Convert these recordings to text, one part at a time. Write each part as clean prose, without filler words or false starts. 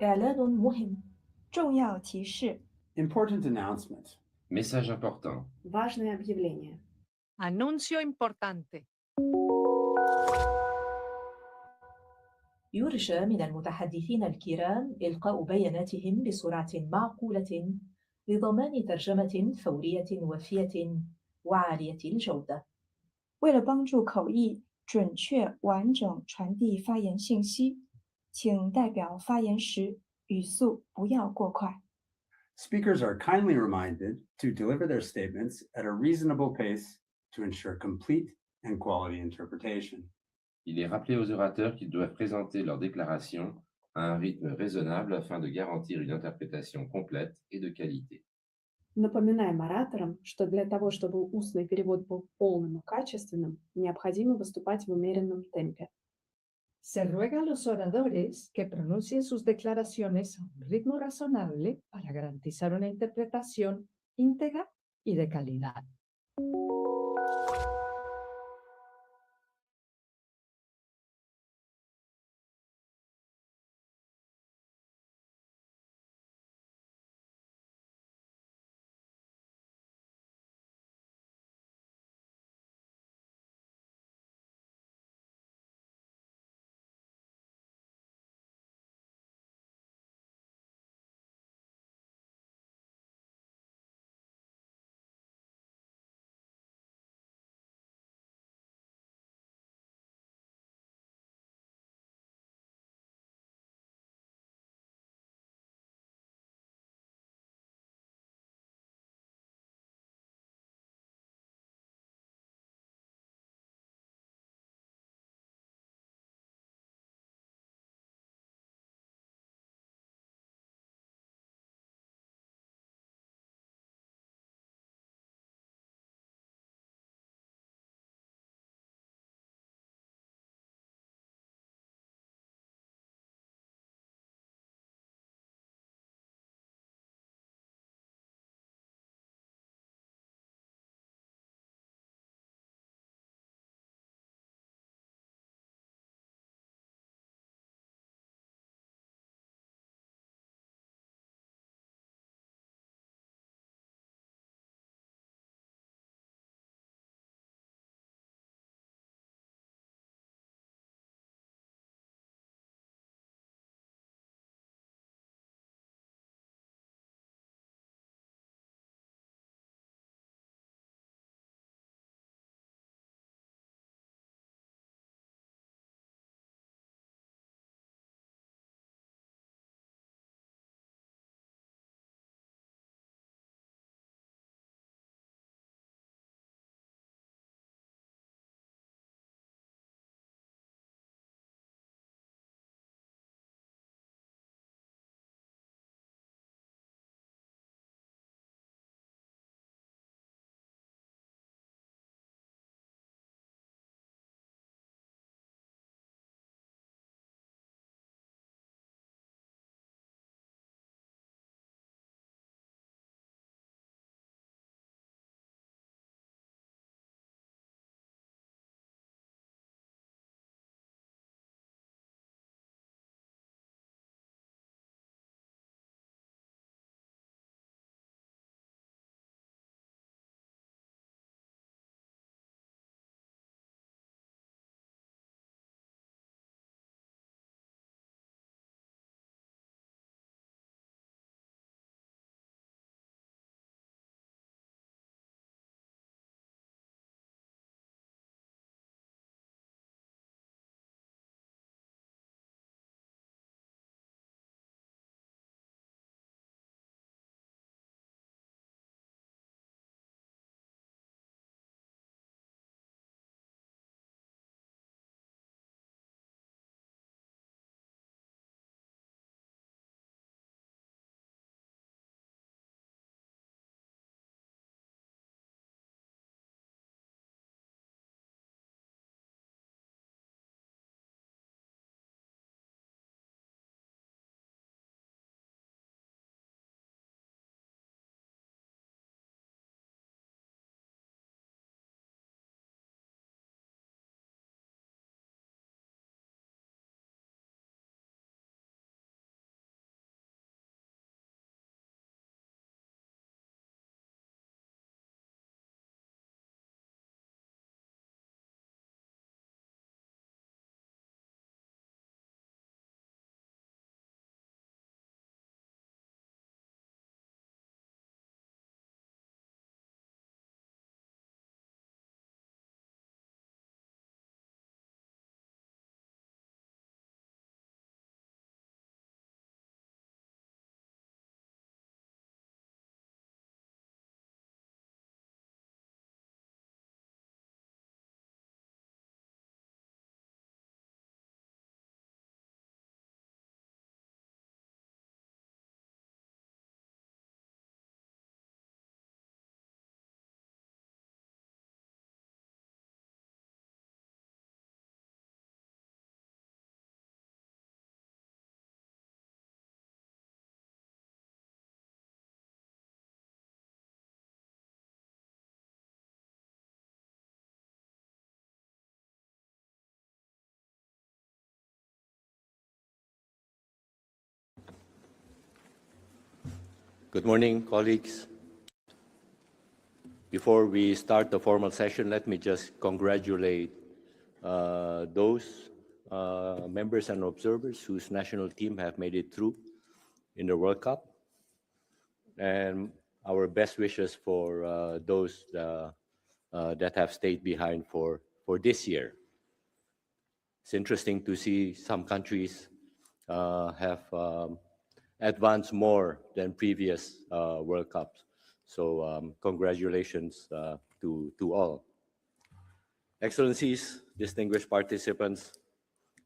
إعلان مهم. 重要提示 Important announcement. Message important. Важное объявление. Anuncio importante. يرجى من المتحدثين الكرام إلقاء بياناتهم بسرعة معقولة لضمان ترجمة فورية وافية وعالية الجودة. 为了帮助口译准确完整传递发言信息，请代表发言时语速不要过快。 Speakers are kindly reminded to deliver their statements at a reasonable pace to ensure complete and quality interpretation. Il est rappelé aux orateurs qu'ils doivent présenter leur déclaration à un rythme raisonnable afin de garantir une interprétation complète et de qualité. Напоминаем ораторам, что для того, чтобы устный перевод был полным и качественным, необходимо выступать в умеренном темпе. Se ruega a los oradores que pronuncien sus declaraciones a un ritmo razonable para garantizar una interpretación íntegra y de calidad. Good morning, colleagues. Before we start the formal session, let me just congratulate those members and observers whose national team have made it through in the World Cup, and our best wishes for those that have stayed behind for this year. It's interesting to see some countries have advanced more than previous World Cups. So congratulations to all. Excellencies, distinguished participants,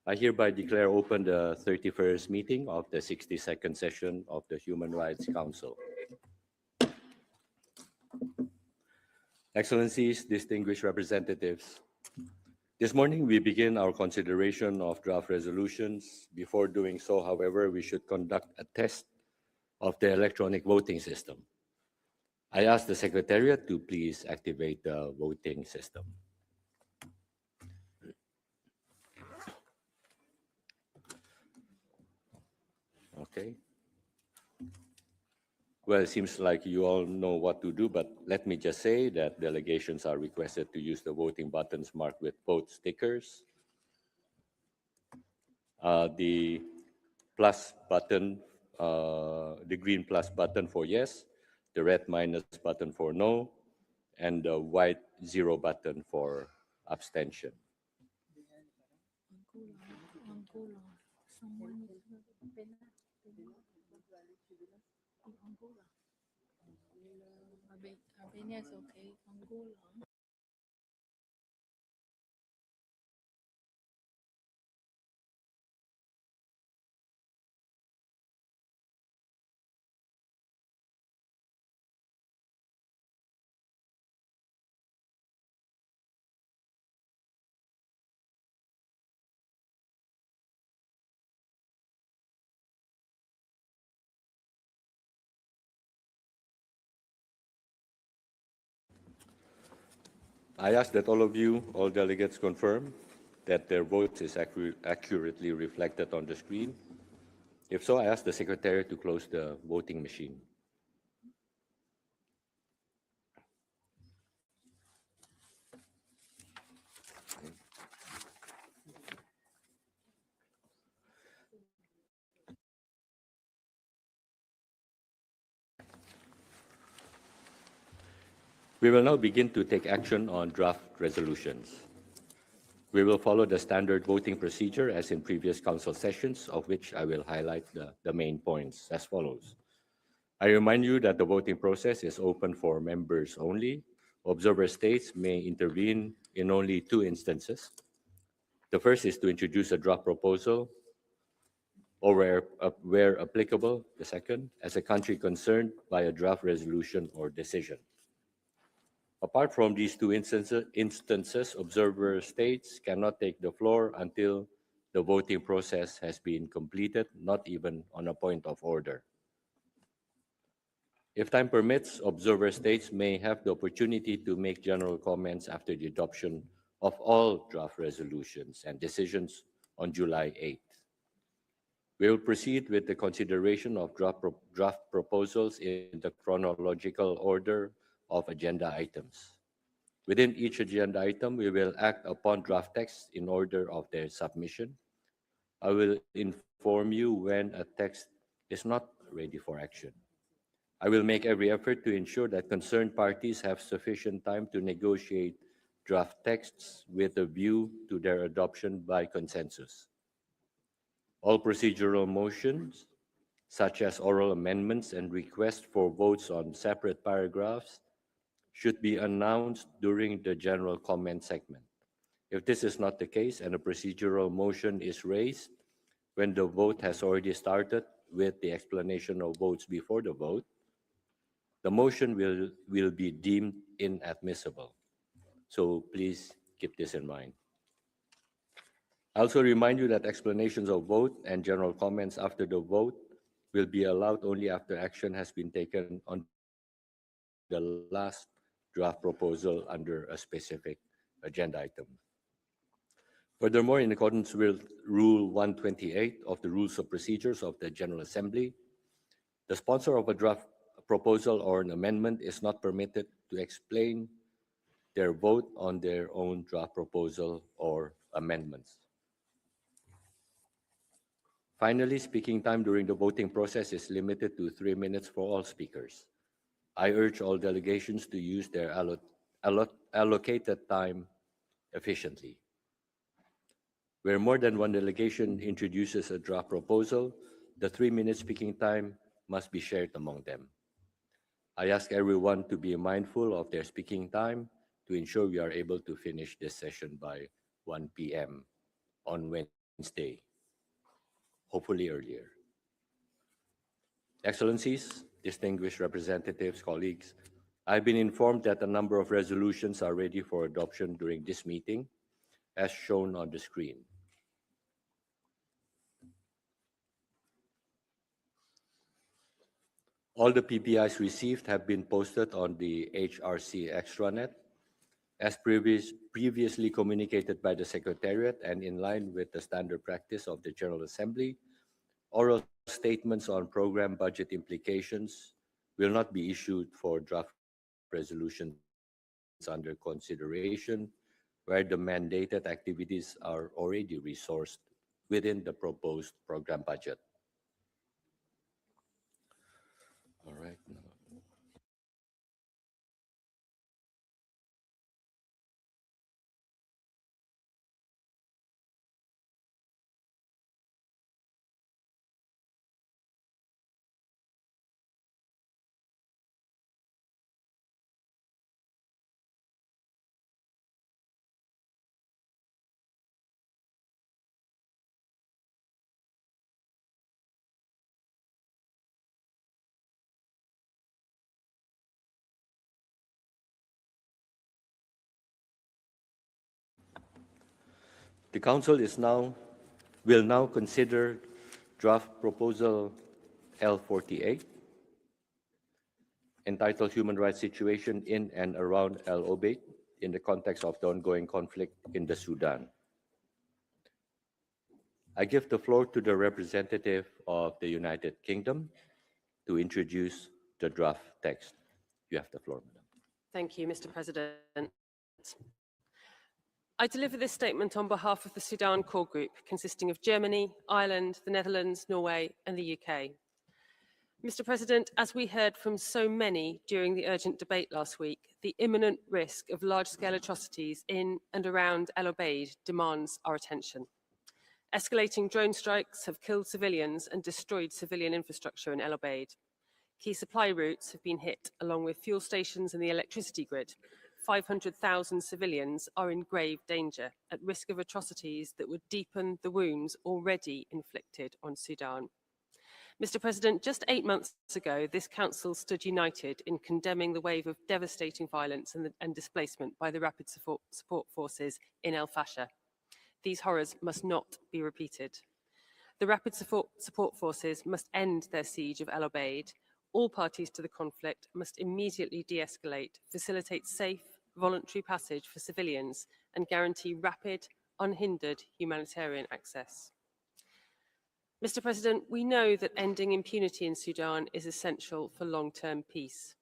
I hereby declare open the 31st meeting of the 62nd session of the Human Rights Council. Excellencies, distinguished representatives, this morning we begin our consideration of draft resolutions. Before doing so, however, we should conduct a test of the electronic voting system. I ask the Secretariat to please activate the voting system. Okay. Well, it seems like you all know what to do, but let me just say that delegations are requested to use the voting buttons marked with vote stickers. The plus button, the green plus button for yes, the red minus button for no, and the white zero button for abstention. Albania is okay. Angola. I ask that all of you, all delegates, confirm that their votes is accurately reflected on the screen. If so, I ask the Secretary to close the voting machine. We will now begin to take action on draft resolutions. We will follow the standard voting procedure as in previous council sessions, of which I will highlight the main points as follows. I remind you that the voting process is open for members only. Observer states may intervene in only two instances. The first is to introduce a draft proposal, or where applicable, the second, as a country concerned by a draft resolution or decision. Apart from these two instances, observer states cannot take the floor until the voting process has been completed, not even on a point of order. If time permits, observer states may have the opportunity to make general comments after the adoption of all draft resolutions and decisions on July 8th. We will proceed with the consideration of draft proposals in the chronological order of agenda items. Within each agenda item, we will act upon draft text in order of their submission. I will inform you when a text is not ready for action. I will make every effort to ensure that concerned parties have sufficient time to negotiate draft texts with a view to their adoption by consensus. All procedural motions, such as oral amendments and requests for votes on separate paragraphs, should be announced during the general comment segment. If this is not the case and a procedural motion is raised when the vote has already started with the explanation of votes before the vote, the motion will be deemed inadmissible. So please keep this in mind. I also remind you that explanations of vote and general comments after the vote will be allowed only after action has been taken on the last draft proposal under a specific agenda item. Furthermore, in accordance with Rule 128 of the Rules of Procedures of the General Assembly, the sponsor of a draft proposal or an amendment is not permitted to explain their vote on their own draft proposal or amendments. Finally, speaking time during the voting process is limited to 3 minutes for all speakers. I urge all delegations to use their allocated time efficiently. Where more than one delegation introduces a draft proposal, the 3-minute speaking time must be shared among them. I ask everyone to be mindful of their speaking time to ensure we are able to finish this session by 1 p.m. on Wednesday, hopefully earlier. Excellencies, distinguished representatives, colleagues, I've been informed that a number of resolutions are ready for adoption during this meeting, as shown on the screen. All the PBIs received have been posted on the HRC extranet, as previously communicated by the Secretariat and in line with the standard practice of the General Assembly. Oral statements on program budget implications will not be issued for draft resolutions under consideration, where the mandated activities are already resourced within the proposed program budget. All right. The Council will now consider draft proposal L48, entitled Human Rights Situation in and around El Obeid in the context of the ongoing conflict in the Sudan. I give the floor to the representative of the United Kingdom to introduce the draft text. You have the floor, Madam. Thank you, Mr. President. I deliver this statement on behalf of the Sudan Core Group, consisting of Germany, Ireland, the Netherlands, Norway, and the UK. Mr. President, as we heard from so many during the urgent debate last week, the imminent risk of large-scale atrocities in and around El Obeid demands our attention. Escalating drone strikes have killed civilians and destroyed civilian infrastructure in El Obeid. Key supply routes have been hit, along with fuel stations and the electricity grid. 500,000 civilians are in grave danger, at risk of atrocities that would deepen the wounds already inflicted on Sudan. Mr. President, just 8 months ago, this Council stood united in condemning the wave of devastating violence and displacement by the Rapid Support Forces in El Fasher. These horrors must not be repeated. The Rapid Support Forces must end their siege of El Obeid. All parties to the conflict must immediately de-escalate, facilitate safe, voluntary passage for civilians, and guarantee rapid, unhindered humanitarian access. Mr. President, we know that ending impunity in Sudan is essential for long-term peace.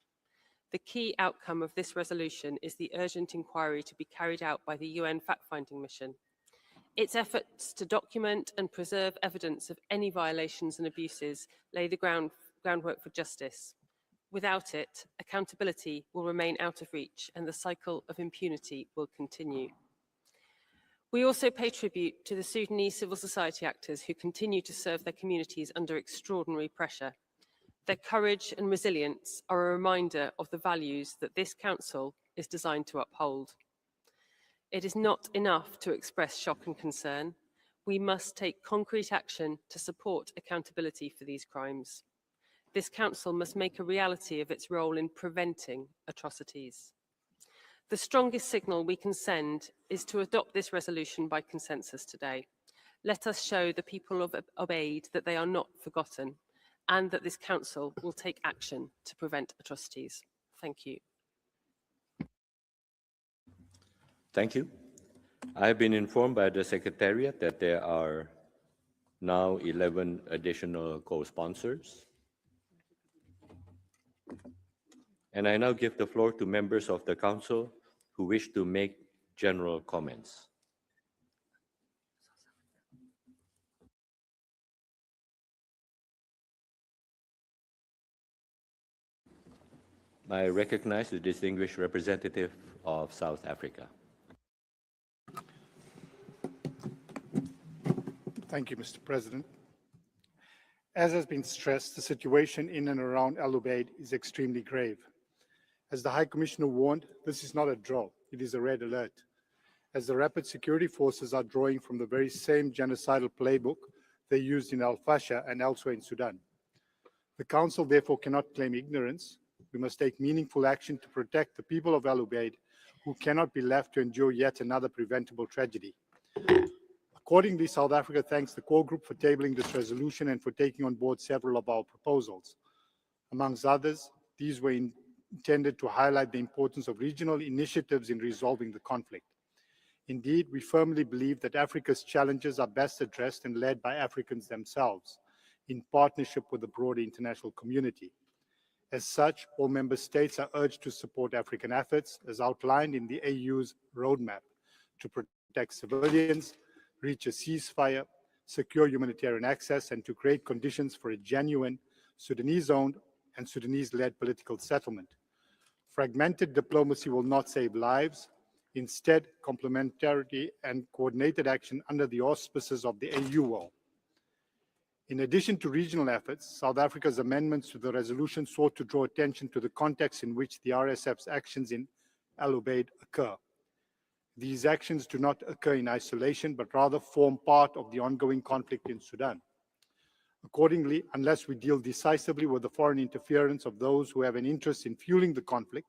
The key outcome of this resolution is the urgent inquiry to be carried out by the UN fact-finding mission. Its efforts to document and preserve evidence of any violations and abuses lay the groundwork for justice. Without it, accountability will remain out of reach and the cycle of impunity will continue. We also pay tribute to the Sudanese civil society actors who continue to serve their communities under extraordinary pressure. Their courage and resilience are a reminder of the values that this Council is designed to uphold. It is not enough to express shock and concern. We must take concrete action to support accountability for these crimes. This Council must make a reality of its role in preventing atrocities. The strongest signal we can send is to adopt this resolution by consensus today. Let us show the people of Obeid that they are not forgotten and that this Council will take action to prevent atrocities. Thank you. Thank you. I have been informed by the Secretariat that there are now 11 additional co-sponsors. And I now give the floor to members of the Council who wish to make general comments. I recognize the distinguished representative of South Africa. Thank you, Mr. President. As has been stressed, the situation in and around El Ubaid is extremely grave. As the High Commissioner warned, this is not a draw, it is a red alert, as the rapid security forces are drawing from the very same genocidal playbook they used in Al Fasher and elsewhere in Sudan. The Council therefore cannot claim ignorance. We must take meaningful action to protect the people of El Ubaid, who cannot be left to endure yet another preventable tragedy. Accordingly, South Africa thanks the core group for tabling this resolution and for taking on board several of our proposals. Amongst others, these were intended to highlight the importance of regional initiatives in resolving the conflict. Indeed, we firmly believe that Africa's challenges are best addressed and led by Africans themselves, in partnership with the broader international community. As such, all member states are urged to support African efforts as outlined in the AU's roadmap to protect civilians, reach a ceasefire, secure humanitarian access, and to create conditions for a genuine Sudanese-owned and Sudanese-led political settlement. Fragmented diplomacy will not save lives. Instead, complementarity and coordinated action under the auspices of the AU will. In addition to regional efforts, South Africa's amendments to the resolution sought to draw attention to the context in which the RSF's actions in El Ubaid occur. These actions do not occur in isolation, but rather form part of the ongoing conflict in Sudan. Accordingly, unless we deal decisively with the foreign interference of those who have an interest in fueling the conflict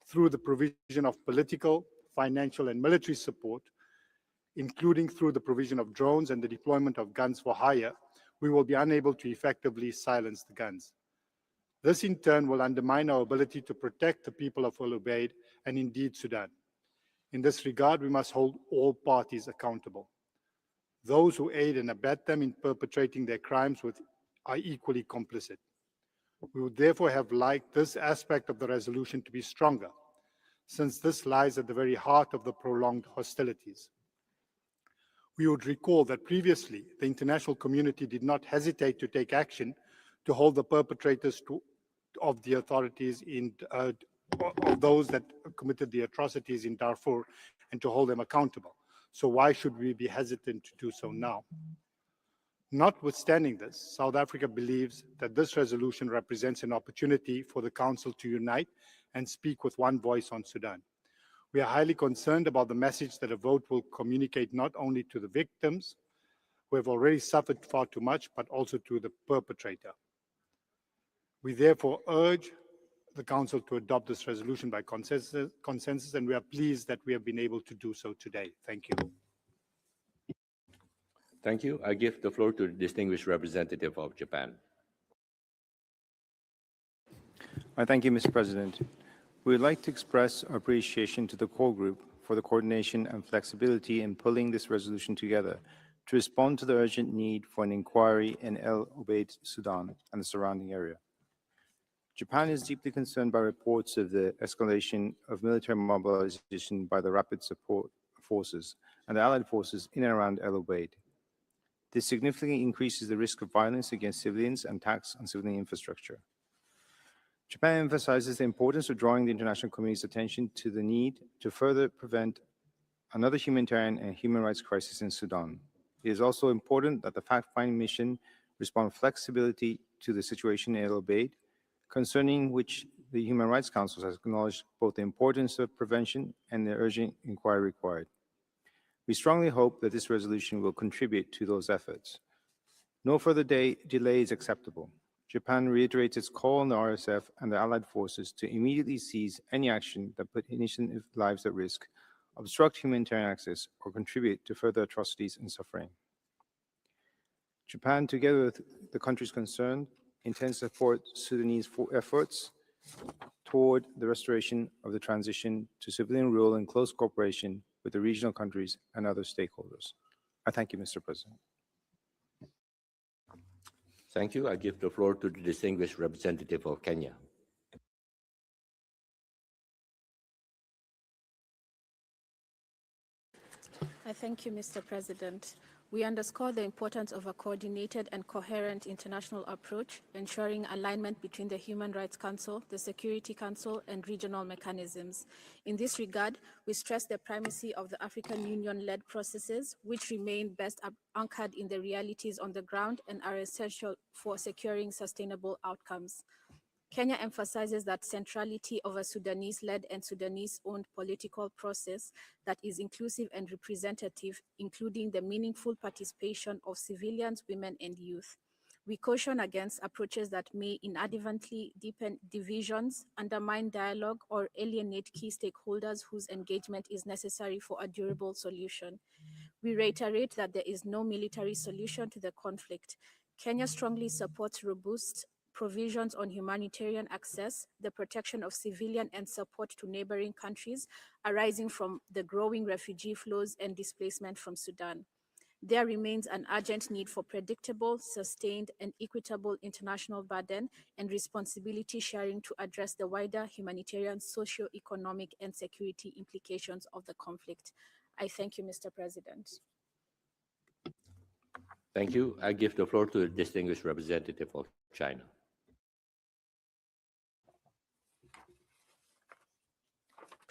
through the provision of political, financial, and military support, including through the provision of drones and the deployment of guns for hire, we will be unable to effectively silence the guns. This in turn will undermine our ability to protect the people of El Ubaid and indeed Sudan. In this regard, we must hold all parties accountable. Those who aid and abet them in perpetrating their crimes are equally complicit. We would therefore have liked this aspect of the resolution to be stronger, since this lies at the very heart of the prolonged hostilities. We would recall that previously, the international community did not hesitate to take action to hold the perpetrators of the authorities of those that committed the atrocities in Darfur and to hold them accountable. So why should we be hesitant to do so now? Notwithstanding this, South Africa believes that this resolution represents an opportunity for the Council to unite and speak with one voice on Sudan. We are highly concerned about the message that a vote will communicate not only to the victims, who have already suffered far too much, but also to the perpetrator. We therefore urge the Council to adopt this resolution by consensus, and we are pleased that we have been able to do so today. Thank you. Thank you. I give the floor to the distinguished representative of Japan. Thank you, Mr. President. We would like to express our appreciation to the core group for the coordination and flexibility in pulling this resolution together to respond to the urgent need for an inquiry in El Ubaid, Sudan, and the surrounding area. Japan is deeply concerned by reports of the escalation of military mobilization by the Rapid Support Forces and the Allied forces in and around El Ubaid. This significantly increases the risk of violence against civilians and attacks on civilian infrastructure. Japan emphasizes the importance of drawing the international community's attention to the need to further prevent another humanitarian and human rights crisis in Sudan. It is also important that the fact-finding mission respond with flexibility to the situation in El Ubaid, concerning which the Human Rights Council has acknowledged both the importance of prevention and the urgent inquiry required. We strongly hope that this resolution will contribute to those efforts. No further delay is acceptable. Japan reiterates its call on the RSF and the Allied forces to immediately seize any action that put innocent lives at risk, obstruct humanitarian access, or contribute to further atrocities and suffering. Japan, together with the countries concerned, intends to support Sudanese efforts toward the restoration of the transition to civilian rule in close cooperation with the regional countries and other stakeholders. I thank you, Mr. President. Thank you. I give the floor to the distinguished representative of Kenya. I thank you, Mr. President. We underscore the importance of a coordinated and coherent international approach, ensuring alignment between the Human Rights Council, the Security Council, and regional mechanisms. In this regard, we stress the primacy of the African Union-led processes, which remain best anchored in the realities on the ground and are essential for securing sustainable outcomes. Kenya emphasizes that centrality of a Sudanese-led and Sudanese-owned political process that is inclusive and representative, including the meaningful participation of civilians, women, and youth. We caution against approaches that may inadvertently deepen divisions, undermine dialogue, or alienate key stakeholders whose engagement is necessary for a durable solution. We reiterate that there is no military solution to the conflict. Kenya strongly supports robust provisions on humanitarian access, the protection of civilian and support to neighboring countries arising from the growing refugee flows and displacement from Sudan. There remains an urgent need for predictable, sustained, and equitable international burden and responsibility sharing to address the wider humanitarian, socio-economic, and security implications of the conflict. I thank you, Mr. President. Thank you. I give the floor to the distinguished representative of China.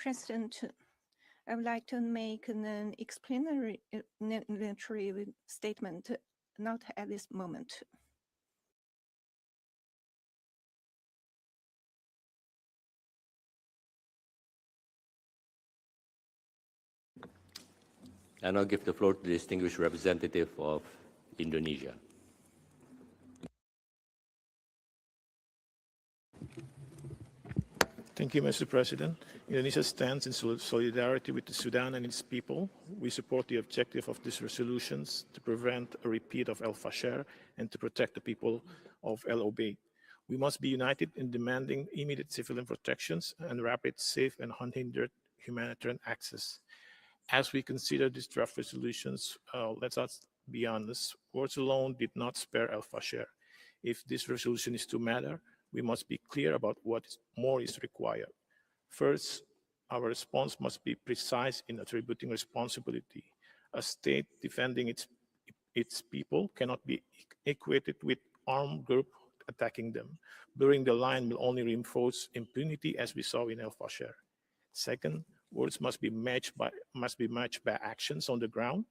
President, I would like to make an explanatory statement, not at this moment. And I'll give the floor to the distinguished representative of Indonesia. Thank you, Mr. President. Indonesia stands in solidarity with Sudan and its people. We support the objective of these resolutions to prevent a repeat of al-Fashir and to protect the people of El Obeid. We must be united in demanding immediate civilian protections and rapid, safe, and unhindered humanitarian access. As we consider these draft resolutions, let us be honest, words alone did not spare al-Fashir. If this resolution is to matter, we must be clear about what more is required. First, our response must be precise in attributing responsibility. A state defending its people cannot be equated with armed group attacking them. Blurring the line will only reinforce impunity, as we saw in al-Fashir. Second, words must be matched by actions on the ground.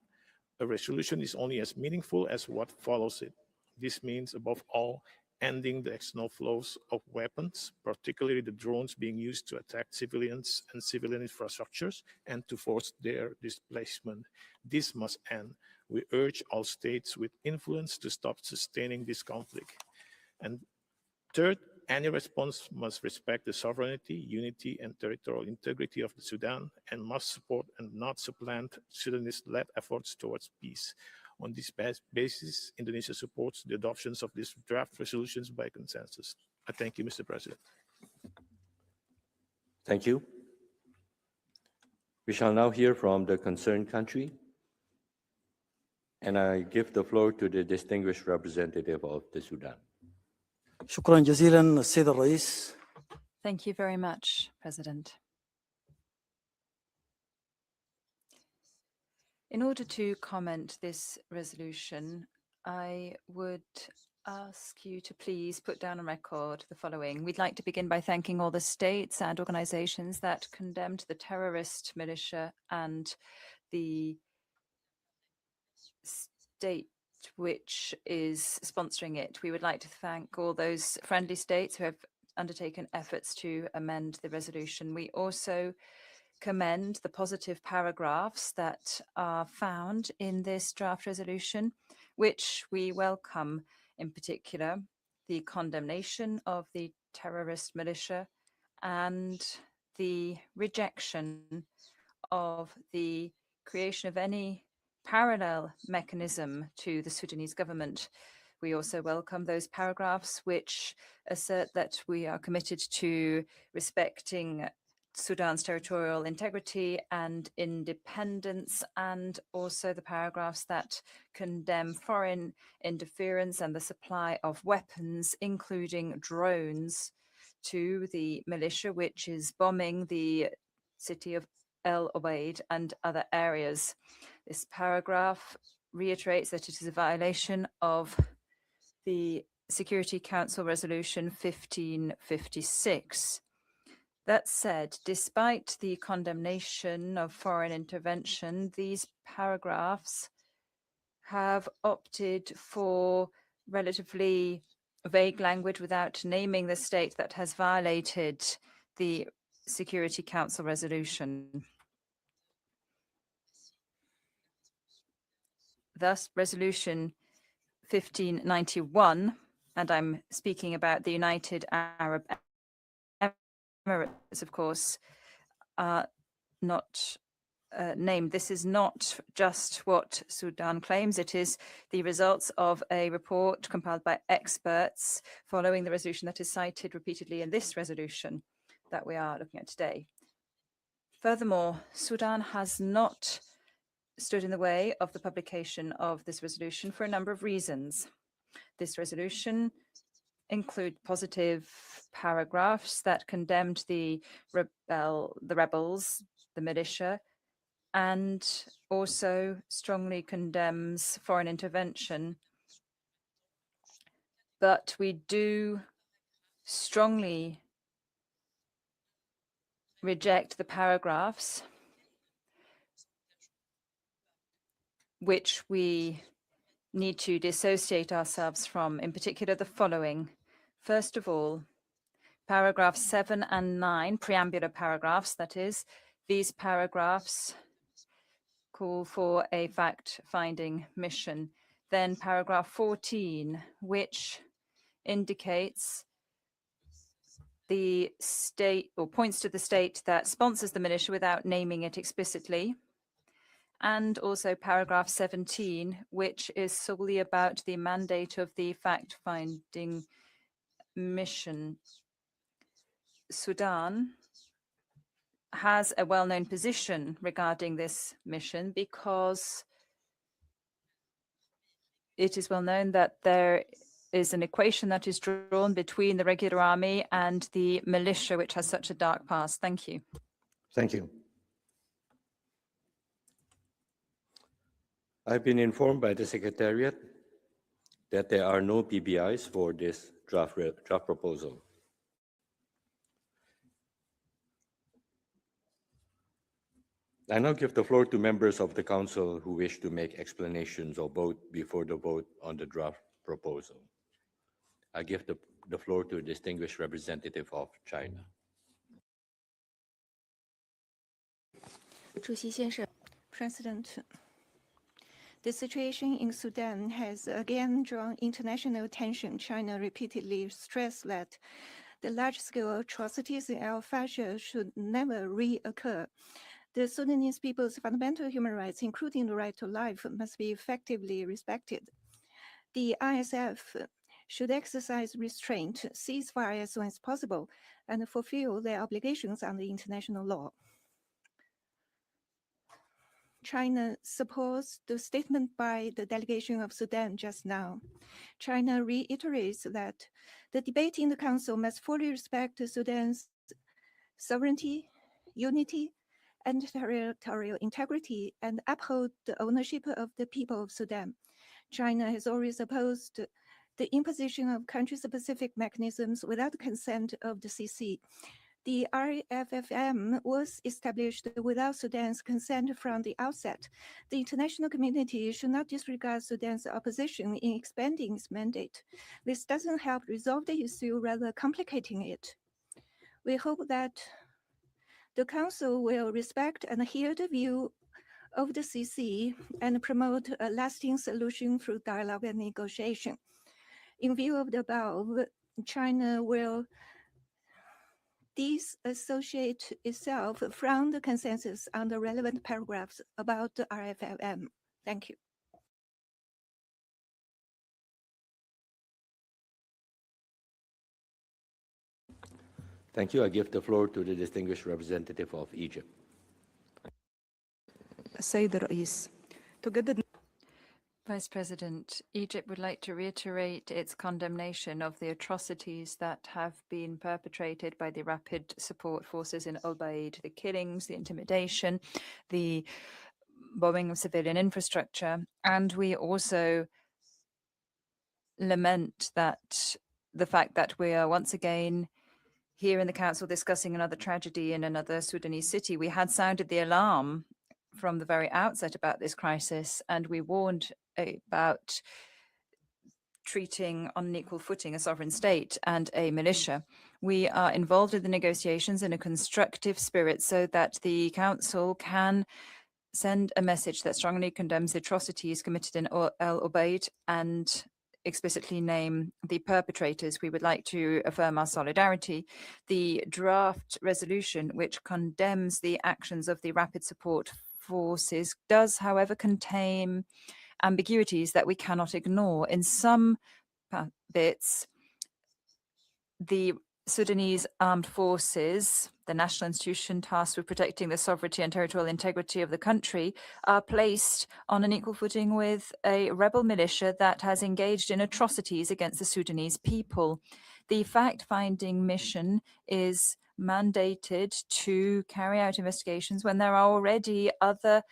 A resolution is only as meaningful as what follows it. This means, above all, ending the external flows of weapons, particularly the drones being used to attack civilians and civilian infrastructures and to force their displacement. This must end. We urge all states with influence to stop sustaining this conflict. And third, any response must respect the sovereignty, unity, and territorial integrity of the Sudan and must support and not supplant Sudanese-led efforts towards peace. On this basis, Indonesia supports the adoptions of these draft resolutions by consensus. I thank you, Mr. President. Thank you. We shall now hear from the concerned country. And I give the floor to the distinguished representative of the Sudan. شكرا جزيلا السيد الرئيس. Thank you very much, President. In order to comment this resolution, I would ask you to please put down on record the following. We'd like to begin by thanking all the states and organizations that condemned the terrorist militia and the state which is sponsoring it. We would like to thank all those friendly states who have undertaken efforts to amend the resolution. We also commend the positive paragraphs that are found in this draft resolution, which we welcome, in particular, the condemnation of the terrorist militia and the rejection of the creation of any parallel mechanism to the Sudanese government. We also welcome those paragraphs which assert that we are committed to respecting Sudan's territorial integrity and independence, and also the paragraphs that condemn foreign interference and the supply of weapons, including drones, to the militia, which is bombing the city of El Obeid and other areas. This paragraph reiterates that it is a violation of the Security Council Resolution 1556. That said, despite the condemnation of foreign intervention, these paragraphs have opted for relatively vague language without naming the state that has violated the Security Council resolution. Thus, Resolution 1591, and I'm speaking about the United Arab Emirates, of course, are not named. This is not just what Sudan claims. It is the results of a report compiled by experts following the resolution that is cited repeatedly in this resolution that we are looking at today. Furthermore, Sudan has not stood in the way of the publication of this resolution for a number of reasons. This resolution include positive paragraphs that condemned the rebels, the militia, and also strongly condemns foreign intervention. But we do strongly reject the paragraphs which we need to dissociate ourselves from, in particular the following. First of all, paragraphs 7 and 9, preambular paragraphs, that is, these paragraphs call for a fact-finding mission. Then paragraph 14, which indicates the state, or points to the state that sponsors the militia without naming it explicitly. And also paragraph 17, which is solely about the mandate of the fact-finding mission. Sudan has a well-known position regarding this mission because it is well known that there is an equation that is drawn between the regular army and the militia, which has such a dark past. Thank you. Thank you. I've been informed by the Secretariat that there are no PBIs for this draft proposal. I now give the floor to members of the Council who wish to make explanations or vote before the vote on the draft proposal. I give the floor to a distinguished representative of China. President, the situation in Sudan has again drawn international attention. China repeatedly stressed that the large-scale atrocities in Al-Fashir should never reoccur. The Sudanese people's fundamental human rights, including the right to life, must be effectively respected. The ISF should exercise restraint, cease fire as soon as possible, and fulfill their obligations under international law. China supports the statement by the delegation of Sudan just now. China reiterates that the debate in the Council must fully respect Sudan's sovereignty, unity, and territorial integrity, and uphold the ownership of the people of Sudan. China has always opposed the imposition of country-specific mechanisms without the consent of the CC. The RFFM was established without Sudan's consent from the outset. The international community should not disregard Sudan's opposition in expanding its mandate. This doesn't help resolve the issue, rather complicating it. We hope that the Council will respect and hear the view of the CC and promote a lasting solution through dialogue and negotiation. In view of the above, China will disassociate itself from the consensus on the relevant paragraphs about the RFFM. Thank you. Thank you. I give the floor to the distinguished representative of Egypt. Vice President, Egypt would like to reiterate its condemnation of the atrocities that have been perpetrated by the Rapid Support Forces in Al-Baid, the killings, the intimidation, the bombing of civilian infrastructure. And we also lament that the fact that we are once again here in the Council discussing another tragedy in another Sudanese city. We had sounded the alarm from the very outset about this crisis, and we warned about treating on an equal footing a sovereign state and a militia. We are involved in the negotiations in a constructive spirit so that the Council can send a message that strongly condemns the atrocities committed in El Obeid and explicitly name the perpetrators. We would like to affirm our solidarity. The draft resolution, which condemns the actions of the rapid support forces, does, however, contain ambiguities that we cannot ignore. In some bits, the Sudanese armed forces, the national institution tasked with protecting the sovereignty and territorial integrity of the country, are placed on an equal footing with a rebel militia that has engaged in atrocities against the Sudanese people. The fact-finding mission is mandated to carry out investigations when there are already other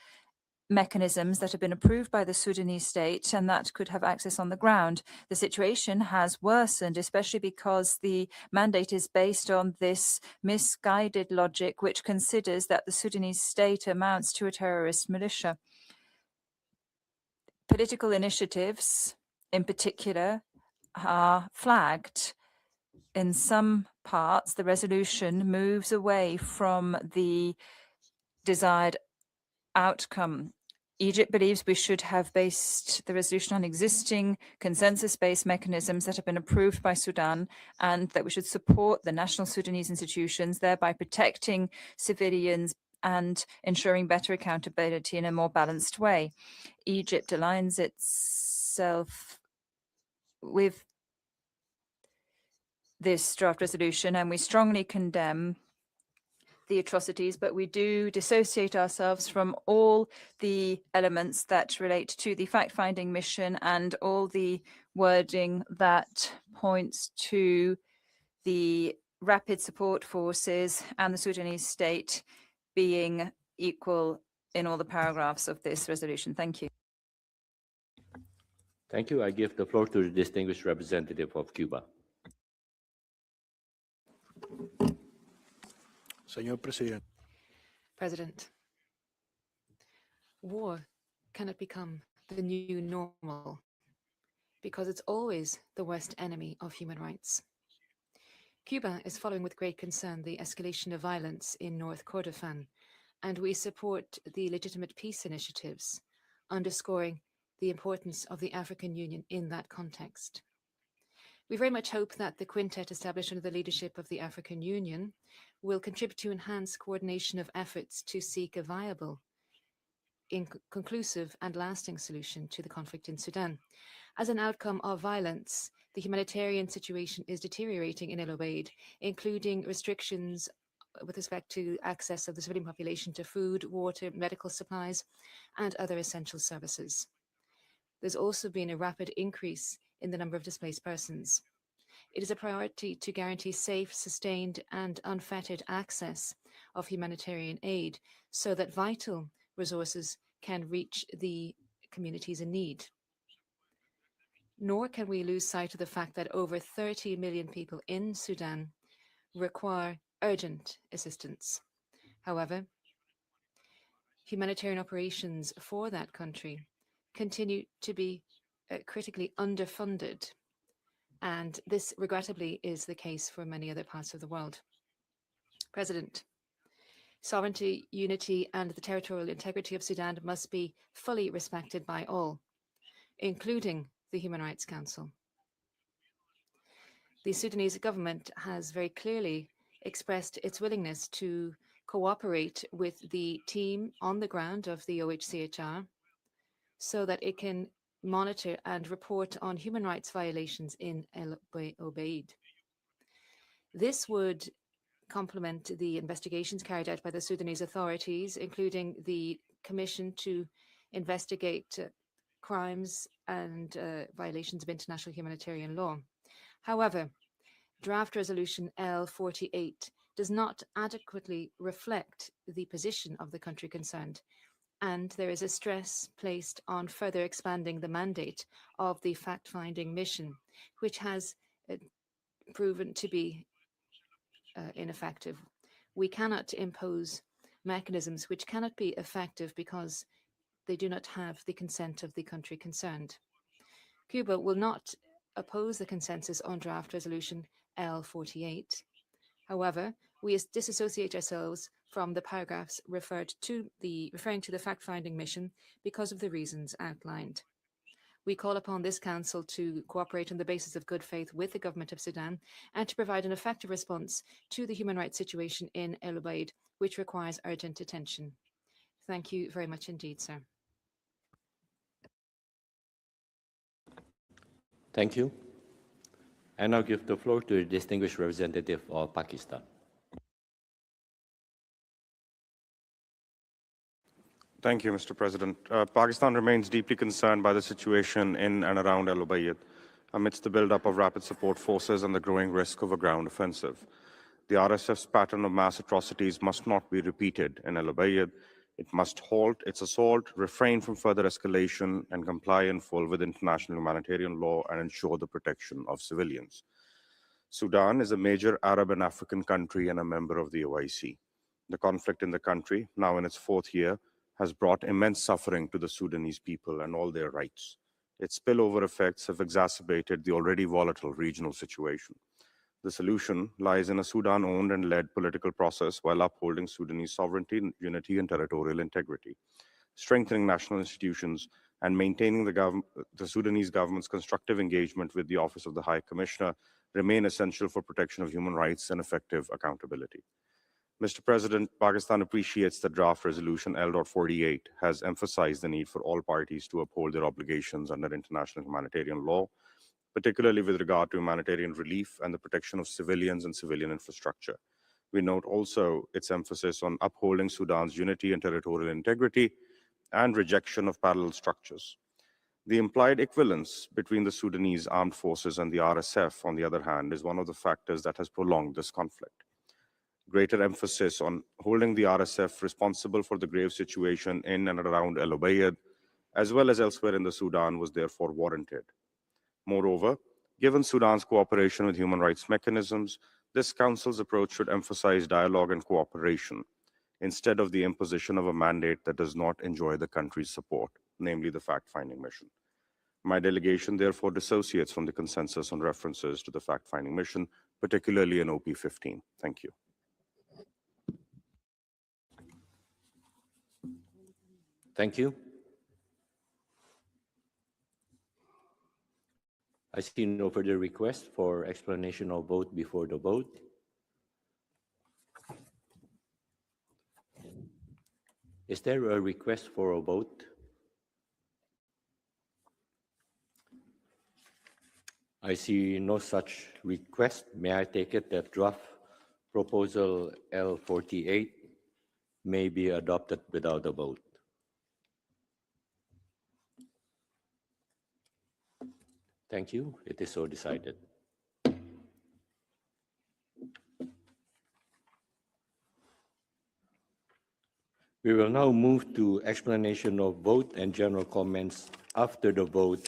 mechanisms that have been approved by the Sudanese state and that could have access on the ground. The situation has worsened, especially because the mandate is based on this misguided logic, which considers that the Sudanese state amounts to a terrorist militia. Political initiatives, in particular, are flagged. In some parts, the resolution moves away from the desired outcome. Egypt believes we should have based the resolution on existing consensus-based mechanisms that have been approved by Sudan, and that we should support the national Sudanese institutions, thereby protecting civilians and ensuring better accountability in a more balanced way. Egypt aligns itself with this draft resolution, and we strongly condemn the atrocities, but we do dissociate ourselves from all the elements that relate to the fact-finding mission and all the wording that points to the rapid support forces and the Sudanese state being equal in all the paragraphs of this resolution. Thank you. Thank you. I give the floor to the distinguished representative of Cuba. Señor Presidente. President, war cannot become the new normal because it's always the worst enemy of human rights. Cuba is following with great concern the escalation of violence in North Kordofan, and we support the legitimate peace initiatives, underscoring the importance of the African Union in that context. We very much hope that the quintet established under the leadership of the African Union will contribute to enhance coordination of efforts to seek a viable, conclusive and lasting solution to the conflict in Sudan. As an outcome of violence, the humanitarian situation is deteriorating in El Obeid, including restrictions with respect to access of the civilian population to food, water, medical supplies, and other essential services. There's also been a rapid increase in the number of displaced persons. It is a priority to guarantee safe, sustained, and unfettered access of humanitarian aid so that vital resources can reach the communities in need. Nor can we lose sight of the fact that over 30 million people in Sudan require urgent assistance. However, humanitarian operations for that country continue to be critically underfunded, and this regrettably is the case for many other parts of the world. President, sovereignty, unity, and the territorial integrity of Sudan must be fully respected by all, including the Human Rights Council. The Sudanese government has very clearly expressed its willingness to cooperate with the team on the ground of the OHCHR so that it can monitor and report on human rights violations in El Obeid. This would complement the investigations carried out by the Sudanese authorities, including the Commission to investigate crimes and violations of international humanitarian law. However, draft resolution L48 does not adequately reflect the position of the country concerned, and there is a stress placed on further expanding the mandate of the fact-finding mission, which has proven to be ineffective. We cannot impose mechanisms which cannot be effective because they do not have the consent of the country concerned. Cuba will not oppose the consensus on draft resolution L48. However, we disassociate ourselves from the paragraphs referring to the fact-finding mission because of the reasons outlined. We call upon this Council to cooperate on the basis of good faith with the Government of Sudan and to provide an effective response to the human rights situation in El Ubaid, which requires urgent attention. Thank you very much indeed, sir. Thank you. I now give the floor to the distinguished representative of Pakistan. Thank you, Mr. President. Pakistan remains deeply concerned by the situation in and around El Ubaid amidst the buildup of rapid support forces and the growing risk of a ground offensive. The RSF's pattern of mass atrocities must not be repeated in El Ubaid. It must halt its assault, refrain from further escalation, and comply in full with international humanitarian law and ensure the protection of civilians. Sudan is a major Arab and African country and a member of the OIC. The conflict in the country, now in its fourth year, has brought immense suffering to the Sudanese people and all their rights. Its spillover effects have exacerbated the already volatile regional situation. The solution lies in a Sudan-owned and led political process while upholding Sudanese sovereignty, unity, and territorial integrity, strengthening national institutions, and maintaining the Sudanese government's constructive engagement with the Office of the High Commissioner remain essential for protection of human rights and effective accountability. Mr. President, Pakistan appreciates that draft resolution L.48 has emphasized the need for all parties to uphold their obligations under international humanitarian law, particularly with regard to humanitarian relief and the protection of civilians and civilian infrastructure. We note also its emphasis on upholding Sudan's unity and territorial integrity and rejection of parallel structures. The implied equivalence between the Sudanese armed forces and the RSF, on the other hand, is one of the factors that has prolonged this conflict. Greater emphasis on holding the RSF responsible for the grave situation in and around El Ubaid, as well as elsewhere in the Sudan, was therefore warranted. Moreover, given Sudan's cooperation with human rights mechanisms, this Council's approach should emphasize dialogue and cooperation, instead of the imposition of a mandate that does not enjoy the country's support, namely the fact-finding mission. My delegation therefore dissociates from the consensus on references to the fact-finding mission, particularly in OP 15. Thank you. Thank you. I see no further request for explanation of vote before the vote. Is there a request for a vote? I see no such request. May I take it that draft proposal L48 may be adopted without a vote? Thank you. It is so decided. We will now move to explanation of vote and general comments after the vote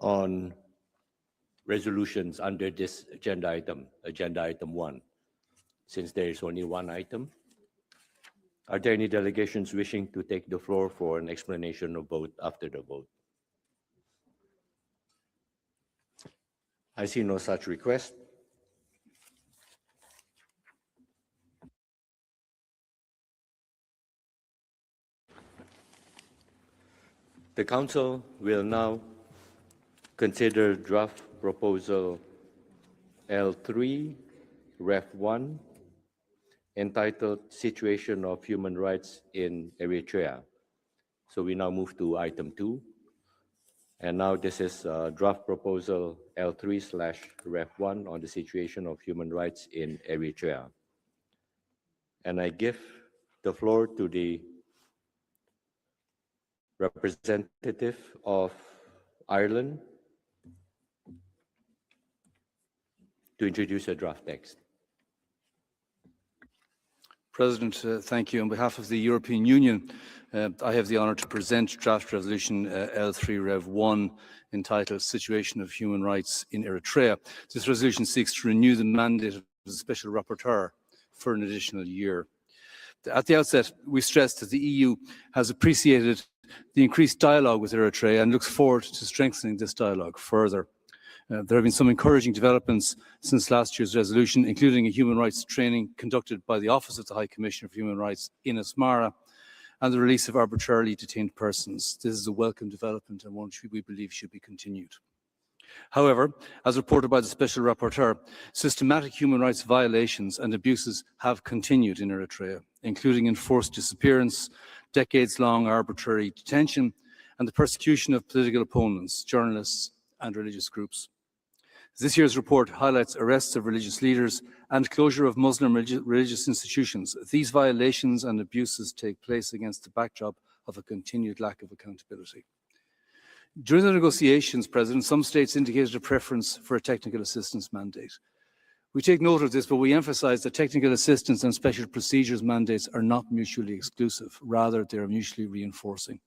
on resolutions under this agenda item 1. Since there is only one item, are there any delegations wishing to take the floor for an explanation of vote after the vote? I see no such request. The Council will now consider draft proposal L3, Ref 1, entitled Situation of Human Rights in Eritrea. So we now move to item 2. And now this is draft proposal L3/Ref 1 on the situation of human rights in Eritrea. And I give the floor to the representative of Ireland to introduce a draft text. President, thank you. On behalf of the European Union, I have the honour to present draft resolution L3 Rev 1 entitled Situation of Human Rights in Eritrea. This resolution seeks to renew the mandate of the Special Rapporteur for an additional year. At the outset, we stress that the EU has appreciated the increased dialogue with Eritrea and looks forward to strengthening this dialogue further. There have been some encouraging developments since last year's resolution, including a human rights training conducted by the Office of the High Commissioner for Human Rights in Asmara and the release of arbitrarily detained persons. This is a welcome development and one we believe should be continued. However, as reported by the Special Rapporteur, systematic human rights violations and abuses have continued in Eritrea, including enforced disappearance, decades-long arbitrary detention, and the persecution of political opponents, journalists, and religious groups. This year's report highlights arrests of religious leaders and closure of Muslim religious institutions. These violations and abuses take place against the backdrop of a continued lack of accountability. During the negotiations, President, some states indicated a preference for a technical assistance mandate. We take note of this, but we emphasise that technical assistance and special procedures mandates are not mutually exclusive. Rather, they are mutually reinforcing.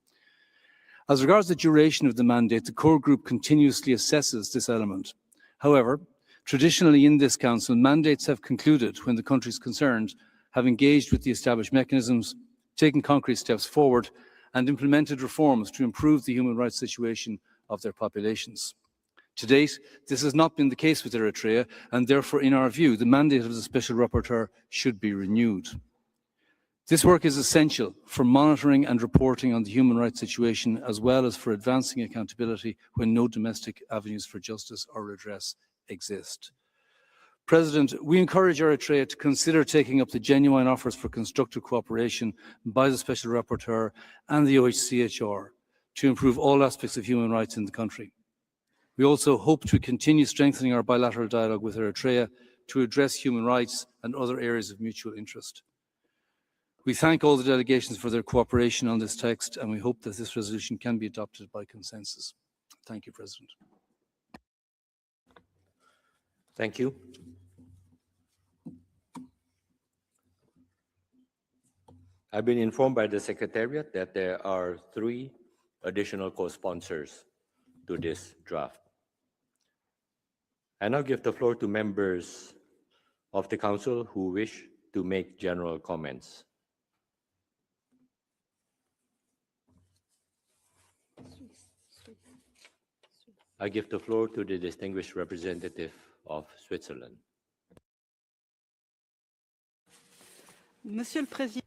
As regards the duration of the mandate, the core group continuously assesses this element. However, traditionally in this Council, mandates have concluded when the countries concerned have engaged with the established mechanisms, taken concrete steps forward, and implemented reforms to improve the human rights situation of their populations. To date, this has not been the case with Eritrea, and therefore, in our view, the mandate of the Special Rapporteur should be renewed. This work is essential for monitoring and reporting on the human rights situation, as well as for advancing accountability when no domestic avenues for justice or redress exist. President, we encourage Eritrea to consider taking up the genuine offers for constructive cooperation by the Special Rapporteur and the OHCHR to improve all aspects of human rights in the country. We also hope to continue strengthening our bilateral dialogue with Eritrea to address human rights and other areas of mutual interest. We thank all the delegations for their cooperation on this text, and we hope that this resolution can be adopted by consensus. Thank you, President. Thank you. I've been informed by the Secretariat that there are 3 additional co-sponsors to this draft. I now give the floor to members of the Council who wish to make general comments. I give the floor to the distinguished representative of Switzerland. Monsieur le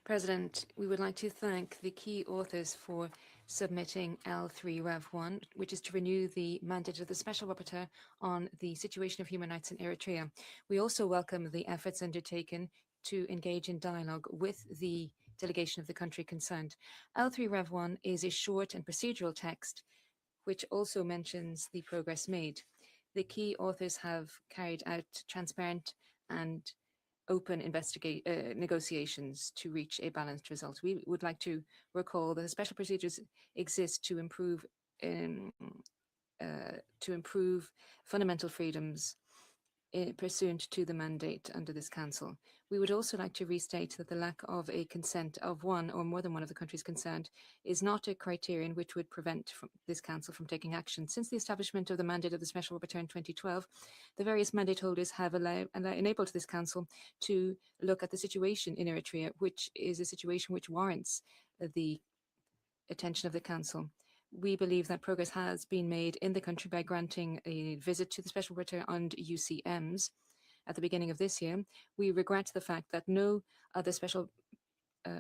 President, we would like to thank the key authors for submitting L3 Rev 1, which is to renew the mandate of the Special Rapporteur on the situation of human rights in Eritrea. We also welcome the efforts undertaken to engage in dialogue with the delegation of the country concerned. L3 Rev 1 is a short and procedural text which also mentions the progress made. The key authors have carried out transparent and open negotiations to reach a balanced result. We would like to recall that the special procedures exist to improve fundamental freedoms pursuant to the mandate under this Council. We would also like to restate that the lack of a consent of one or more than one of the countries concerned is not a criterion which would prevent this Council from taking action. Since the establishment of the mandate of the Special Rapporteur in 2012, the various mandate holders have enabled this Council to look at the situation in Eritrea, which is a situation which warrants the attention of the Council. We believe that progress has been made in the country by granting a visit to the Special Rapporteur on UCMs at the beginning of this year. We regret the fact that no other special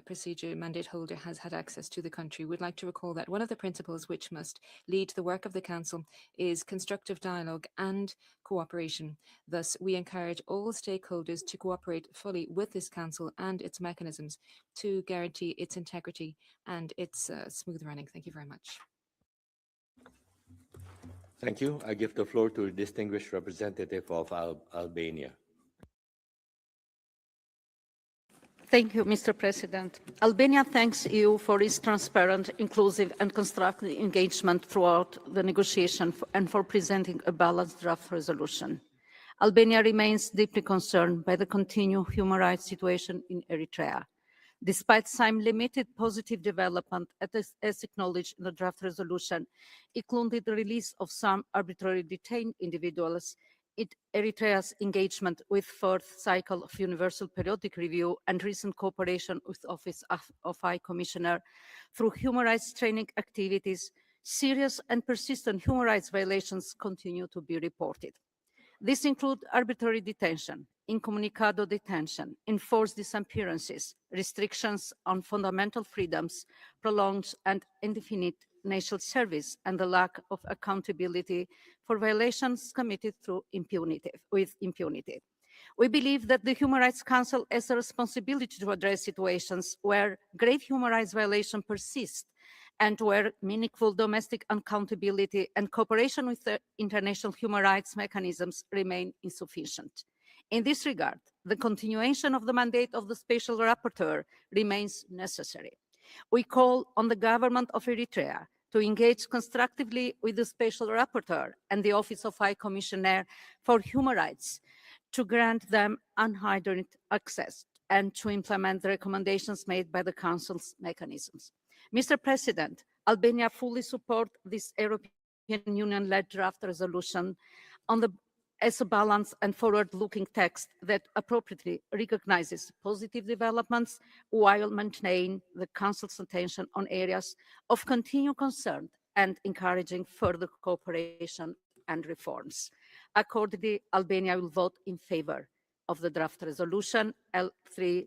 procedure mandate holder has had access to the country. We'd like to recall that one of the principles which must lead the work of the Council is constructive dialogue and cooperation. Thus, we encourage all stakeholders to cooperate fully with this Council and its mechanisms to guarantee its integrity and its smooth running. Thank you very much. Thank you. I give the floor to the distinguished representative of Albania. Thank you, Mr. President. Albania thanks you for its transparent, inclusive and constructive engagement throughout the negotiation and for presenting a balanced draft resolution. Albania remains deeply concerned by the continued human rights situation in Eritrea. Despite some limited positive development, as acknowledged in the draft resolution, including the release of some arbitrarily detained individuals, Eritrea's engagement with fourth cycle of Universal Periodic Review and recent cooperation with Office of High Commissioner through human rights training activities, serious and persistent human rights violations continue to be reported. These include arbitrary detention, incommunicado detention, enforced disappearances, restrictions on fundamental freedoms, prolonged and indefinite national service, and the lack of accountability for violations committed with impunity. We believe that the Human Rights Council has a responsibility to address situations where grave human rights violations persist and where meaningful domestic accountability and cooperation with the international human rights mechanisms remain insufficient. In this regard, the continuation of the mandate of the Special Rapporteur remains necessary. We call on the government of Eritrea to engage constructively with the Special Rapporteur and the Office of High Commissioner for Human Rights to grant them unhindered access and to implement the recommendations made by the Council's mechanisms. Mr. President, Albania fully supports this European Union-led draft resolution as a balanced and forward-looking text that appropriately recognizes positive developments while maintaining the Council's attention on areas of continued concern and encouraging further cooperation and reforms. Accordingly, Albania will vote in favor of the draft resolution L3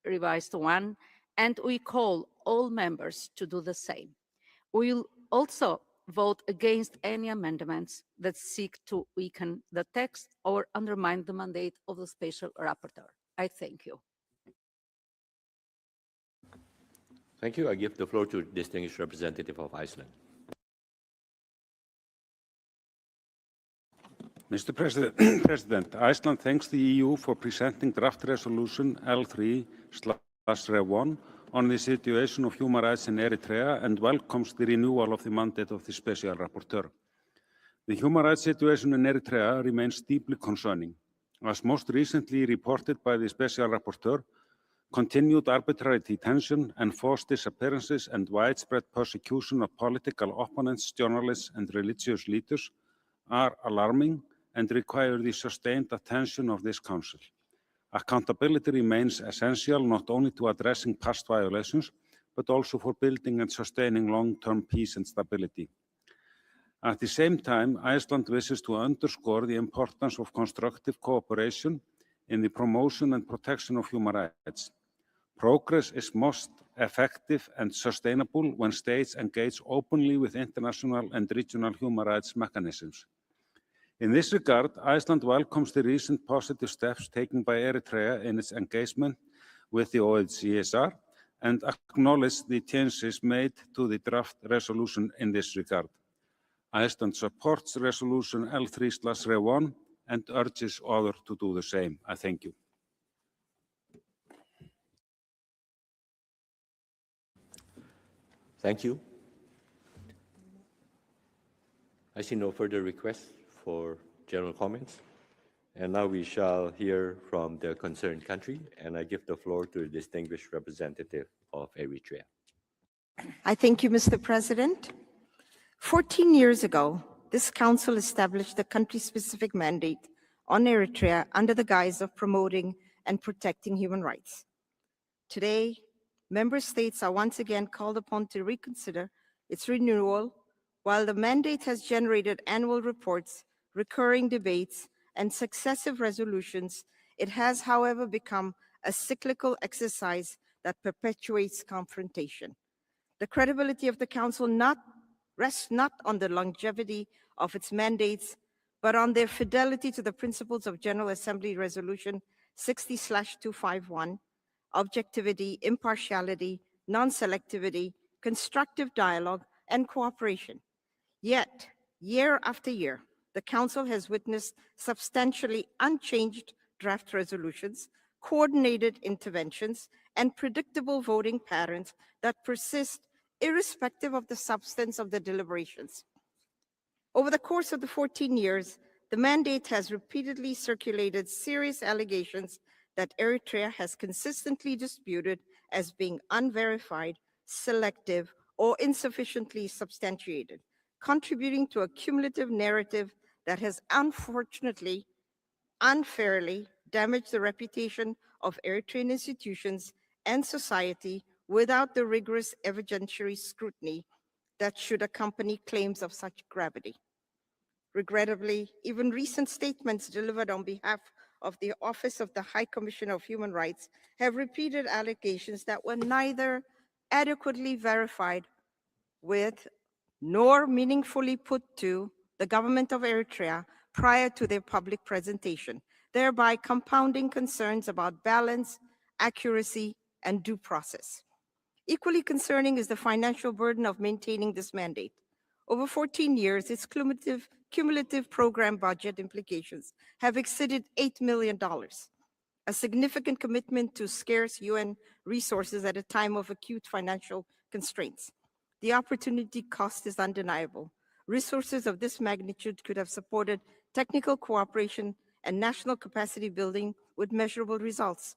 revised 1, and we call all members to do the same. We will also vote against any amendments that seek to weaken the text or undermine the mandate of the Special Rapporteur. I thank you. Thank you. I give the floor to the distinguished representative of Iceland. Mr. President, Iceland thanks the EU for presenting draft resolution L3/1 on the situation of human rights in Eritrea and welcomes the renewal of the mandate of the Special Rapporteur. The human rights situation in Eritrea remains deeply concerning. As most recently reported by the Special Rapporteur, continued arbitrary detention, enforced disappearances, and widespread persecution of political opponents, journalists, and religious leaders are alarming and require the sustained attention of this Council. Accountability remains essential not only to addressing past violations, but also for building and sustaining long-term peace and stability. At the same time, Iceland wishes to underscore the importance of constructive cooperation in the promotion and protection of human rights. Progress is most effective and sustainable when states engage openly with international and regional human rights mechanisms. In this regard, Iceland welcomes the recent positive steps taken by Eritrea in its engagement with the OHCHR and acknowledges the changes made to the draft resolution in this regard. Iceland supports resolution L3/1 and urges others to do the same. I thank you. Thank you. I see no further requests for general comments. And now we shall hear from the concerned country, and I give the floor to the distinguished representative of Eritrea. I thank you, Mr. President. 14 years ago, this Council established a country-specific mandate on Eritrea under the guise of promoting and protecting human rights. Today, member states are once again called upon to reconsider its renewal. While the mandate has generated annual reports, recurring debates, and successive resolutions, it has, however, become a cyclical exercise that perpetuates confrontation. The credibility of the Council rests not on the longevity of its mandates, but on their fidelity to the principles of General Assembly Resolution 60/251, objectivity, impartiality, non-selectivity, constructive dialogue, and cooperation. Yet, year after year, the Council has witnessed substantially unchanged draft resolutions, coordinated interventions, and predictable voting patterns that persist irrespective of the substance of the deliberations. Over the course of the 14 years, The mandate has repeatedly circulated serious allegations that Eritrea has consistently disputed as being unverified, selective, or insufficiently substantiated, contributing to a cumulative narrative that has unfortunately, unfairly damaged the reputation of Eritrean institutions and society without the rigorous evidentiary scrutiny that should accompany claims of such gravity. Regrettably, even recent statements delivered on behalf of the Office of the High Commissioner of Human Rights have repeated allegations that were neither adequately verified with nor meaningfully put to the government of Eritrea prior to their public presentation, thereby compounding concerns about balance, accuracy, and due process. Equally concerning is the financial burden of maintaining this mandate. Over 14 years, its cumulative program budget implications have exceeded $8 million, a significant commitment to scarce UN resources at a time of acute financial constraints. The opportunity cost is undeniable. Resources of this magnitude could have supported technical cooperation and national capacity building with measurable results.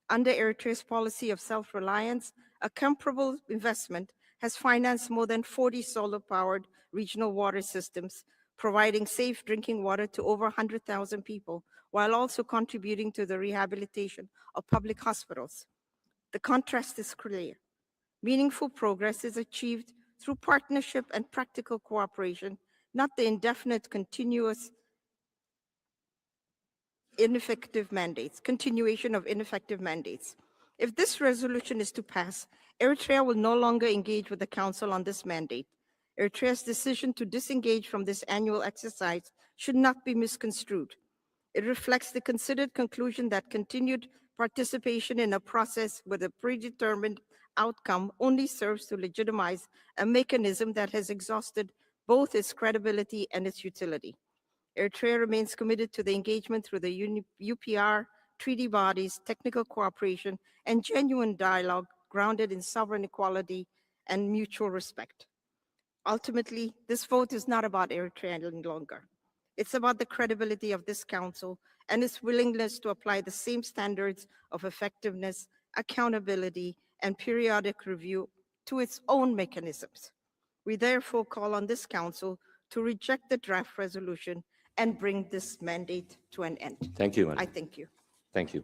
Under Eritrea's policy of self-reliance, a comparable investment has financed more than 40 solar-powered regional water systems, providing safe drinking water to over 100,000 people, while also contributing to the rehabilitation of public hospitals. The contrast is clear. Meaningful progress is achieved through partnership and practical cooperation, not the indefinite, continuation of ineffective mandates. If this resolution is to pass, Eritrea will no longer engage with the Council on this mandate. Eritrea's decision to disengage from this annual exercise should not be misconstrued. It reflects the considered conclusion that continued participation in a process with a predetermined outcome only serves to legitimize a mechanism that has exhausted both its credibility and its utility. Eritrea remains committed to the engagement through the UPR, treaty bodies, technical cooperation, and genuine dialogue grounded in sovereign equality and mutual respect. Ultimately, this vote is not about Eritrea any longer. It's about the credibility of this Council and its willingness to apply the same standards of effectiveness, accountability, and periodic review to its own mechanisms. We therefore call on this Council to reject the draft resolution and bring this mandate to an end. Thank you, Madam. I thank you. Thank you.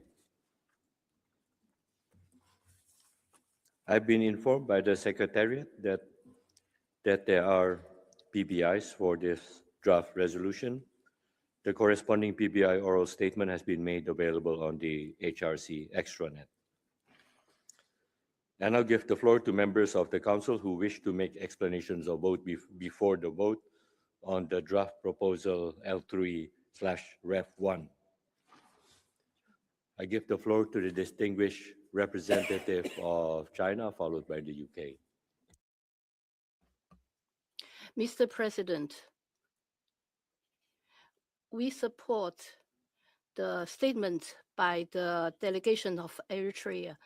I've been informed by the Secretariat that there are PBIs for this draft resolution. The corresponding PBI oral statement has been made available on the HRC extranet. And I'll give the floor to members of the Council who wish to make explanations of vote before the vote on the draft proposal L3/Ref1. I give the floor to the distinguished representative of China, followed by the UK. Mr. President, we support the statement by the delegation of Eritrea.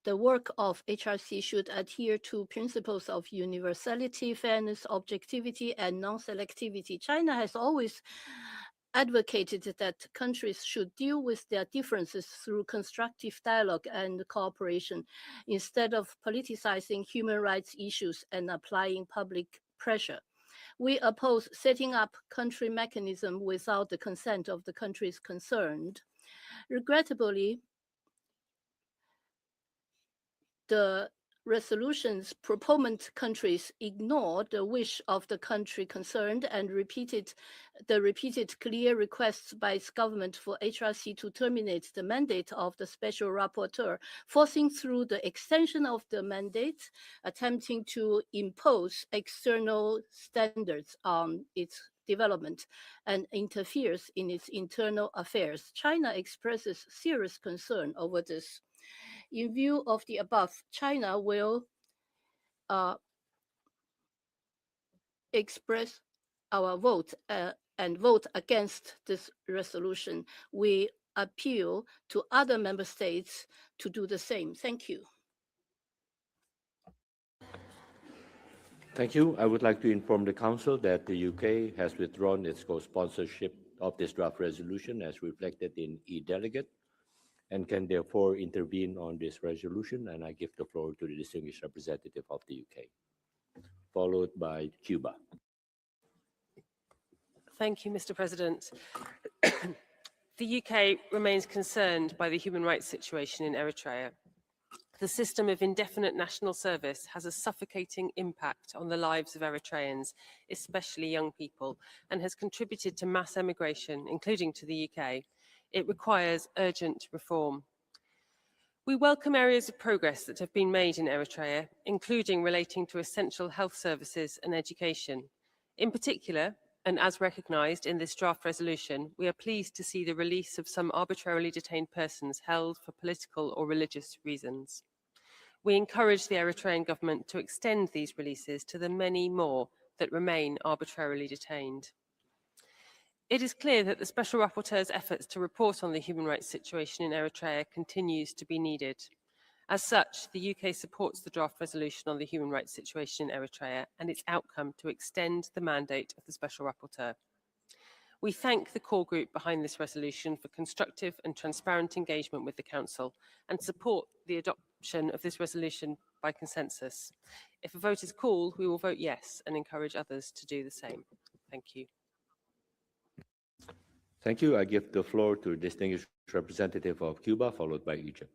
The work of HRC should adhere to principles of universality, fairness, objectivity, and non-selectivity. China has always advocated that countries should deal with their differences through constructive dialogue and cooperation, instead of politicizing human rights issues and applying public pressure. We oppose setting up country mechanism without the consent of the countries concerned. Regrettably, the resolution's proponent countries ignored the wish of the country concerned and repeated clear requests by its government for HRC to terminate the mandate of the special rapporteur, forcing through the extension of the mandate, attempting to impose external standards on its development, and interferes in its internal affairs. China expresses serious concern over this. In view of the above, China will express our vote and vote against this resolution. We appeal to other member states to do the same. Thank you. Thank you. I would like to inform the Council that the UK has withdrawn its co-sponsorship of this draft resolution as reflected in E-Delegate and can therefore intervene on this resolution, and I give the floor to the distinguished representative of the UK, followed by Cuba. Thank you, Mr. President. The UK remains concerned by the human rights situation in Eritrea. The system of indefinite national service has a suffocating impact on the lives of Eritreans, especially young people, and has contributed to mass emigration, including to the UK. It requires urgent reform. We welcome areas of progress that have been made in Eritrea, including relating to essential health services and education. In particular, and as recognised in this draft resolution, we are pleased to see the release of some arbitrarily detained persons held for political or religious reasons. We encourage the Eritrean government to extend these releases to the many more that remain arbitrarily detained. It is clear that the Special Rapporteur's efforts to report on the human rights situation in Eritrea continues to be needed. As such, the UK supports the draft resolution on the human rights situation in Eritrea and its outcome to extend the mandate of the Special Rapporteur. We thank the core group behind this resolution for constructive and transparent engagement with the Council and support the adoption of this resolution by consensus. If a vote is called, we will vote yes and encourage others to do the same. Thank you. Thank you. I give the floor to the distinguished representative of Cuba, followed by Egypt.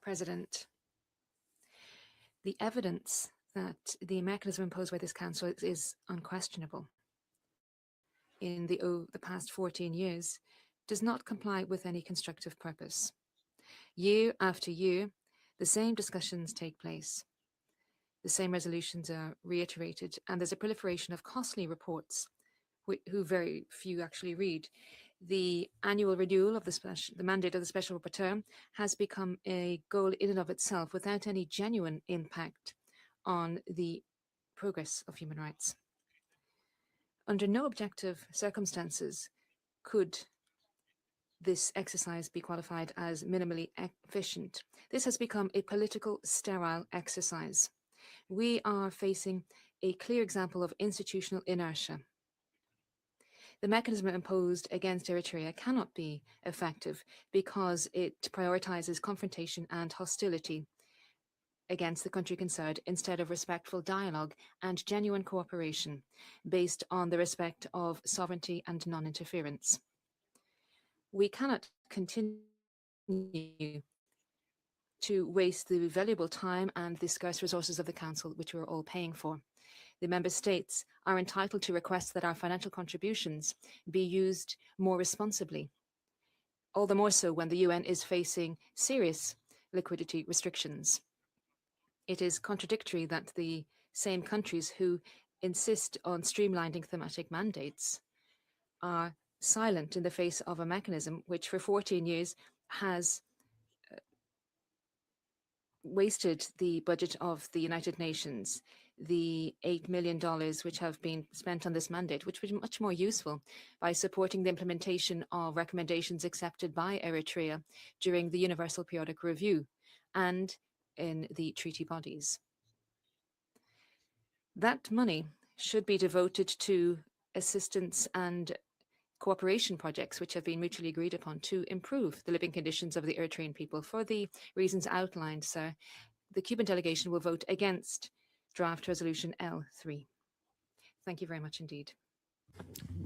President, the evidence that the mechanism imposed by this Council is unquestionable. In the past 14 years, does not comply with any constructive purpose. Year after year, the same discussions take place. The same resolutions are reiterated, and there's a proliferation of costly reports, who very few actually read. The annual renewal of the mandate of the Special Rapporteur has become a goal in and of itself without any genuine impact on the progress of human rights. Under no objective circumstances could this exercise be qualified as minimally efficient. This has become a political, sterile exercise. We are facing a clear example of institutional inertia. The mechanism imposed against Eritrea cannot be effective because it prioritizes confrontation and hostility against the country concerned instead of respectful dialogue and genuine cooperation based on the respect of sovereignty and non-interference. We cannot continue to waste the valuable time and the scarce resources of the Council, which we're all paying for. The Member States are entitled to request that our financial contributions be used more responsibly, all the more so when the UN is facing serious liquidity restrictions. It is contradictory that the same countries who insist on streamlining thematic mandates are silent in the face of a mechanism which for 14 years has wasted the budget of the United Nations, the $8 million which have been spent on this mandate, which would be much more useful by supporting the implementation of recommendations accepted by Eritrea during the Universal Periodic Review and in the treaty bodies. That money should be devoted to assistance and cooperation projects which have been mutually agreed upon to improve the living conditions of the Eritrean people. For the reasons outlined, sir, the Cuban delegation will vote against draft resolution L3. Thank you very much indeed.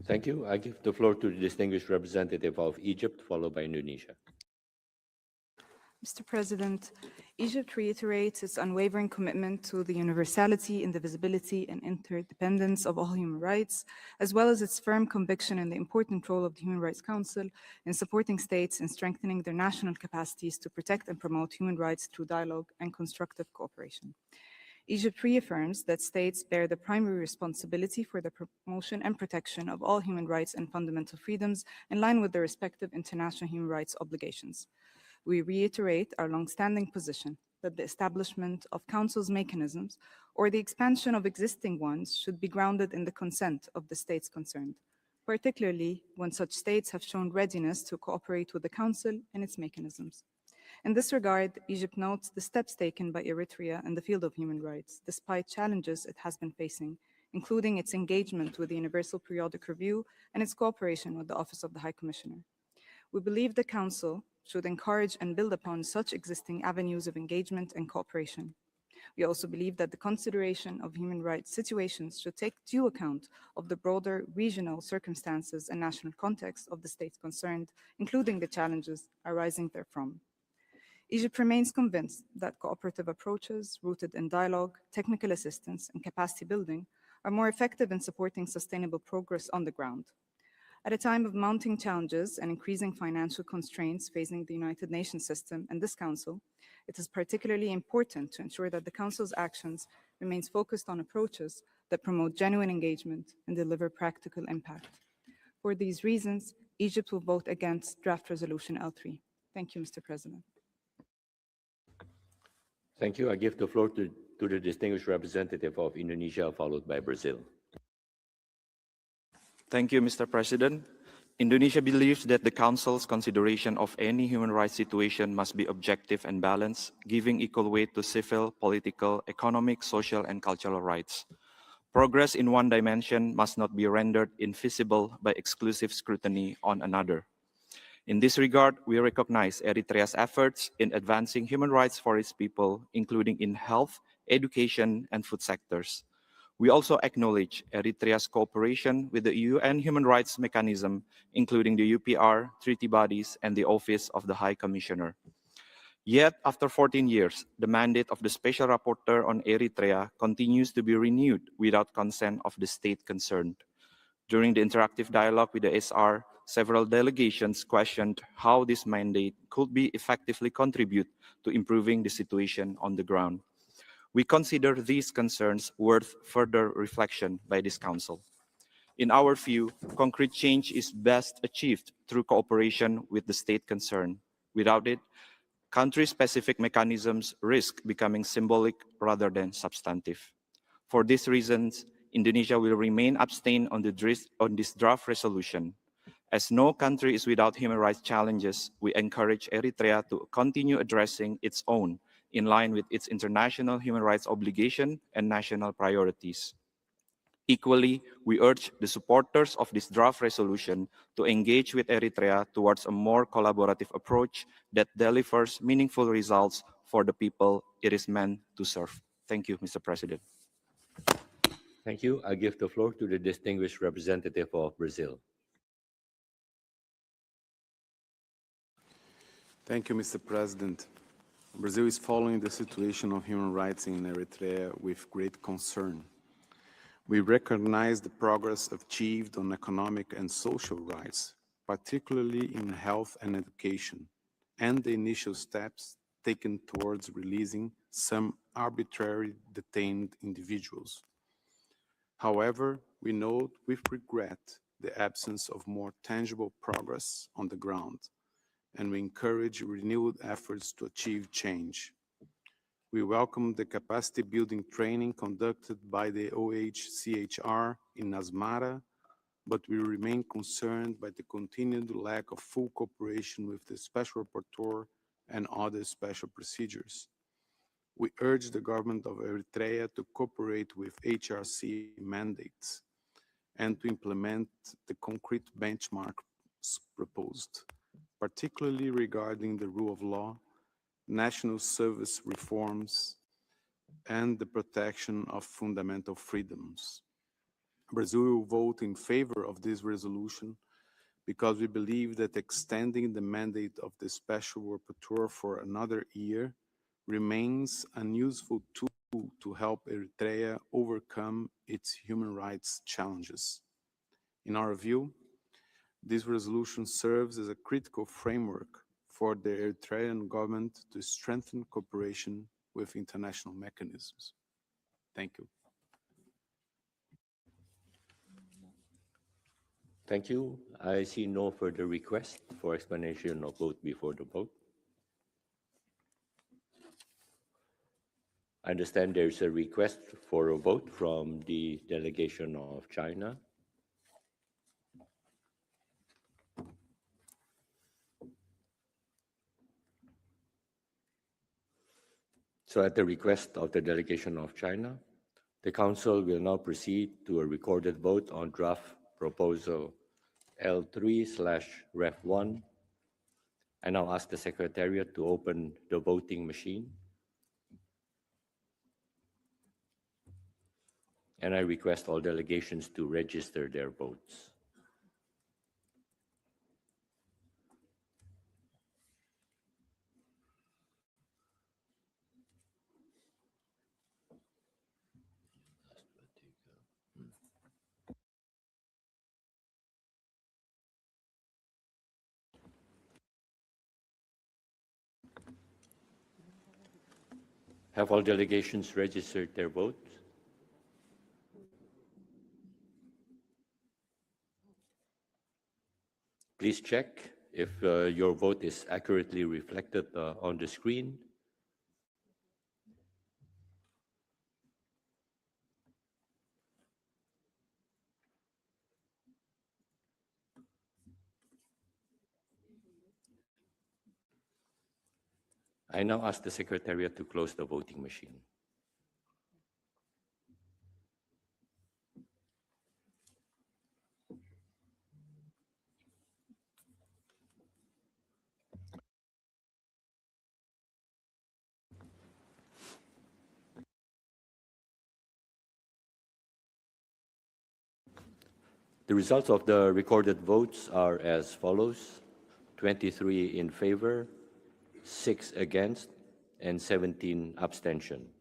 Thank you. I give the floor to the distinguished representative of Egypt, followed by Indonesia. Mr. President, Egypt reiterates its unwavering commitment to the universality, indivisibility, and interdependence of all human rights, as well as its firm conviction in the important role of the Human Rights Council in supporting states in strengthening their national capacities to protect and promote human rights through dialogue and constructive cooperation. Egypt reaffirms that states bear the primary responsibility for the promotion and protection of all human rights and fundamental freedoms in line with their respective international human rights obligations. We reiterate our long-standing position that the establishment of Council's mechanisms or the expansion of existing ones should be grounded in the consent of the states concerned, particularly when such states have shown readiness to cooperate with the Council and its mechanisms. In this regard, Egypt notes the steps taken by Eritrea in the field of human rights, despite challenges it has been facing including its engagement with the Universal Periodic Review and its cooperation with the Office of the High Commissioner. We believe the Council should encourage and build upon such existing avenues of engagement and cooperation. We also believe that the consideration of human rights situations should take due account of the broader regional circumstances and national context of the states concerned, including the challenges arising therefrom. Egypt remains convinced that cooperative approaches rooted in dialogue, technical assistance, and capacity building are more effective in supporting sustainable progress on the ground. At a time of mounting challenges and increasing financial constraints facing the United Nations system and this Council, it is particularly important to ensure that the Council's actions remains focused on approaches that promote genuine engagement and deliver practical impact. For these reasons, Egypt will vote against draft resolution L3. Thank you, Mr. President. Thank you. I give the floor to the distinguished representative of Indonesia, followed by Brazil. Thank you, Mr. President. Indonesia believes that the Council's consideration of any human rights situation must be objective and balanced, giving equal weight to civil, political, economic, social, and cultural rights. Progress in one dimension must not be rendered invisible by exclusive scrutiny on another. In this regard, we recognize Eritrea's efforts in advancing human rights for its people, including in health, education, and food sectors. We also acknowledge Eritrea's cooperation with the UN Human Rights Mechanism, including the UPR, treaty bodies, and the Office of the High Commissioner. Yet, after 14 years, the mandate of the Special Rapporteur on Eritrea continues to be renewed without consent of the state concerned. During the interactive dialogue with the SR, several delegations questioned how this mandate could be effectively contribute to improving the situation on the ground. We consider these concerns worth further reflection by this Council. In our view, concrete change is best achieved through cooperation with the state concerned. Without it, country-specific mechanisms risk becoming symbolic rather than substantive. For these reasons, Indonesia will remain abstain on this draft resolution. As no country is without human rights challenges, we encourage Eritrea to continue addressing its own in line with its international human rights obligation and national priorities. Equally, we urge the supporters of this draft resolution to engage with Eritrea towards a more collaborative approach that delivers meaningful results for the people it is meant to serve. Thank you, Mr. President. Thank you. I give the floor to the distinguished representative of Brazil. Thank you, Mr. President. Brazil is following the situation of human rights in Eritrea with great concern. We recognize the progress achieved on economic and social rights, particularly in health and education, and the initial steps taken towards releasing some arbitrarily detained individuals. However, we note with regret the absence of more tangible progress on the ground, and we encourage renewed efforts to achieve change. We welcome the capacity building training conducted by the OHCHR in Asmara, but we remain concerned by the continued lack of full cooperation with the Special Rapporteur and other special procedures. We urge the government of Eritrea to cooperate with HRC mandates and to implement the concrete benchmarks proposed, particularly regarding the rule of law, national service reforms, and the protection of fundamental freedoms. Brazil will vote in favor of this resolution because we believe that extending the mandate of the Special Rapporteur for another year remains a useful tool to help Eritrea overcome its human rights challenges. In our view, this resolution serves as a critical framework for the Eritrean government to strengthen cooperation with international mechanisms. Thank you. Thank you. I see no further request for explanation of vote before the vote. I understand there is a request for a vote from the delegation of China. So at the request of the delegation of China, The Council will now proceed to a recorded vote on draft proposal L3/Ref1. I now ask the Secretariat to open the voting machine. And I request all delegations to register their votes. Have all delegations registered their votes? Please check if your vote is accurately reflected on the screen. I now ask the Secretariat to close the voting machine. The results of the recorded votes are as follows: 23 in favor, 6 against, and 17 abstention.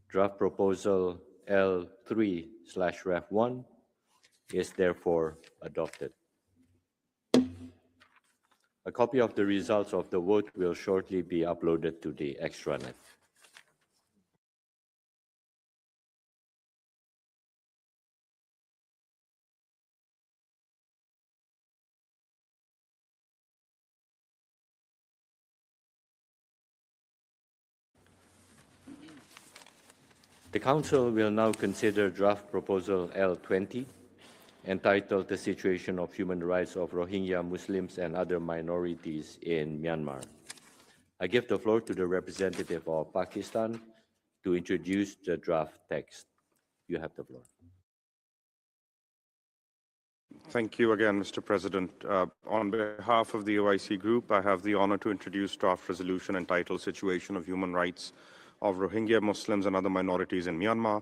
Draft proposal L3/Ref1 is therefore adopted. A copy of the results of the vote will shortly be uploaded to the extranet. The Council will now consider draft proposal L20, entitled The Situation of Human Rights of Rohingya Muslims and Other Minorities in Myanmar. I give the floor to the representative of Pakistan to introduce the draft text. You have the floor. Thank you again, Mr. President. On behalf of the OIC Group, I have the honor to introduce draft resolution entitled Situation of Human Rights of Rohingya Muslims and Other Minorities in Myanmar,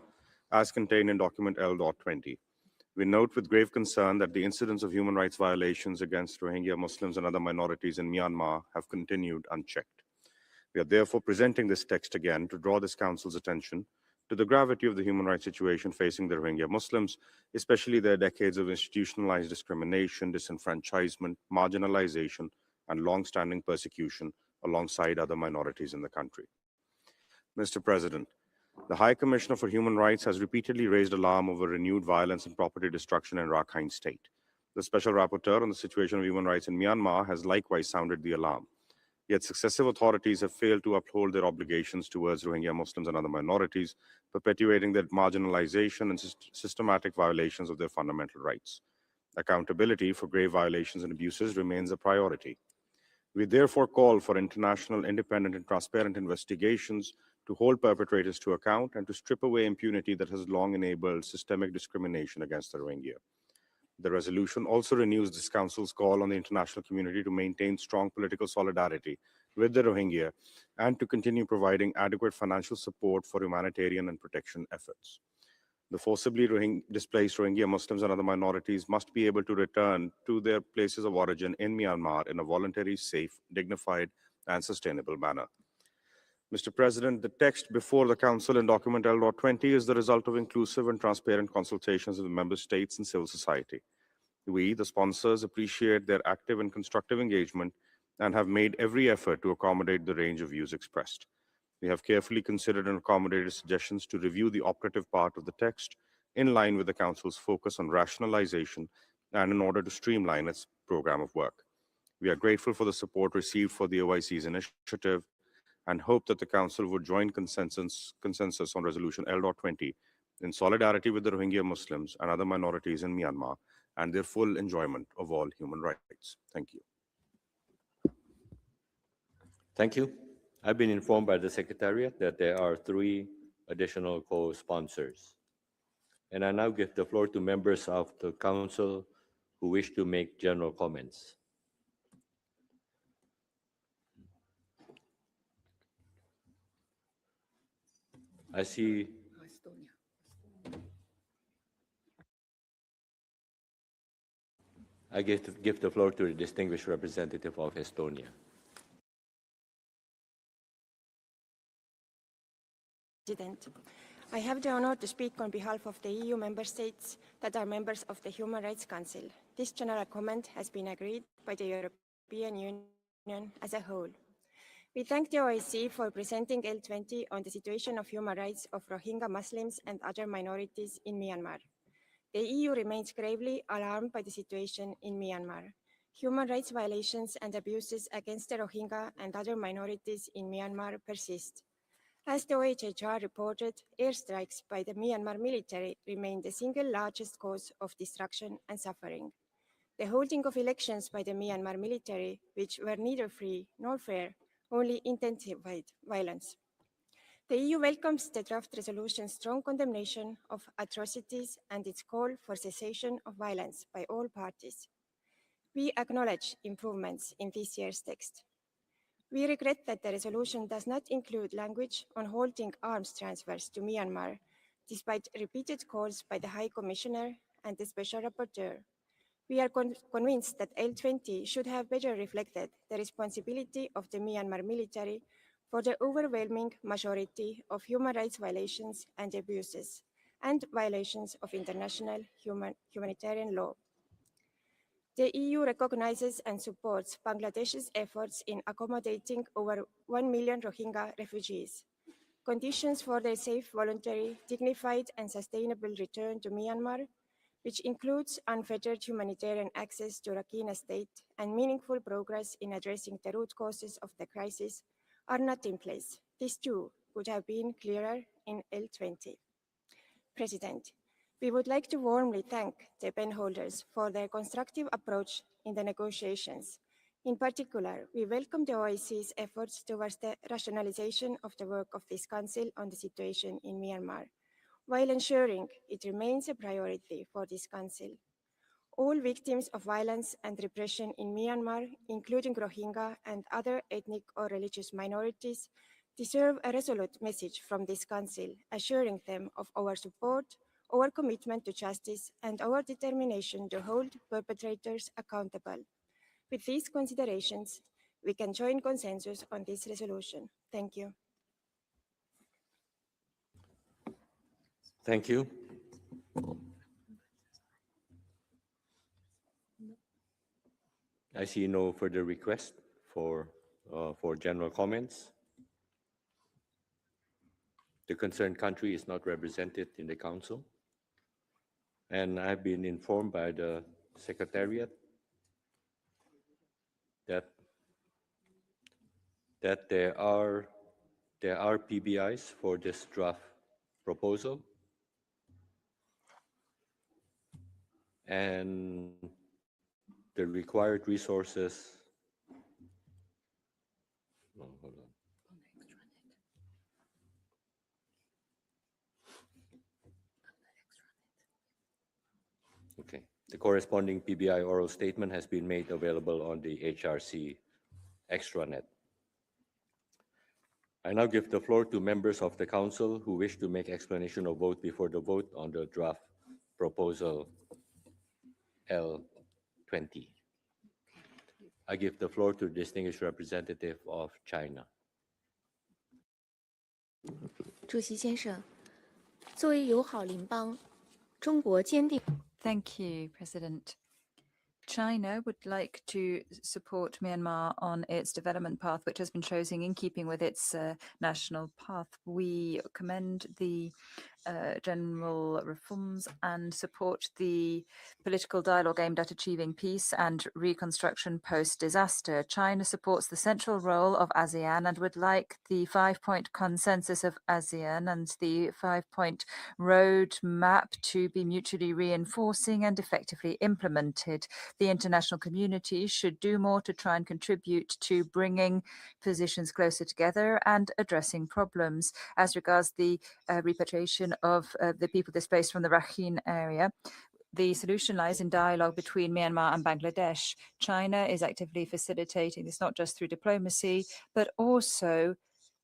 as contained in document L.20. We note with grave concern that the incidents of human rights violations against Rohingya Muslims and other minorities in Myanmar have continued unchecked. We are therefore presenting this text again to draw this Council's attention to the gravity of the human rights situation facing the Rohingya Muslims, especially their decades of institutionalized discrimination, disenfranchisement, marginalization, and long-standing persecution alongside other minorities in the country. Mr. President, the High Commissioner for Human Rights has repeatedly raised alarm over renewed violence and property destruction in Rakhine State. The Special Rapporteur on the situation of human rights in Myanmar has likewise sounded the alarm. Yet successive authorities have failed to uphold their obligations towards Rohingya Muslims and other minorities, perpetuating their marginalization and systematic violations of their fundamental rights. Accountability for grave violations and abuses remains a priority. We therefore call for international, independent, and transparent investigations to hold perpetrators to account and to strip away impunity that has long enabled systemic discrimination against the Rohingya. The resolution also renews this Council's call on the international community to maintain strong political solidarity with the Rohingya and to continue providing adequate financial support for humanitarian and protection efforts. The forcibly displaced Rohingya Muslims and other minorities must be able to return to their places of origin in Myanmar in a voluntary, safe, dignified, and sustainable manner. Mr. President, the text before the Council in document L.20 is the result of inclusive and transparent consultations with member states and civil society. We, the sponsors, appreciate their active and constructive engagement and have made every effort to accommodate the range of views expressed. We have carefully considered and accommodated suggestions to review the operative part of the text in line with the Council's focus on rationalization and in order to streamline its program of work. We are grateful for the support received for the OIC's initiative and hope that the Council would join consensus on Resolution L.20 in solidarity with the Rohingya Muslims and other minorities in Myanmar and their full enjoyment of all human rights. Thank you. Thank you. I've been informed by the Secretariat that there are 3 additional co-sponsors. And I now give the floor to members of the Council who wish to make general comments. I see. I give the floor to the distinguished representative of Estonia. President, I have the honor to speak on behalf of the EU member states that are members of the Human Rights Council. This general comment has been agreed by the European Union as a whole. We thank the OSCE for presenting L20 on the situation of human rights of Rohingya Muslims and other minorities in Myanmar. The EU remains gravely alarmed by the situation in Myanmar. Human rights violations and abuses against the Rohingya and other minorities in Myanmar persist. As the OHHR reported, airstrikes by the Myanmar military remain the single largest cause of destruction and suffering. The holding of elections by the Myanmar military, which were neither free nor fair, only intensified violence. The EU welcomes the draft resolution's strong condemnation of atrocities and its call for cessation of violence by all parties. We acknowledge improvements in this year's text. We regret that the resolution does not include language on halting arms transfers to Myanmar, despite repeated calls by the High Commissioner and the Special Rapporteur. We are convinced that L20 should have better reflected the responsibility of the Myanmar military for the overwhelming majority of human rights violations and abuses, and violations of international humanitarian law. The EU recognizes and supports Bangladesh's efforts in accommodating over 1 million Rohingya refugees. Conditions for their safe, voluntary, dignified, and sustainable return to Myanmar, which includes unfettered humanitarian access to Rakhine State and meaningful progress in addressing the root causes of the crisis, are not in place. This too would have been clearer in L20. President, we would like to warmly thank the pen holders for their constructive approach in the negotiations. In particular, we welcome the OIC's efforts towards the rationalization of the work of this Council on the situation in Myanmar, while ensuring it remains a priority for this Council. All victims of violence and repression in Myanmar, including Rohingya and other ethnic or religious minorities, deserve a resolute message from this Council, assuring them of our support, our commitment to justice, and our determination to hold perpetrators accountable. With these considerations, we can join consensus on this resolution. Thank you. Thank you. I see no further request for general comments. The concerned country is not represented in the Council. And I've been informed by the Secretariat that there are PBIs for this draft proposal. And the required resources. No, hold on. Okay. The corresponding PBI oral statement has been made available on the HRC extranet. I now give the floor to members of the Council who wish to make explanation of vote before the vote on the draft proposal L20. I give the floor to the distinguished representative of China. 主席先生，作为友好邻邦，中国坚定。 Thank you, President. China would like to support Myanmar on its development path, which has been chosen in keeping with its national path. We commend the general reforms and support the political dialogue aimed at achieving peace and reconstruction post-disaster. China supports the central role of ASEAN and would like the 5-point consensus of ASEAN and the 5-point roadmap to be mutually reinforcing and effectively implemented. The international community should do more to try and contribute to bringing positions closer together and addressing problems. As regards the repatriation of the people displaced from the Rakhine area, the solution lies in dialogue between Myanmar and Bangladesh. China is actively facilitating this, not just through diplomacy, but also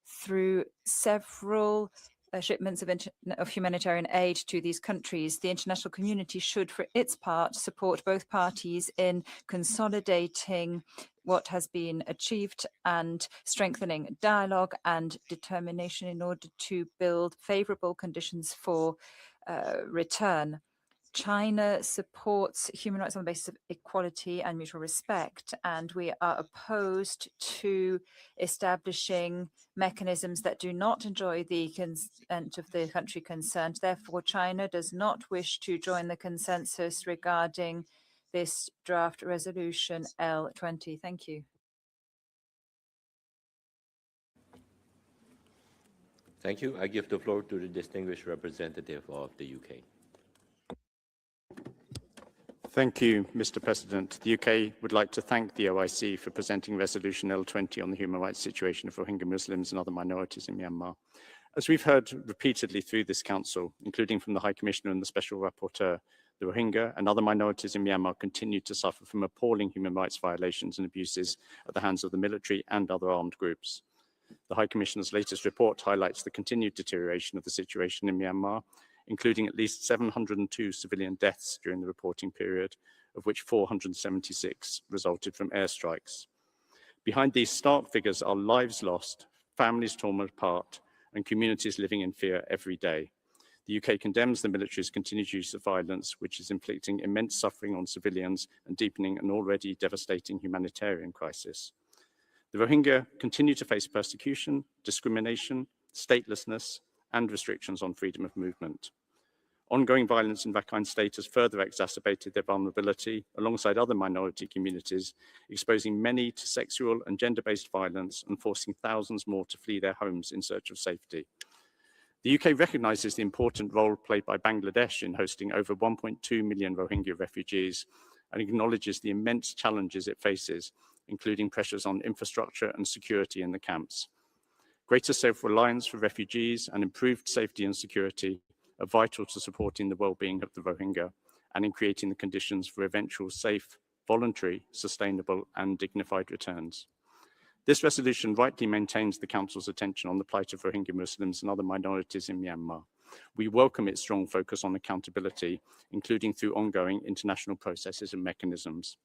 through several shipments of humanitarian aid to these countries. The international community should, for its part, support both parties in consolidating what has been achieved and strengthening dialogue and determination in order to build favorable conditions for return. China supports human rights on the basis of equality and mutual respect, and we are opposed to establishing mechanisms that do not enjoy the consent of the country concerned. Therefore, China does not wish to join the consensus regarding this draft resolution L20. Thank you. Thank you. I give the floor to the distinguished representative of the UK. Thank you, Mr. President. The UK would like to thank the OIC for presenting Resolution L20 on the human rights situation of Rohingya Muslims and other minorities in Myanmar. As we've heard repeatedly through this Council, including from the High Commissioner and the Special Rapporteur, the Rohingya and other minorities in Myanmar continue to suffer from appalling human rights violations and abuses at the hands of the military and other armed groups. The High Commissioner's latest report highlights the continued deterioration of the situation in Myanmar, including at least 702 civilian deaths during the reporting period, of which 476 resulted from airstrikes. Behind these stark figures are lives lost, families torn apart, and communities living in fear every day. The UK condemns the military's continued use of violence, which is inflicting immense suffering on civilians and deepening an already devastating humanitarian crisis. The Rohingya continue to face persecution, discrimination, statelessness, and restrictions on freedom of movement. Ongoing violence in Rakhine State has further exacerbated their vulnerability alongside other minority communities, exposing many to sexual and gender-based violence and forcing thousands more to flee their homes in search of safety. The UK recognises the important role played by Bangladesh in hosting over 1.2 million Rohingya refugees and acknowledges the immense challenges it faces, including pressures on infrastructure and security in the camps. Greater self-reliance for refugees and improved safety and security are vital to supporting the well-being of the Rohingya and in creating the conditions for eventual safe, voluntary, sustainable and dignified returns. This resolution rightly maintains the Council's attention on the plight of Rohingya Muslims and other minorities in Myanmar. We welcome its strong focus on accountability, including through ongoing international processes and mechanisms.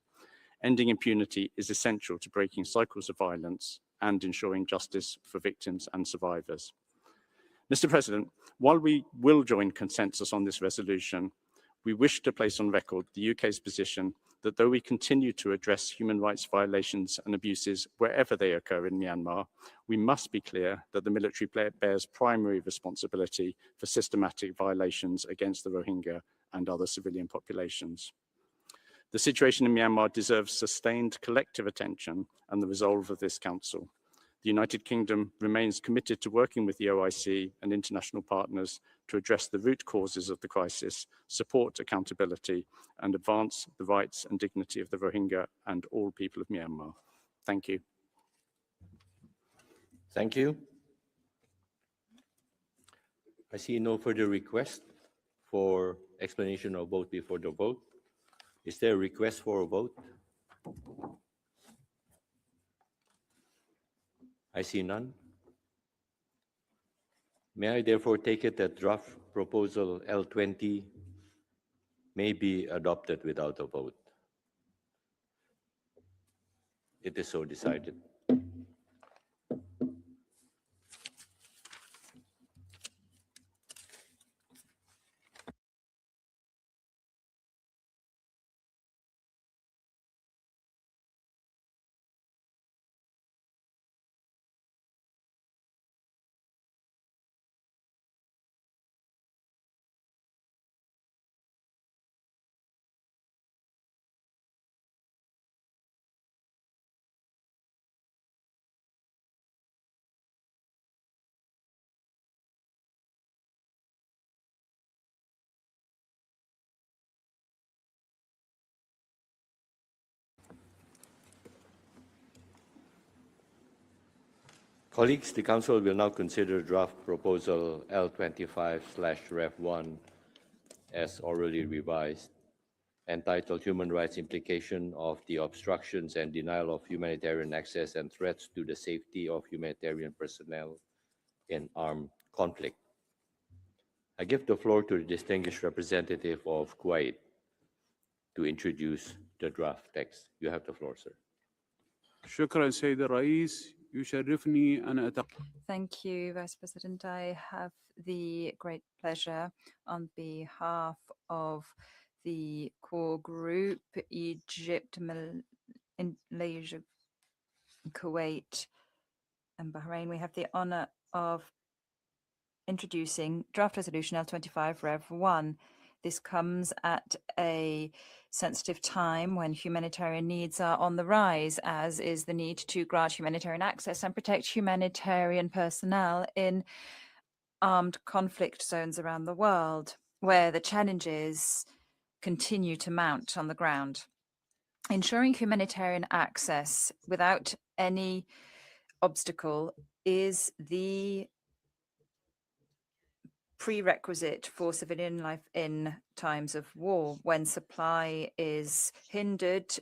Ending impunity is essential to breaking cycles of violence and ensuring justice for victims and survivors. Mr. President, while we will join consensus on this resolution, we wish to place on record the UK's position that though we continue to address human rights violations and abuses wherever they occur in Myanmar, we must be clear that the military bears primary responsibility for systematic violations against the Rohingya and other civilian populations. The situation in Myanmar deserves sustained collective attention and the resolve of this Council. The United Kingdom remains committed to working with the OIC and international partners to address the root causes of the crisis, support accountability, and advance the rights and dignity of the Rohingya and all people of Myanmar. Thank you. Thank you. I see no further request for explanation of vote before the vote. Is there a request for a vote? I see none. May I therefore take it that draft proposal L20 may be adopted without a vote? It is so decided. Colleagues, the Council will now consider draft proposal L25/Rev1 as orally revised, entitled Human Rights Implication of the Obstructions and Denial of Humanitarian Access and Threats to the Safety of Humanitarian Personnel in Armed Conflict. I give the floor to the distinguished representative of Kuwait to introduce the draft text. You have the floor, sir. شكرا سيد الرئيس يشرفني أن Thank you, Vice President. I have the great pleasure on behalf of the core group, Egypt, Malaysia, Kuwait, and Bahrain. We have the honor of introducing draft resolution L25 Rev 1. This comes at a sensitive time when humanitarian needs are on the rise, as is the need to grant humanitarian access and protect humanitarian personnel in armed conflict zones around the world, where the challenges continue to mount on the ground. Ensuring humanitarian access without any obstacle is the prerequisite for civilian life in times of war. When supply is hindered,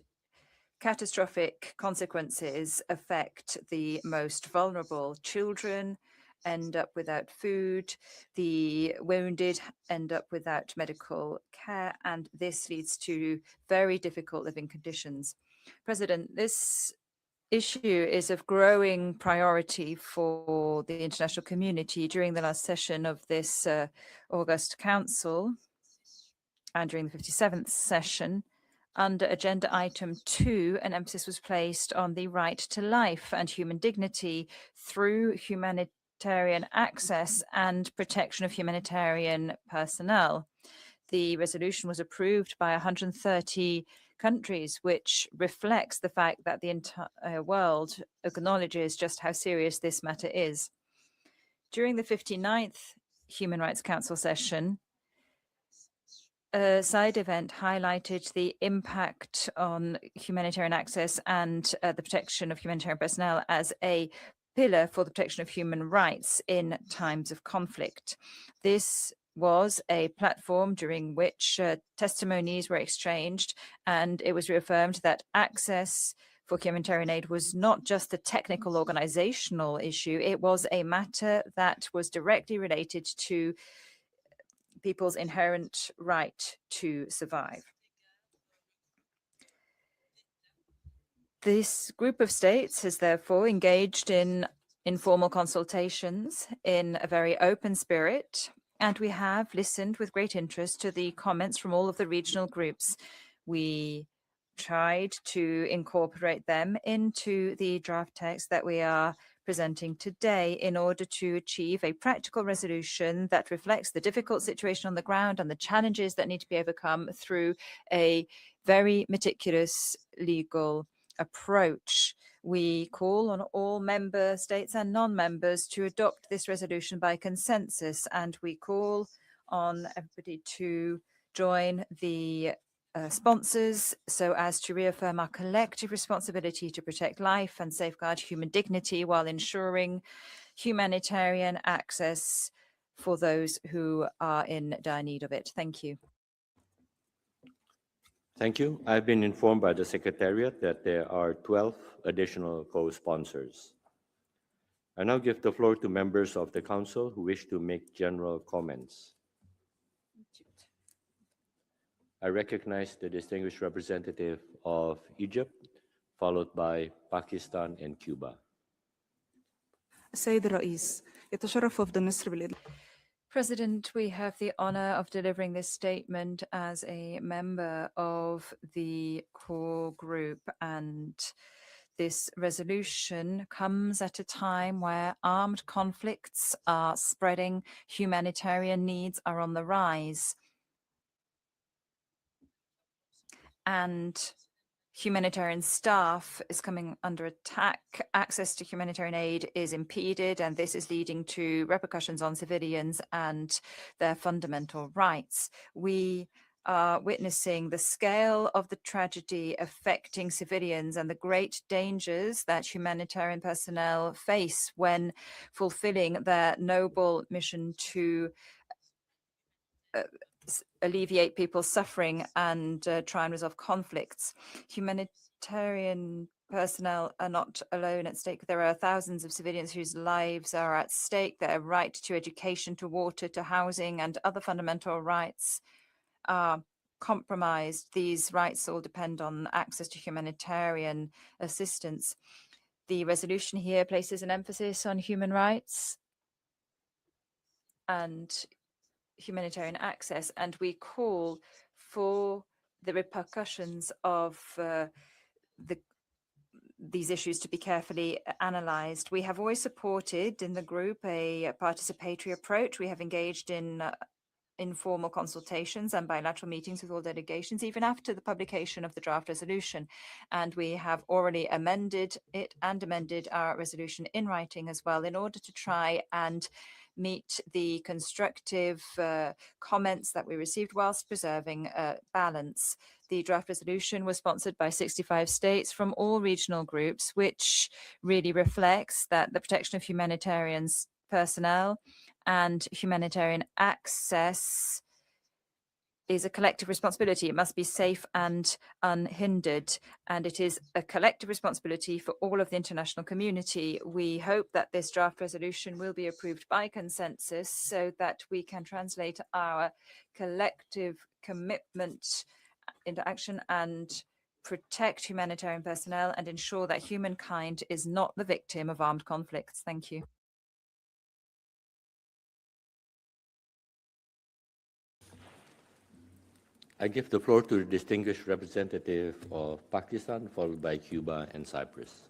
catastrophic consequences affect the most vulnerable. Children end up without food, the wounded end up without medical care, and this leads to very difficult living conditions. President, this issue is of growing priority for the international community. During the last session of this August Council and during the 57th session, under Agenda Item 2, an emphasis was placed on the right to life and human dignity through humanitarian access and protection of humanitarian personnel. The resolution was approved by 130 countries, which reflects the fact that the entire world acknowledges just how serious this matter is. During the 59th Human Rights Council session, a side event highlighted the impact on humanitarian access and the protection of humanitarian personnel as a pillar for the protection of human rights in times of conflict. This was a platform during which testimonies were exchanged, and it was reaffirmed that access for humanitarian aid was not just a technical organizational issue, it was a matter that was directly related to people's inherent right to survive. This group of states has therefore engaged in informal consultations in a very open spirit, and we have listened with great interest to the comments from all of the regional groups. We tried to incorporate them into the draft text that we are presenting today in order to achieve a practical resolution that reflects the difficult situation on the ground and the challenges that need to be overcome through a very meticulous legal approach. We call on all member states and non-members to adopt this resolution by consensus, and we call on everybody to join the sponsors so as to reaffirm our collective responsibility to protect life and safeguard human dignity while ensuring humanitarian access for those who are in dire need of it. Thank you. Thank you. I've been informed by the Secretariat that there are 12 additional co-sponsors. I now give the floor to members of the Council who wish to make general comments. I recognize the distinguished representative of Egypt, followed by Pakistan and Cuba. السيد الرئيس يتشرف وفد مصر President, we have the honor of delivering this statement as a member of the core group, and this resolution comes at a time where armed conflicts are spreading, humanitarian needs are on the rise, and humanitarian staff is coming under attack. Access to humanitarian aid is impeded, and this is leading to repercussions on civilians and their fundamental rights. We are witnessing the scale of the tragedy affecting civilians and the great dangers that humanitarian personnel face when fulfilling their noble mission to alleviate people's suffering and try and resolve conflicts. Humanitarian personnel are not alone at stake. There are thousands of civilians whose lives are at stake. Their right to education, to water, to housing, and other fundamental rights are compromised. These rights all depend on access to humanitarian assistance. The resolution here places an emphasis on human rights and humanitarian access, and we call for the repercussions of these issues to be carefully analyzed. We have always supported in the group a participatory approach. We have engaged in informal consultations and bilateral meetings with all delegations, even after the publication of the draft resolution. And we have already amended it and amended our resolution in writing as well in order to try and meet the constructive comments that we received whilst preserving balance. The draft resolution was sponsored by 65 states from all regional groups, which really reflects that the protection of humanitarian personnel and humanitarian access is a collective responsibility. It must be safe and unhindered, and it is a collective responsibility for all of the international community. We hope that this draft resolution will be approved by consensus so that we can translate our collective commitment into action and protect humanitarian personnel and ensure that humankind is not the victim of armed conflicts. Thank you. I give the floor to the distinguished representative of Pakistan, followed by Cuba and Cyprus.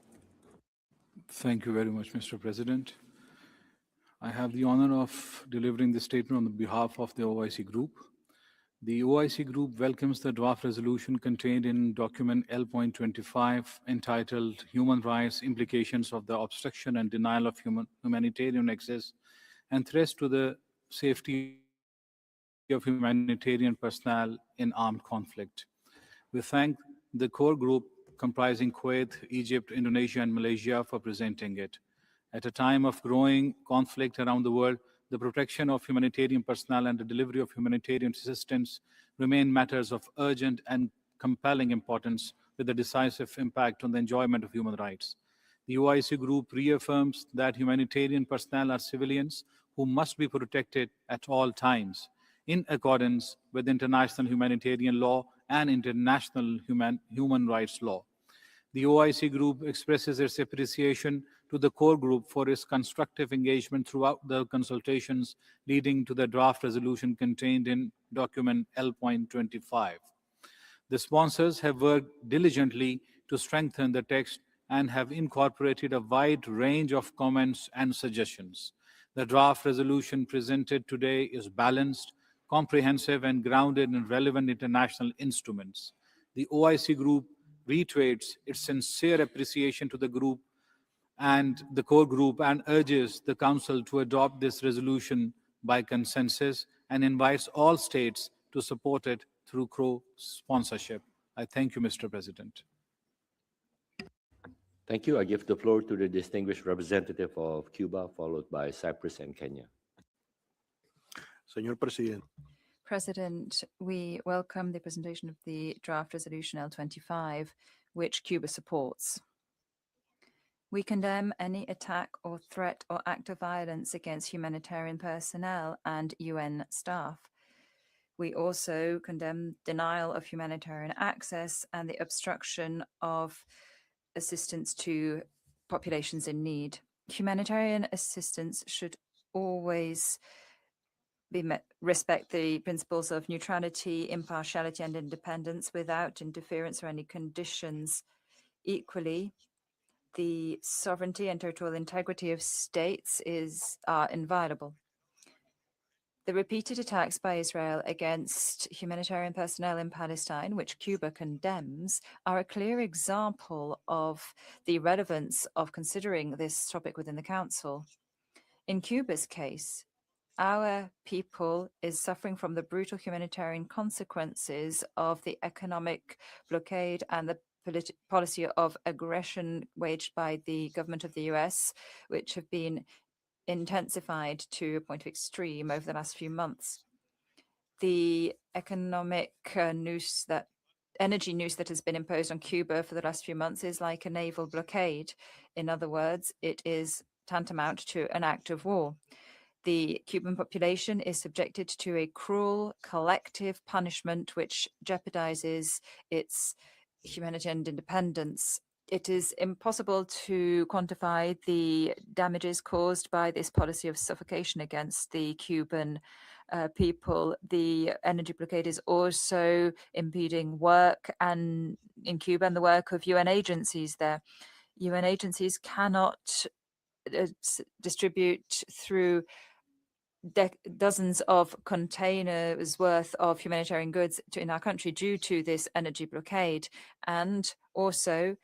Thank you very much, Mr. President. I have the honor of delivering this statement on behalf of the OIC Group. The OIC Group welcomes the draft resolution contained in document L.25 entitled Human Rights Implications of the Obstruction and Denial of Humanitarian Access and Threats to the Safety of Humanitarian Personnel in Armed Conflict. We thank the core group comprising Kuwait, Egypt, Indonesia, and Malaysia for presenting it. At a time of growing conflict around the world, the protection of humanitarian personnel and the delivery of humanitarian assistance remain matters of urgent and compelling importance with a decisive impact on the enjoyment of human rights. The OIC Group reaffirms that humanitarian personnel are civilians who must be protected at all times, in accordance with international humanitarian law and international human rights law. The OIC Group expresses its appreciation to the core group for its constructive engagement throughout the consultations leading to the draft resolution contained in document L.25. The sponsors have worked diligently to strengthen the text and have incorporated a wide range of comments and suggestions. The draft resolution presented today is balanced, comprehensive, and grounded in relevant international instruments. The OIC Group reiterates its sincere appreciation to the group and the core group and urges the Council to adopt this resolution by consensus and invites all states to support it through co-sponsorship. I thank you, Mr. President. Thank you. I give the floor to the distinguished representative of Cuba, followed by Cyprus and Kenya. Señor Presidente. President, we welcome the presentation of the draft resolution L25, which Cuba supports. We condemn any attack or threat or act of violence against humanitarian personnel and UN staff. We also condemn denial of humanitarian access and the obstruction of assistance to populations in need. Humanitarian assistance should always respect the principles of neutrality, impartiality, and independence without interference or any conditions. Equally, the sovereignty and territorial integrity of states are inviolable. The repeated attacks by Israel against humanitarian personnel in Palestine, which Cuba condemns, are a clear example of the relevance of considering this topic within the Council. In Cuba's case, Our people is suffering from the brutal humanitarian consequences of the economic blockade and the policy of aggression waged by the government of the US, which have been intensified to a point of extreme over the last few months. The economic energy noose that has been imposed on Cuba for the last few months is like a naval blockade. In other words, it is tantamount to an act of war. The Cuban population is subjected to a cruel collective punishment which jeopardizes its humanitarian independence. It is impossible to quantify the damages caused by this policy of suffocation against the Cuban people. The energy blockade is also impeding work in Cuba and the work of UN agencies there. UN agencies cannot distribute through dozens of containers worth of humanitarian goods in our country due to this energy blockade, and also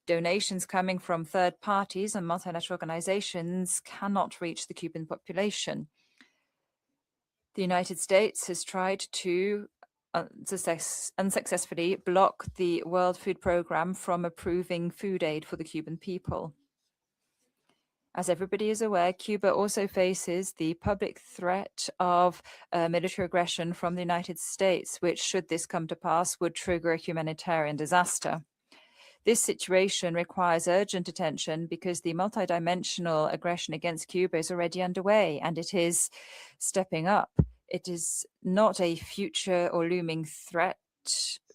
donations coming from third parties and multilateral organizations cannot reach the Cuban population. The United States has tried to unsuccessfully block the World Food Programme from approving food aid for the Cuban people. As everybody is aware, Cuba also faces the public threat of military aggression from the United States, which, should this come to pass, would trigger a humanitarian disaster. This situation requires urgent attention because the multidimensional aggression against Cuba is already underway and it is stepping up. It is not a future or looming threat,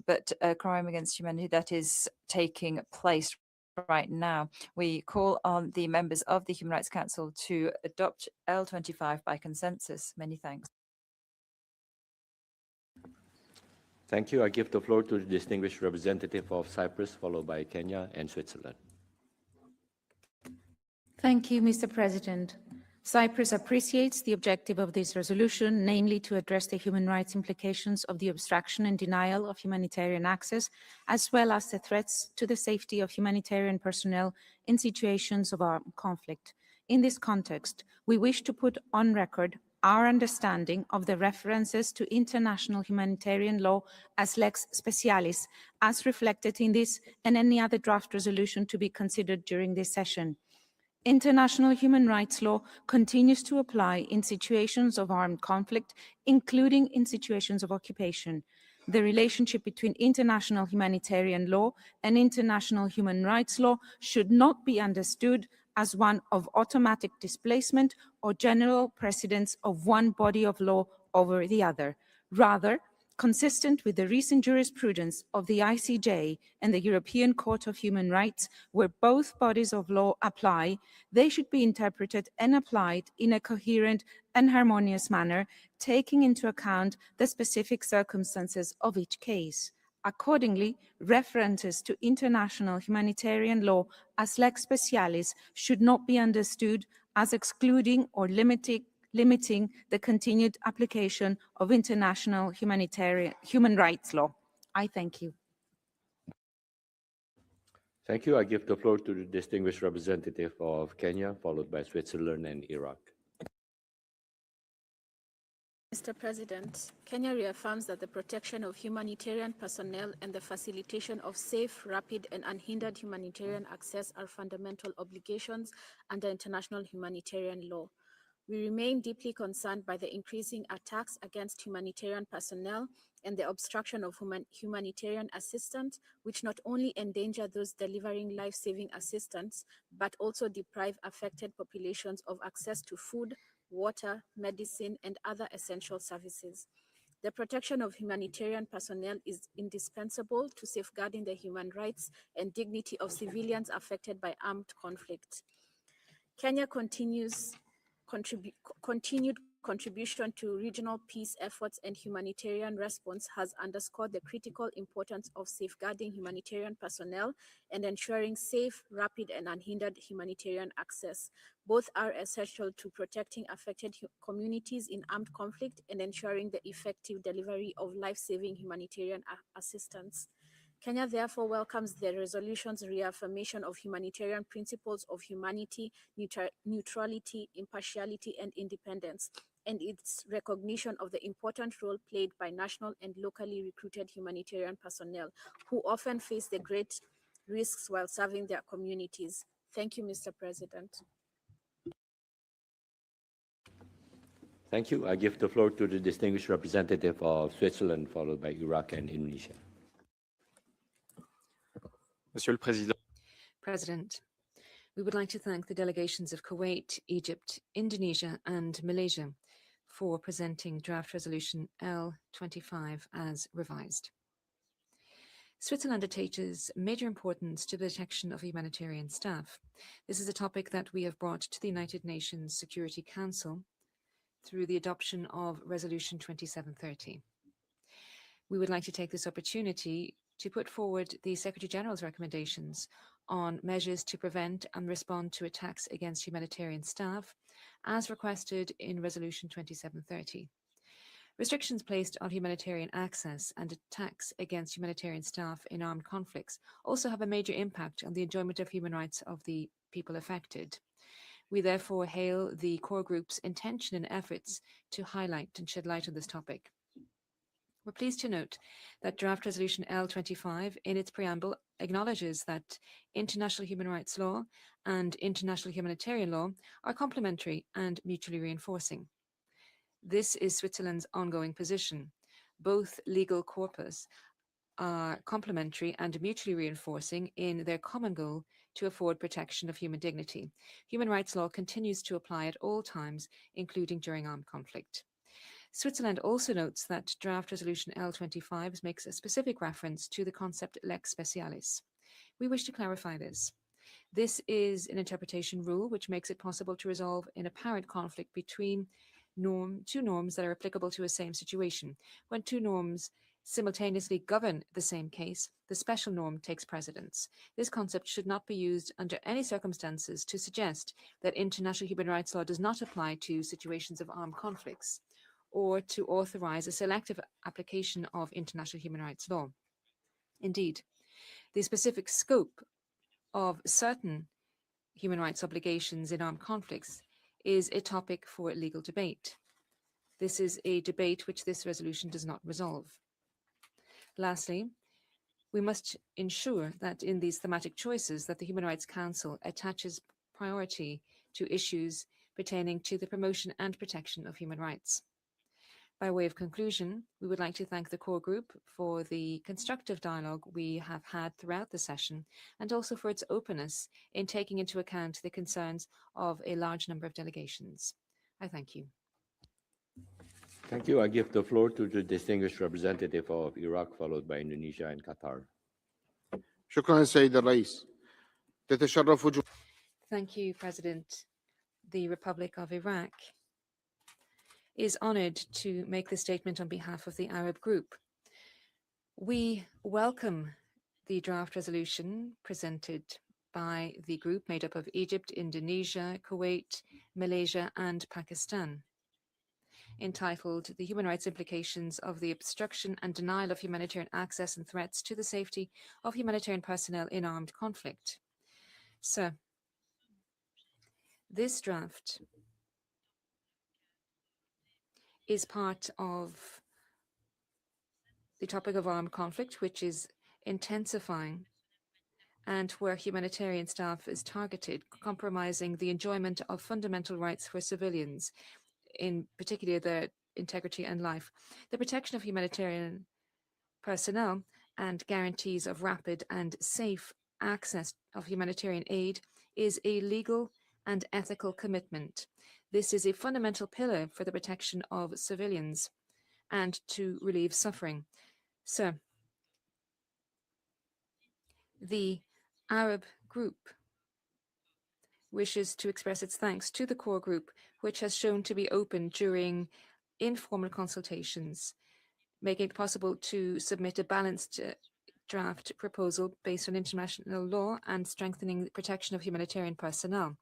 but a crime against humanity that is taking place right now. We call on the members of the Human Rights Council to adopt L25 by consensus. Many thanks. Thank you. I give the floor to the distinguished representative of Cyprus, followed by Kenya and Switzerland. Thank you, Mr. President. Cyprus appreciates the objective of this resolution, namely to address the human rights implications of the obstruction and denial of humanitarian access, as well as the threats to the safety of humanitarian personnel in situations of armed conflict. In this context, we wish to put on record our understanding of the references to international humanitarian law as lex specialis, as reflected in this and any other draft resolution to be considered during this session. International human rights law continues to apply in situations of armed conflict, including in situations of occupation. The relationship between international humanitarian law and international human rights law should not be understood as one of automatic displacement or general precedence of one body of law over the other. Rather, consistent with the recent jurisprudence of the ICJ and the European Court of Human Rights, where both bodies of law apply, they should be interpreted and applied in a coherent and harmonious manner, taking into account the specific circumstances of each case. Accordingly, references to international humanitarian law as lex specialis should not be understood as excluding or limiting the continued application of international human rights law. I thank you. Thank you. I give the floor to the distinguished representative of Kenya, followed by Switzerland and Iraq. Mr. President, Kenya reaffirms that the protection of humanitarian personnel and the facilitation of safe, rapid, and unhindered humanitarian access are fundamental obligations under international humanitarian law. We remain deeply concerned by the increasing attacks against humanitarian personnel and the obstruction of humanitarian assistance, which not only endanger those delivering life-saving assistance, but also deprive affected populations of access to food, water, medicine, and other essential services. The protection of humanitarian personnel is indispensable to safeguarding the human rights and dignity of civilians affected by armed conflict. Kenya continued contribution to regional peace efforts and humanitarian response has underscored the critical importance of safeguarding humanitarian personnel and ensuring safe, rapid, and unhindered humanitarian access. Both are essential to protecting affected communities in armed conflict and ensuring the effective delivery of life-saving humanitarian assistance. Kenya therefore welcomes the resolution's reaffirmation of humanitarian principles of humanity, neutrality, impartiality, and independence, and its recognition of the important role played by national and locally recruited humanitarian personnel who often face the great risks while serving their communities. Thank you, Mr. President. Thank you. I give the floor to the distinguished representative of Switzerland, followed by Iraq and Indonesia. Monsieur le Président. President, we would like to thank the delegations of Kuwait, Egypt, Indonesia, and Malaysia for presenting draft resolution L25 as revised. Switzerland attaches major importance to the protection of humanitarian staff. This is a topic that we have brought to the United Nations Security Council through the adoption of Resolution 2730. We would like to take this opportunity to put forward the Secretary General's recommendations on measures to prevent and respond to attacks against humanitarian staff, as requested in Resolution 2730. Restrictions placed on humanitarian access and attacks against humanitarian staff in armed conflicts also have a major impact on the enjoyment of human rights of the people affected. We therefore hail the core group's intention and efforts to highlight and shed light on this topic. We're pleased to note that draft resolution L25 in its preamble acknowledges that international human rights law and international humanitarian law are complementary and mutually reinforcing. This is Switzerland's ongoing position. Both legal corpus are complementary and mutually reinforcing in their common goal to afford protection of human dignity. Human rights law continues to apply at all times, including during armed conflict. Switzerland also notes that draft resolution L25 makes a specific reference to the concept lex specialis. We wish to clarify this. This is an interpretation rule which makes it possible to resolve an apparent conflict between two norms that are applicable to a same situation. When two norms simultaneously govern the same case, the special norm takes precedence. This concept should not be used under any circumstances to suggest that international human rights law does not apply to situations of armed conflicts, or to authorize a selective application of international human rights law. Indeed, the specific scope of certain human rights obligations in armed conflicts is a topic for legal debate. This is a debate which this resolution does not resolve. Lastly, we must ensure that in these thematic choices that the Human Rights Council attaches priority to issues pertaining to the promotion and protection of human rights. By way of conclusion, we would like to thank the core group for the constructive dialogue we have had throughout the session, and also for its openness in taking into account the concerns of a large number of delegations. I thank you. Thank you. I give the floor to the distinguished representative of Iraq, followed by Indonesia and Qatar. شكرا سيد الرئيس. تتشرف Thank you, President. The Republic of Iraq is honored to make this statement on behalf of the Arab group. We welcome the draft resolution presented by the group made up of Egypt, Indonesia, Kuwait, Malaysia, and Pakistan, entitled The Human Rights Implications of the Obstruction and Denial of Humanitarian Access and Threats to the Safety of Humanitarian Personnel in Armed Conflict. Sir, this draft is part of the topic of armed conflict, which is intensifying, and where humanitarian staff is targeted, compromising the enjoyment of fundamental rights for civilians, in particular their integrity and life. The protection of humanitarian personnel and guarantees of rapid and safe access of humanitarian aid is a legal and ethical commitment. This is a fundamental pillar for the protection of civilians and to relieve suffering. Sir, the Arab group wishes to express its thanks to the core group, which has shown to be open during informal consultations, making it possible to submit a balanced draft proposal based on international law and strengthening the protection of humanitarian personnel.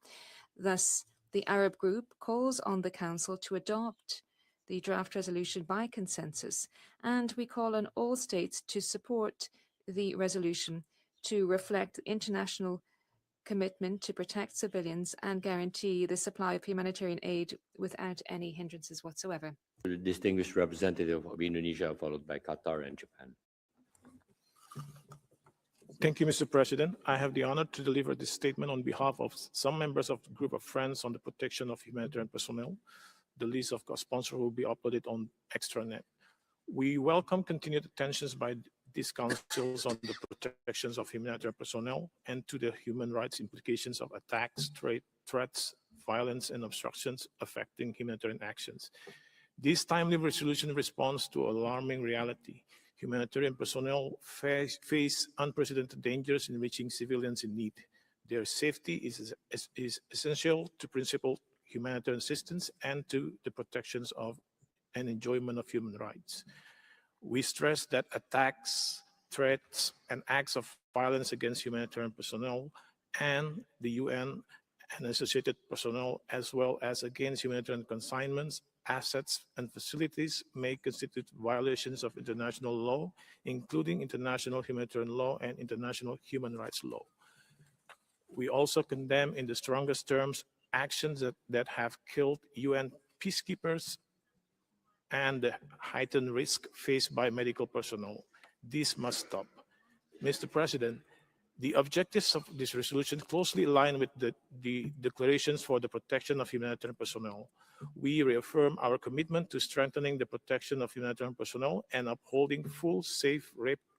Thus, the Arab group calls on the Council to adopt the draft resolution by consensus, and we call on all states to support the resolution to reflect international commitment to protect civilians and guarantee the supply of humanitarian aid without any hindrances whatsoever. The distinguished representative of Indonesia, followed by Qatar and Japan. Thank you, Mr. President. I have the honor to deliver this statement on behalf of some members of the Group of Friends on the Protection of Humanitarian Personnel. The list of co-sponsors will be uploaded on extranet. We welcome continued attentions by these councils on the protections of humanitarian personnel and to the human rights implications of attacks, threats, violence, and obstructions affecting humanitarian actions. This timely resolution responds to alarming reality. Humanitarian personnel face unprecedented dangers in reaching civilians in need. Their safety is essential to principled humanitarian assistance and to the protections of and enjoyment of human rights. We stress that attacks, threats, and acts of violence against humanitarian personnel and the UN and associated personnel, as well as against humanitarian consignments, assets, and facilities may constitute violations of international law, including international humanitarian law and international human rights law. We also condemn in the strongest terms actions that have killed UN peacekeepers and the heightened risk faced by medical personnel. This must stop. Mr. President, the objectives of this resolution closely align with the declarations for the protection of humanitarian personnel. We reaffirm our commitment to strengthening the protection of humanitarian personnel and upholding full, safe,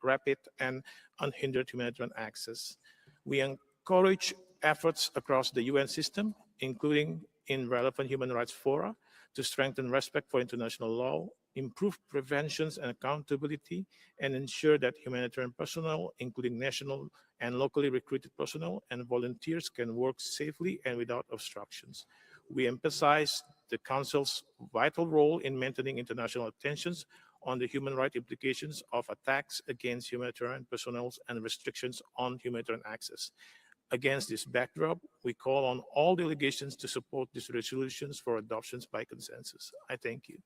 rapid, and unhindered humanitarian access. We encourage efforts across the UN system, including in relevant human rights fora, to strengthen respect for international law, improve preventions and accountability, and ensure that humanitarian personnel, including national and locally recruited personnel and volunteers, can work safely and without obstructions. We emphasize the Council's vital role in maintaining international attentions on the human rights implications of attacks against humanitarian personnel and restrictions on humanitarian access. Against this backdrop, we call on all delegations to support these resolutions for adoptions by consensus. I thank you.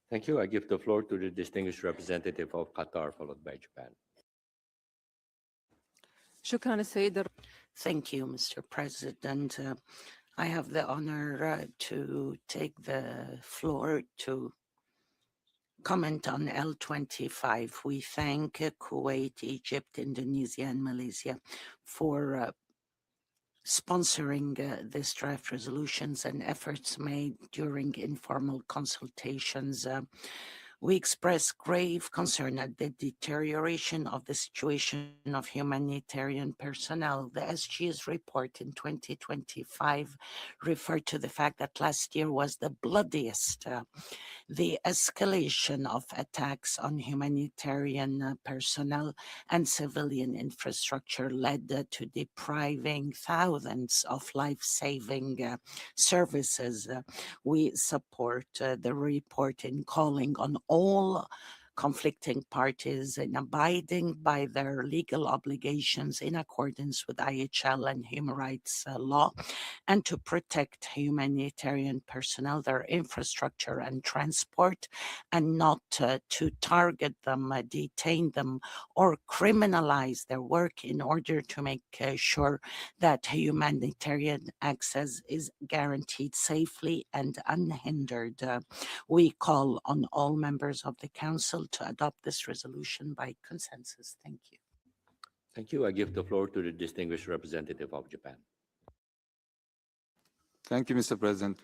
Thank you. I give the floor to the distinguished representative of Qatar, followed by Japan. Thank you, Mr. President. I have the honor to take the floor to comment on L25. We thank Kuwait, Egypt, Indonesia, and Malaysia for sponsoring this draft resolutions and efforts made during informal consultations. We express grave concern at the deterioration of the situation of humanitarian personnel. The SG's report in 2025 referred to the fact that last year was the bloodiest. The escalation of attacks on humanitarian personnel and civilian infrastructure led to depriving thousands of life-saving services. We support the report in calling on all conflicting parties in abiding by their legal obligations in accordance with IHL and human rights law, and to protect humanitarian personnel, their infrastructure and transport, and not to target them, detain them, or criminalize their work in order to make sure that humanitarian access is guaranteed safely and unhindered. We call on all members of the Council to adopt this resolution by consensus. Thank you. Thank you. I give the floor to the distinguished representative of Japan. Thank you, Mr. President.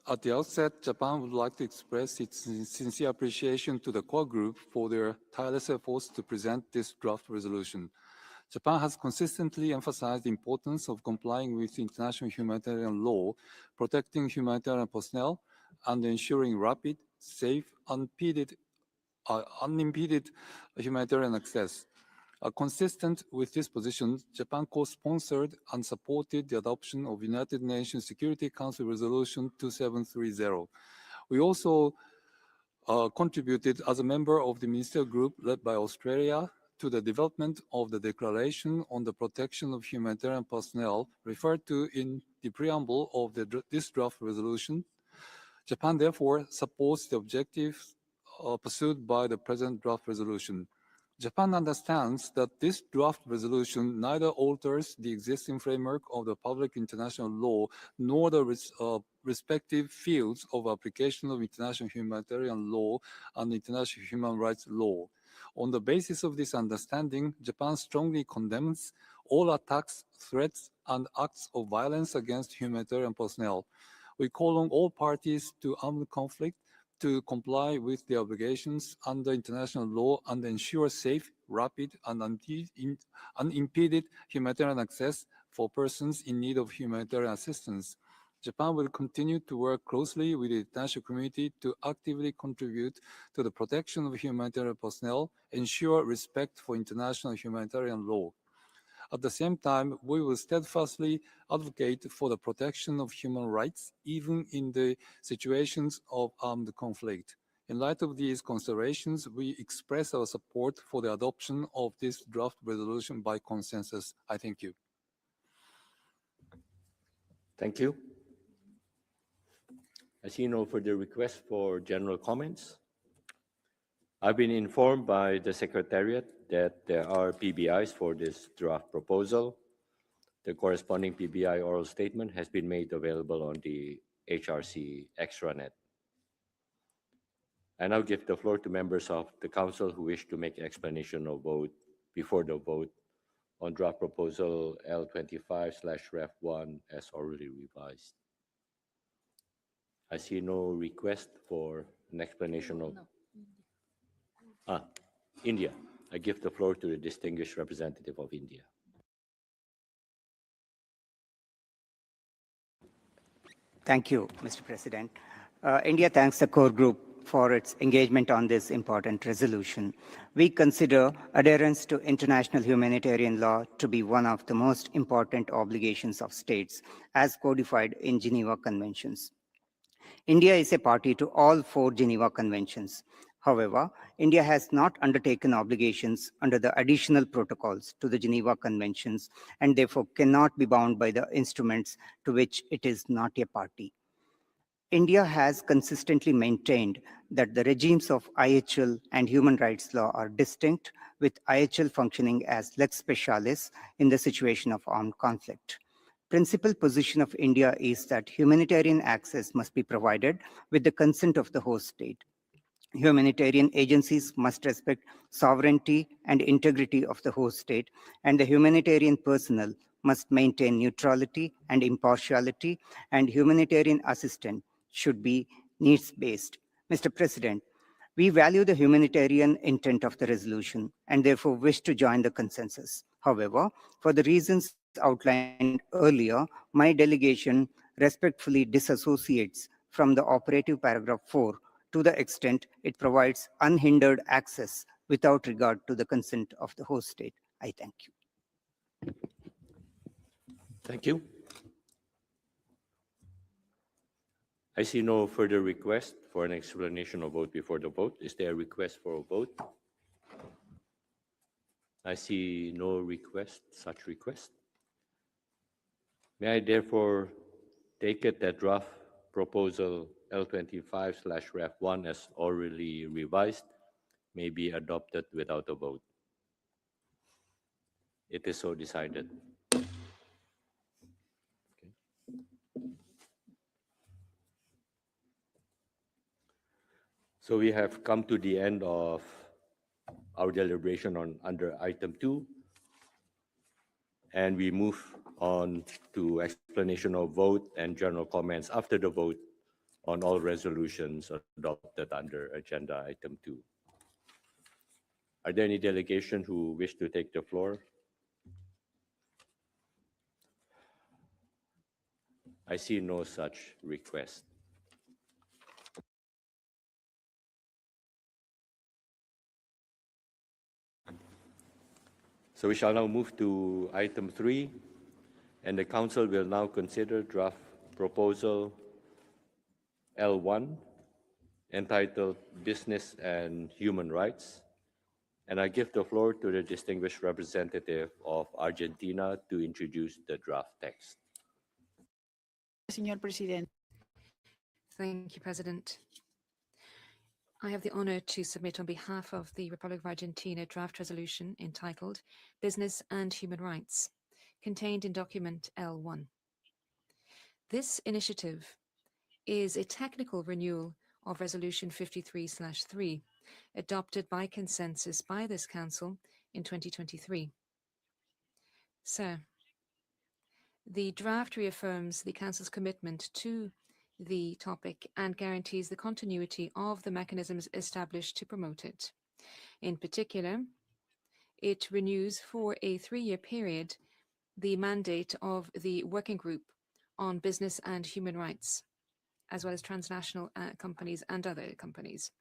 At the outset, Japan would like to express its sincere appreciation to the core group for their tireless efforts to present this draft resolution. Japan has consistently emphasized the importance of complying with international humanitarian law, protecting humanitarian personnel, and ensuring rapid, safe, unimpeded humanitarian access. Consistent with this position, Japan co-sponsored and supported the adoption of United Nations Security Council Resolution 2730. We also contributed as a member of the ministerial group led by Australia to the development of the Declaration on the Protection of Humanitarian Personnel referred to in the preamble of this draft resolution. Japan therefore supports the objectives pursued by the present draft resolution. Japan understands that this draft resolution neither alters the existing framework of the public international law nor the respective fields of application of international humanitarian law and international human rights law. On the basis of this understanding, Japan strongly condemns all attacks, threats, and acts of violence against humanitarian personnel. We call on all parties to armed conflict to comply with the obligations under international law and ensure safe, rapid, and unimpeded humanitarian access for persons in need of humanitarian assistance. Japan will continue to work closely with the international community to actively contribute to the protection of humanitarian personnel, ensure respect for international humanitarian law. At the same time, we will steadfastly advocate for the protection of human rights, even in the situations of armed conflict. In light of these considerations, we express our support for the adoption of this draft resolution by consensus. I thank you. Thank you. I see no further requests for general comments. I've been informed by the Secretariat that there are PBIs for this draft proposal. The corresponding PBI oral statement has been made available on the HRC extranet. I now give the floor to members of the Council who wish to make explanation of vote before the vote on draft proposal L25/Ref1 as already revised. I see no request for an explanation of... India. I give the floor to the distinguished representative of India. Thank you, Mr. President. India thanks the core group for its engagement on this important resolution. We consider adherence to international humanitarian law to be one of the most important obligations of states, as codified in Geneva Conventions. India is a party to all 4 Geneva Conventions. However, India has not undertaken obligations under the additional protocols to the Geneva Conventions and therefore cannot be bound by the instruments to which it is not a party. India has consistently maintained that the regimes of IHL and human rights law are distinct, with IHL functioning as lex specialis in the situation of armed conflict. Principal position of India is that humanitarian access must be provided with the consent of the host state. Humanitarian agencies must respect sovereignty and integrity of the host state, and the humanitarian personnel must maintain neutrality and impartiality, and humanitarian assistance should be needs-based. Mr. President, we value the humanitarian intent of the resolution and therefore wish to join the consensus. However, for the reasons outlined earlier, my delegation respectfully disassociates from the operative paragraph 4 to the extent it provides unhindered access without regard to the consent of the host state. I thank you. Thank you. I see no further request for an explanation of vote before the vote. Is there a request for a vote? I see no request, such request. May I therefore take it that draft proposal L25/Ref1 as orally revised may be adopted without a vote? It is so decided. Okay. So we have come to the end of our deliberation on under item 2, and we move on to explanation of vote and general comments after the vote on all resolutions adopted under agenda item 2. Are there any delegations who wish to take the floor? I see no such request. So we shall now move to item 3, and the Council will now consider draft proposal L1, entitled Business and Human Rights. And I give the floor to the distinguished representative of Argentina to introduce the draft text. Señor Presidente. Thank you, President. I have the honor to submit on behalf of the Republic of Argentina draft resolution entitled Business and Human Rights, contained in document L1. This initiative is a technical renewal of Resolution 53/3, adopted by consensus by this Council in 2023. Sir, the draft reaffirms the Council's commitment to the topic and guarantees the continuity of the mechanisms established to promote it. In particular, it renews for a 3-year period the mandate of the Working Group on Business and Human Rights, as well as transnational companies and other companies,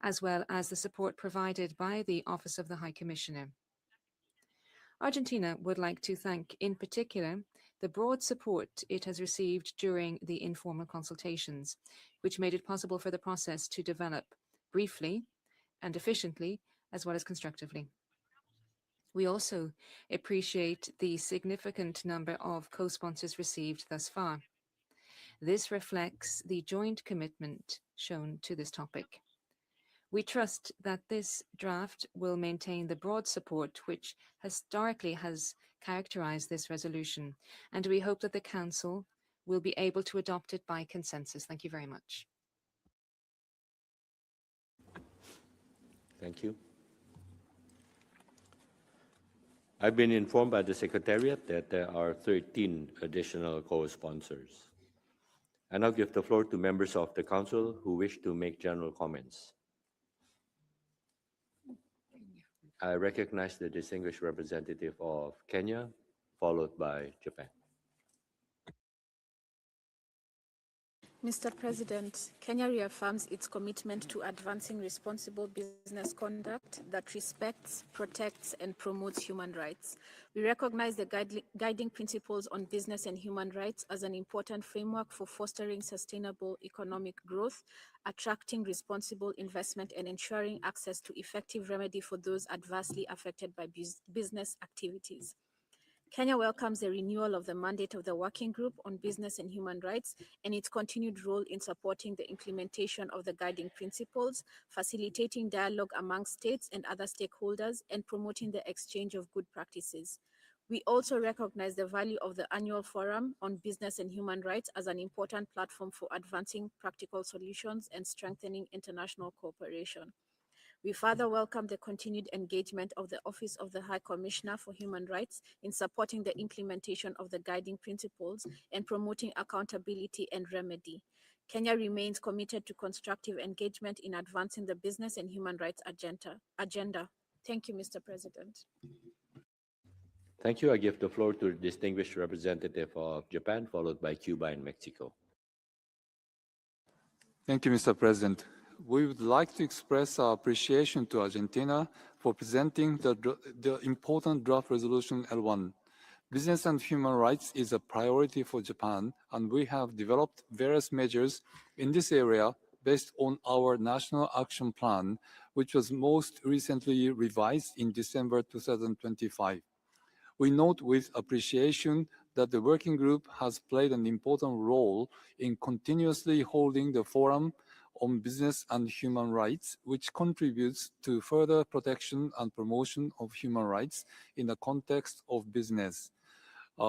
as well as the support provided by the Office of the High Commissioner. Argentina would like to thank, in particular, the broad support it has received during the informal consultations, which made it possible for the process to develop briefly and efficiently, as well as constructively. We also appreciate the significant number of co-sponsors received thus far. This reflects the joint commitment shown to this topic. We trust that this draft will maintain the broad support which historically has characterized this resolution, and we hope that the Council will be able to adopt it by consensus. Thank you very much. Thank you. I've been informed by the Secretariat that there are 13 additional co-sponsors. I now give the floor to members of the Council who wish to make general comments. I recognize the distinguished representative of Kenya, followed by Japan. Mr. President, Kenya reaffirms its commitment to advancing responsible business conduct that respects, protects, and promotes human rights. We recognize the guiding principles on business and human rights as an important framework for fostering sustainable economic growth, attracting responsible investment, and ensuring access to effective remedy for those adversely affected by business activities. Kenya welcomes the renewal of the mandate of the Working Group on Business and Human Rights and its continued role in supporting the implementation of the guiding principles, facilitating dialogue among states and other stakeholders, and promoting the exchange of good practices. We also recognize the value of the annual Forum on Business and Human Rights as an important platform for advancing practical solutions and strengthening international cooperation. We further welcome the continued engagement of the Office of the High Commissioner for Human Rights in supporting the implementation of the guiding principles and promoting accountability and remedy. Kenya remains committed to constructive engagement in advancing the business and human rights agenda. Thank you, Mr. President. Thank you. I give the floor to the distinguished representative of Japan, followed by Cuba and Mexico. Thank you, Mr. President. We would like to express our appreciation to Argentina for presenting the important draft resolution L1. Business and human rights is a priority for Japan, and we have developed various measures in this area based on our National Action Plan, which was most recently revised in December 2025. We note with appreciation that the Working Group has played an important role in continuously holding the Forum on Business and Human Rights, which contributes to further protection and promotion of human rights in the context of business.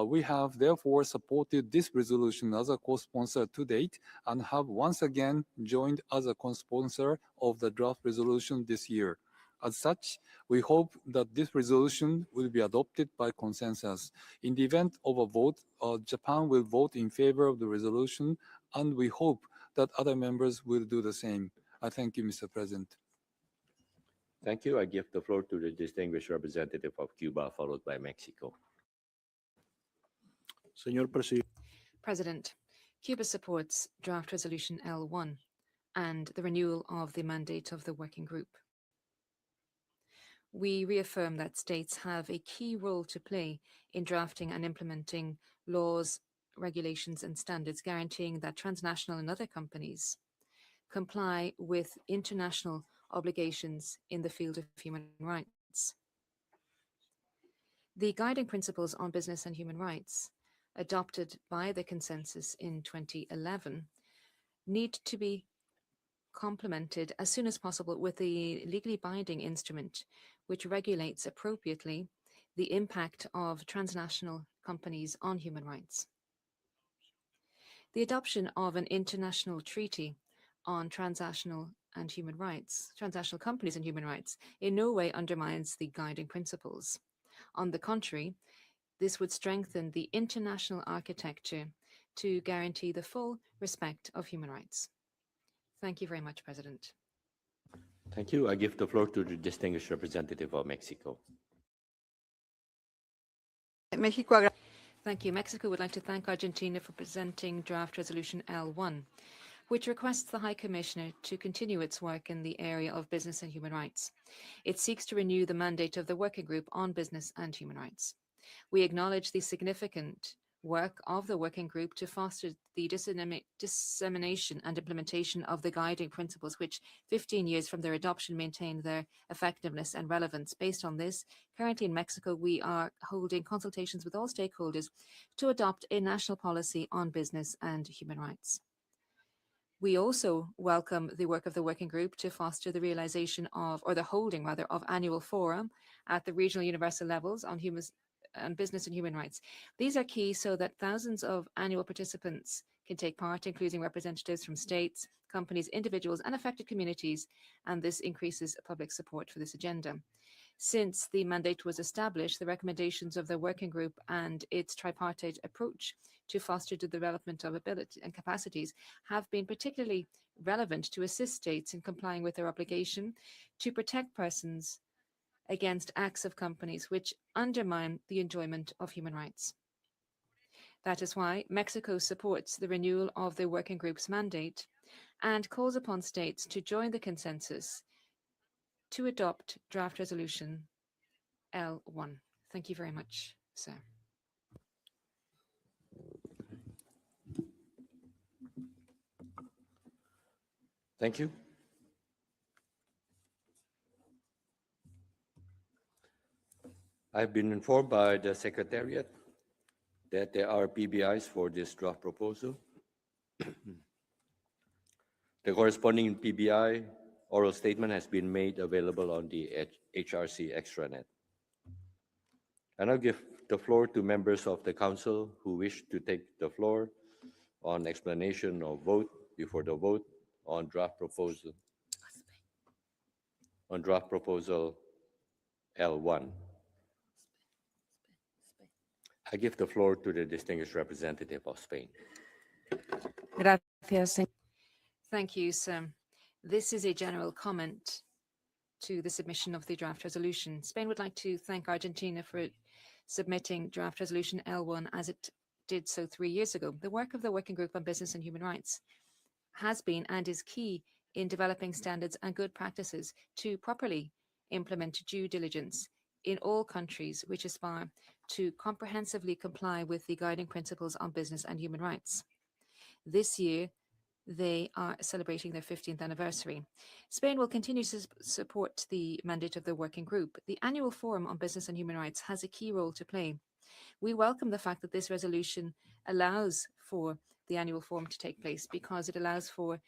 We have therefore supported this resolution as a co-sponsor to date and have once again joined as a co-sponsor of the draft resolution this year. As such, we hope that this resolution will be adopted by consensus. In the event of a vote, Japan will vote in favor of the resolution, and we hope that other members will do the same. I thank you, Mr. President. Thank you. I give the floor to the distinguished representative of Cuba, followed by Mexico. President, Cuba supports draft resolution L1 and the renewal of the mandate of the Working Group. We reaffirm that states have a key role to play in drafting and implementing laws, regulations, and standards guaranteeing that transnational and other companies comply with international obligations in the field of human rights. The guiding principles on business and human rights, adopted by the consensus in 2011, need to be complemented as soon as possible with a legally binding instrument which regulates appropriately the impact of transnational companies on human rights. The adoption of an international treaty on transnational and human rights, transnational companies and human rights, in no way undermines the guiding principles. On the contrary, this would strengthen the international architecture to guarantee the full respect of human rights. Thank you very much, President. Thank you. I give the floor to the distinguished representative of Mexico. Thank you. Mexico would like to thank Argentina for presenting draft resolution L1, which requests the High Commissioner to continue its work in the area of business and human rights. It seeks to renew the mandate of the Working Group on Business and Human Rights. We acknowledge the significant work of the Working Group to foster the dissemination and implementation of the guiding principles which 15 years from their adoption maintain their effectiveness and relevance. Based on this, currently in Mexico, we are holding consultations with all stakeholders to adopt a national policy on business and human rights. We also welcome the work of the Working Group to foster the realization of, or the holding rather, of annual forum at the regional universal levels on business and human rights. These are key so that thousands of annual participants can take part, including representatives from states, companies, individuals, and affected communities, and this increases public support for this agenda. Since the mandate was established, the recommendations of the Working Group and its tripartite approach to foster the development of ability and capacities have been particularly relevant to assist states in complying with their obligation to protect persons against acts of companies which undermine the enjoyment of human rights. That is why Mexico supports the renewal of the Working Group's mandate and calls upon states to join the consensus to adopt draft resolution L1. Thank you very much, sir. Thank you. I've been informed by the Secretariat that there are PBIs for this draft proposal. The corresponding PBI oral statement has been made available on the HRC extranet. And I'll give the floor to members of the Council who wish to take the floor on explanation or vote before the vote on draft proposal L1. I give the floor to the distinguished representative of Spain. Thank you, sir. This is a general comment to the submission of the draft resolution. Spain would like to thank Argentina for submitting draft resolution L1 as it did so 3 years ago. The work of the Working Group on Business and Human Rights has been and is key in developing standards and good practices to properly implement due diligence in all countries which aspire to comprehensively comply with the guiding principles on business and human rights. This year, they are celebrating their 15th anniversary. Spain will continue to support the mandate of the Working Group. The annual Forum on Business and Human Rights has a key role to play. We welcome the fact that this resolution allows for the annual forum to take place because it allows for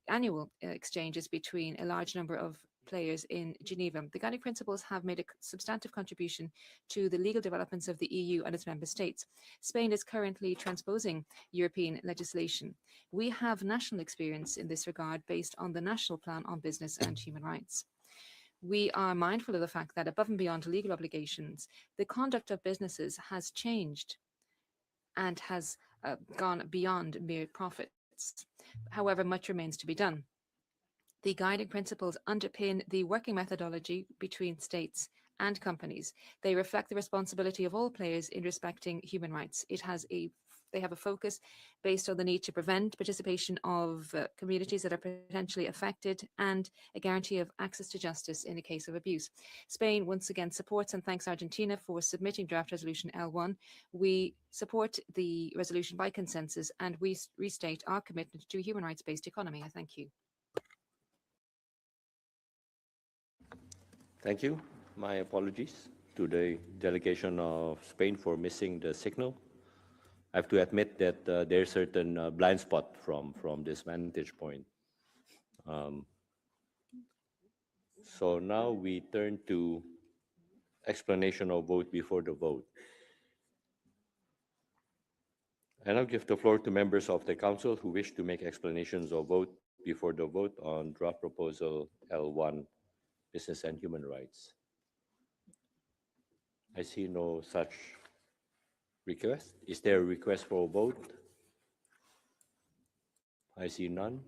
annual exchanges between a large number of players in Geneva. The guiding principles have made a substantive contribution to the legal developments of the EU and its member states. Spain is currently transposing European legislation. We have national experience in this regard based on the National Plan on Business and Human Rights. We are mindful of the fact that above and beyond legal obligations, the conduct of businesses has changed and has gone beyond mere profits. However, much remains to be done. The guiding principles underpin the working methodology between states and companies. They reflect the responsibility of all players in respecting human rights. They have a focus based on the need to prevent participation of communities that are potentially affected and a guarantee of access to justice in a case of abuse. Spain once again supports and thanks Argentina for submitting draft resolution L1. We support the resolution by consensus and we restate our commitment to a human rights-based economy. I thank you. Thank you. My apologies to the delegation of Spain for missing the signal. I have to admit that there's certain blind spot from this vantage point. So now we turn to explanation of vote before the vote. I now give the floor to members of the council who wish to make explanations of vote before the vote on draft proposal L1, business and human rights. I see no such request. Is there a request for a vote? I see none.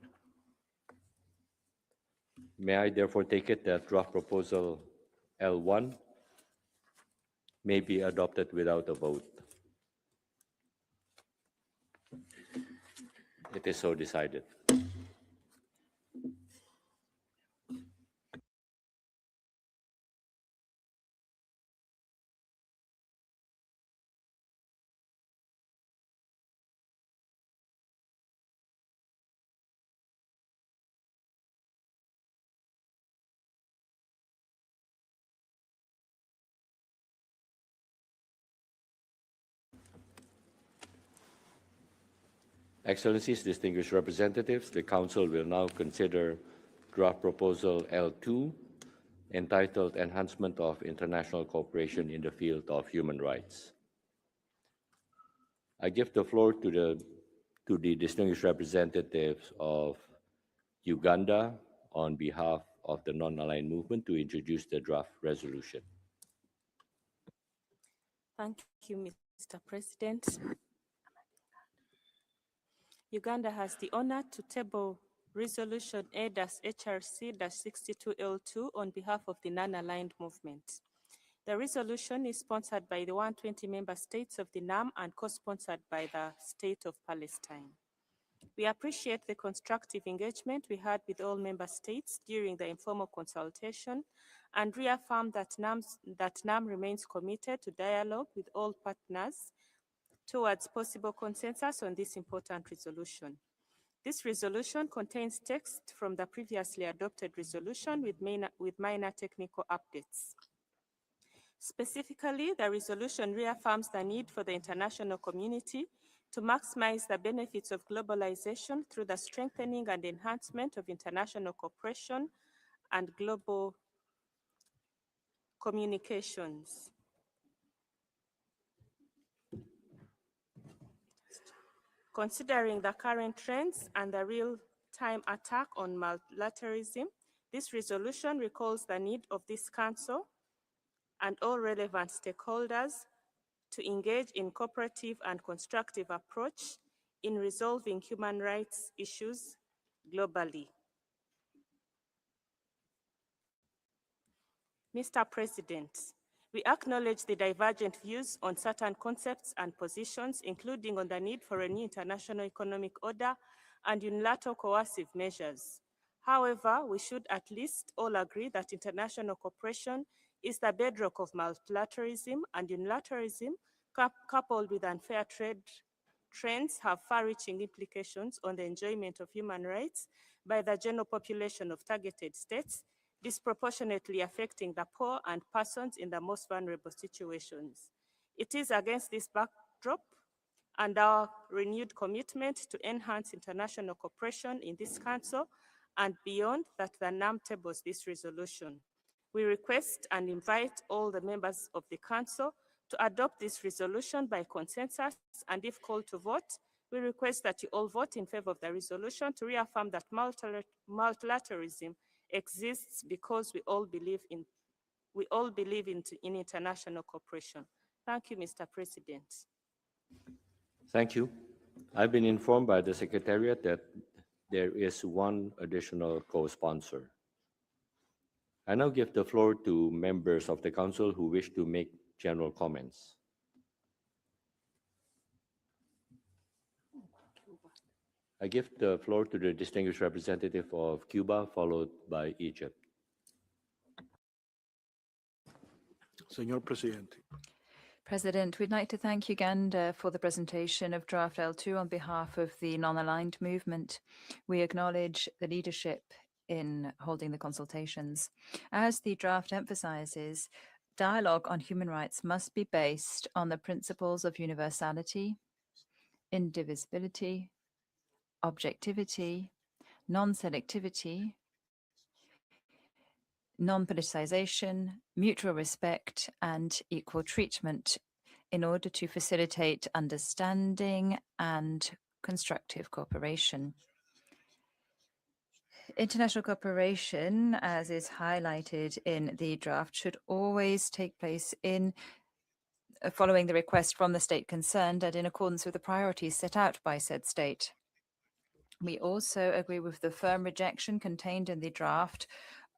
May I therefore take it that draft proposal L1 may be adopted without a vote? It is so decided. Excellencies, distinguished representatives, the Council will now consider draft proposal L2, entitled Enhancement of International Cooperation in the Field of Human Rights. I give the floor to the distinguished representatives of Uganda on behalf of the non-aligned movement to introduce the draft resolution. Thank you, Mr. President. Uganda has the honor to table Resolution A-HRC-62L2 on behalf of the non-aligned movement. The resolution is sponsored by the 120 member states of the NAM and co-sponsored by the State of Palestine. We appreciate the constructive engagement we had with all member states during the informal consultation and reaffirm that NAM remains committed to dialogue with all partners towards possible consensus on this important resolution. This resolution contains text from the previously adopted resolution with minor technical updates. Specifically, the resolution reaffirms the need for the international community to maximize the benefits of globalization through the strengthening and enhancement of international cooperation and global communications. Considering the current trends and the real-time attack on multilateralism, this resolution recalls the need of this Council and all relevant stakeholders to engage in cooperative and constructive approach in resolving human rights issues globally. Mr. President, we acknowledge the divergent views on certain concepts and positions, including on the need for a new international economic order and unilateral coercive measures. However, we should at least all agree that international cooperation is the bedrock of multilateralism, and unilateralism, coupled with unfair trade trends, have far-reaching implications on the enjoyment of human rights by the general population of targeted states, disproportionately affecting the poor and persons in the most vulnerable situations. It is against this backdrop and our renewed commitment to enhance international cooperation in this Council and beyond that the NAM tables this resolution. We request and invite all the members of the Council to adopt this resolution by consensus, and if called to vote, we request that you all vote in favor of the resolution to reaffirm that multilateralism exists because we all believe in international cooperation. Thank you, Mr. President. Thank you. I've been informed by the Secretariat that there is one additional co-sponsor. I now give the floor to members of the Council who wish to make general comments. I give the floor to the distinguished representative of Cuba, followed by Egypt. Señor Presidente. President, we'd like to thank Uganda for the presentation of Draft L2 on behalf of the non-aligned movement. We acknowledge the leadership in holding the consultations. As the draft emphasizes, dialogue on human rights must be based on the principles of universality, indivisibility, objectivity, non-selectivity, non-politicization, mutual respect, and equal treatment in order to facilitate understanding and constructive cooperation. International cooperation, as is highlighted in the draft, should always take place in following the request from the state concerned and in accordance with the priorities set out by said state. We also agree with the firm rejection contained in the draft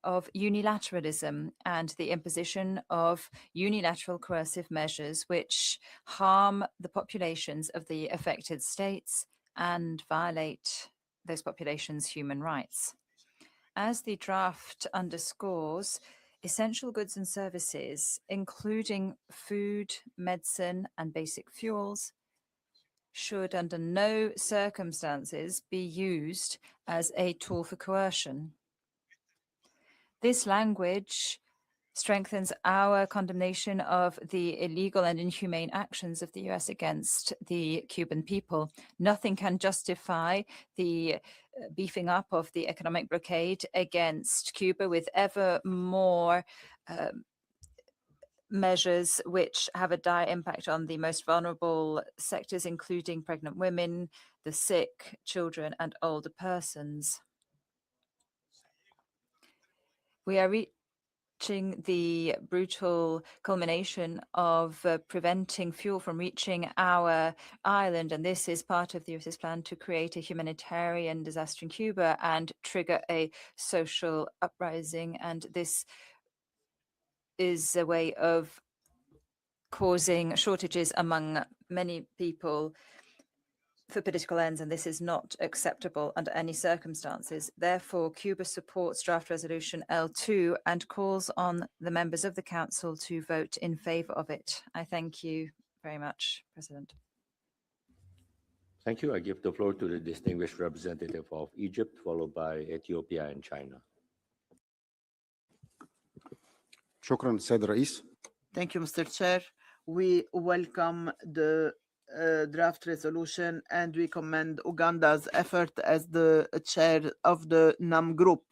of unilateralism and the imposition of unilateral coercive measures which harm the populations of the affected states and violate those populations' human rights. As the draft underscores, essential goods and services, including food, medicine, and basic fuels, should under no circumstances be used as a tool for coercion. This language strengthens our condemnation of the illegal and inhumane actions of the US against the Cuban people. Nothing can justify the beefing up of the economic blockade against Cuba with ever more measures which have a dire impact on the most vulnerable sectors, including pregnant women, the sick, children, and older persons. We are reaching the brutal culmination of preventing fuel from reaching our island, and this is part of the US's plan to create a humanitarian disaster in Cuba and trigger a social uprising, and this is a way of causing shortages among many people for political ends, and this is not acceptable under any circumstances. Therefore, Cuba supports draft resolution L2 and calls on the members of the Council to vote in favor of it. I thank you very much, President. Thank you. I give the floor to the distinguished representative of Egypt, followed by Ethiopia and China. شكرا السيد الرئيس. Thank you, Mr. Chair. We welcome the draft resolution and we commend Uganda's effort as the chair of the NAM group.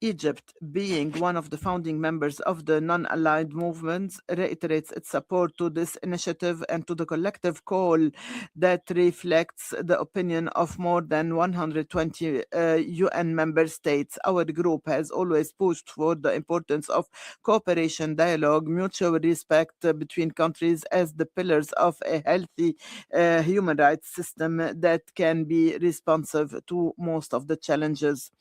Egypt, being one of the founding members of the non-aligned movements, reiterates its support to this initiative and to the collective call that reflects the opinion of more than 120 UN member states. Our group has always pushed for the importance of cooperation, dialogue, mutual respect between countries as the pillars of a healthy human rights system that can be responsive to most of the challenges.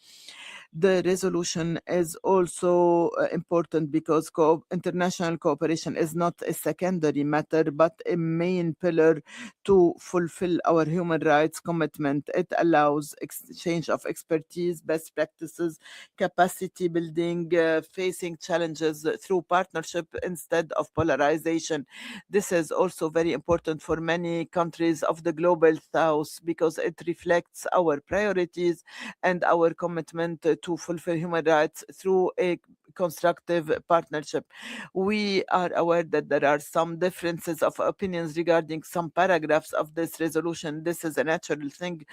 The resolution is also important because international cooperation is not a secondary matter, but a main pillar to fulfill our human rights commitment. It allows exchange of expertise, best practices, capacity building, facing challenges through partnership instead of polarization. This is also very important for many countries of the global south because it reflects our priorities and our commitment to fulfill human rights through a constructive partnership. We are aware that there are some differences of opinions regarding some paragraphs of this resolution. This is a natural thing.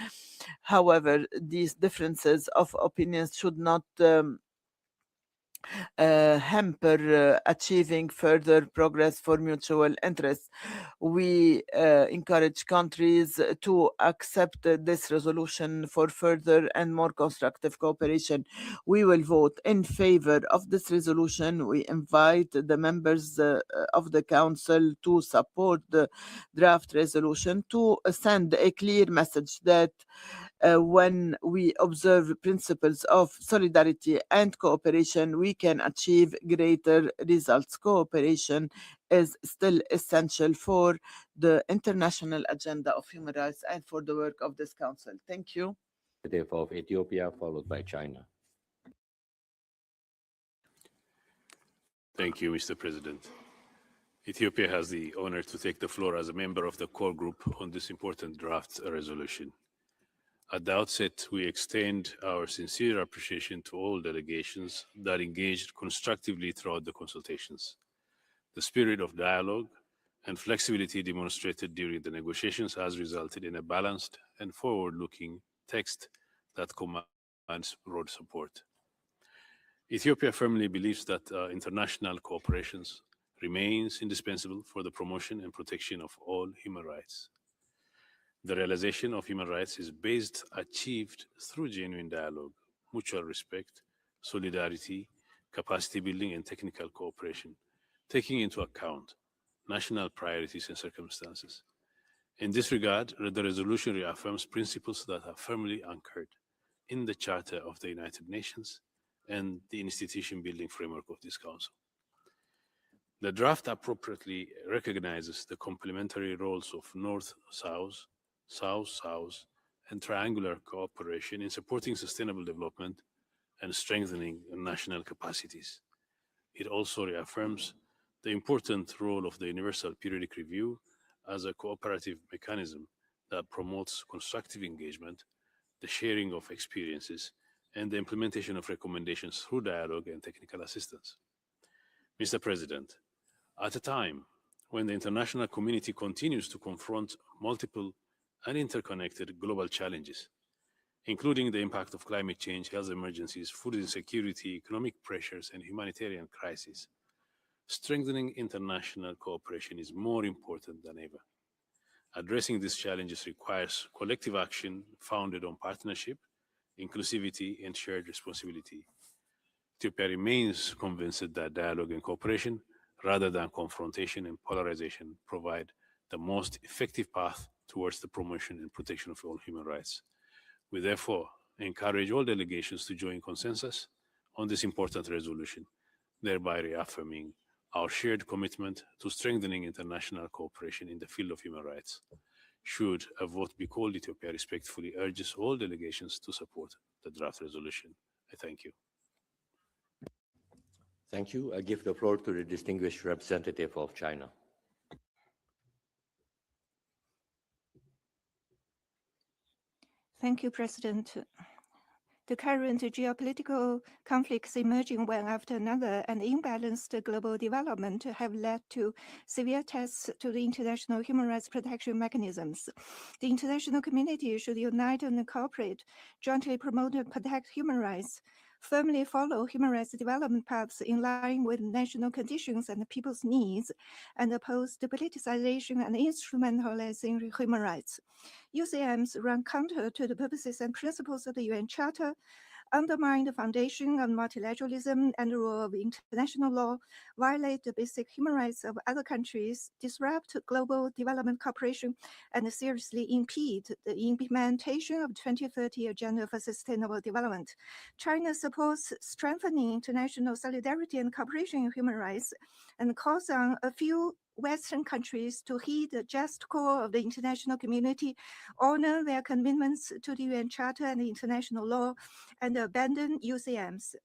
However, these differences of opinions should not hamper achieving further progress for mutual interests. We encourage countries to accept this resolution for further and more constructive cooperation. We will vote in favor of this resolution. We invite the members of the Council to support the draft resolution to send a clear message that when we observe principles of solidarity and cooperation, we can achieve greater results. Cooperation is still essential for the international agenda of human rights and for the work of this council. Thank you. Representative of Ethiopia, followed by China. Thank you, Mr. President. Ethiopia has the honor to take the floor as a member of the core group on this important draft resolution. At the outset, we extend our sincere appreciation to all delegations that engaged constructively throughout the consultations. The spirit of dialogue and flexibility demonstrated during the negotiations has resulted in a balanced and forward-looking text that commands and broad support. Ethiopia firmly believes that international cooperation remains indispensable for the promotion and protection of all human rights. The realization of human rights is achieved through genuine dialogue, mutual respect, solidarity, capacity building, and technical cooperation, taking into account national priorities and circumstances. In this regard, the resolution reaffirms principles that are firmly anchored in the Charter of the United Nations and the institution building framework of this Council. The draft appropriately recognizes the complementary roles of North-South, South-South, and triangular cooperation in supporting sustainable development and strengthening national capacities. It also reaffirms the important role of the Universal Periodic Review as a cooperative mechanism that promotes constructive engagement, the sharing of experiences, and the implementation of recommendations through dialogue and technical assistance. Mr. President, at a time when the international community continues to confront multiple and interconnected global challenges, including the impact of climate change, health emergencies, food insecurity, economic pressures, and humanitarian crises, strengthening international cooperation is more important than ever. Addressing these challenges requires collective action founded on partnership, inclusivity, and shared responsibility. Ethiopia remains convinced that dialogue and cooperation, rather than confrontation and polarization, provide the most effective path towards the promotion and protection of all human rights. We therefore encourage all delegations to join consensus on this important resolution, thereby reaffirming our shared commitment to strengthening international cooperation in the field of human rights. Should a vote be called, Ethiopia respectfully urges all delegations to support the draft resolution. I thank you. Thank you. I give the floor to the distinguished representative of China. Thank you, President. The current geopolitical conflicts emerging one after another and imbalanced global development have led to severe tests to the international human rights protection mechanisms. The international community should unite and cooperate, jointly promote and protect human rights, firmly follow human rights development paths in line with national conditions and people's needs, and oppose the politicization and instrumentalizing human rights. UCMs run counter to the purposes and principles of the UN Charter, undermine the foundation of multilateralism and the rule of international law, violate the basic human rights of other countries, disrupt global development cooperation, and seriously impede the implementation of the 2030 Agenda for Sustainable Development. China supports strengthening international solidarity and cooperation in human rights and calls on a few Western countries to heed the just call of the international community, honor their commitments to the UN Charter and international law, and abandon UCMs.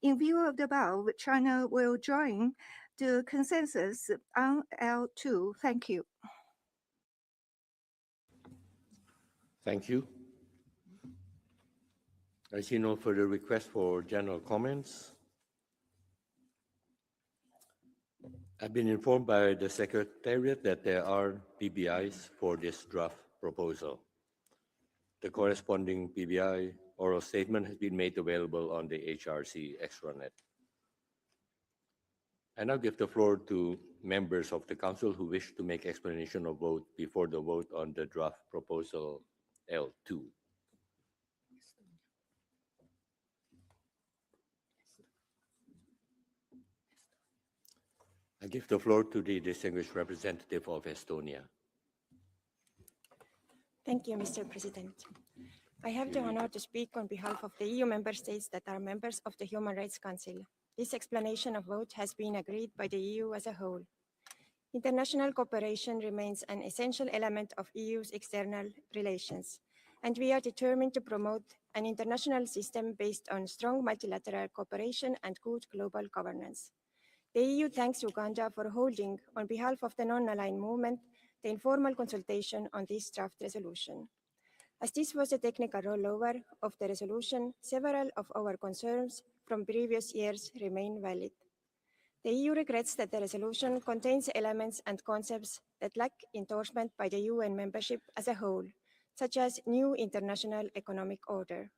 In view of the above, China will join the consensus on L2. Thank you. Thank you. I see no further requests for general comments. I've been informed by the Secretariat that there are PBIs for this draft proposal. The corresponding PBI oral statement has been made available on the HRC extranet. I now give the floor to members of the Council who wish to make explanation of vote before the vote on the draft proposal L2. I give the floor to the distinguished representative of Estonia. Thank you, Mr. President. I have the honor to speak on behalf of the EU member states that are members of the Human Rights Council. This explanation of vote has been agreed by the EU as a whole. International cooperation remains an essential element of EU's external relations, and we are determined to promote an international system based on strong multilateral cooperation and good global governance. The EU thanks Uganda for holding, on behalf of the non-aligned movement, the informal consultation on this draft resolution. As this was a technical rollover of the resolution, several of our concerns from previous years remain valid. The EU regrets that the resolution contains elements and concepts that lack endorsement by the UN membership as a whole, such as new international economic order.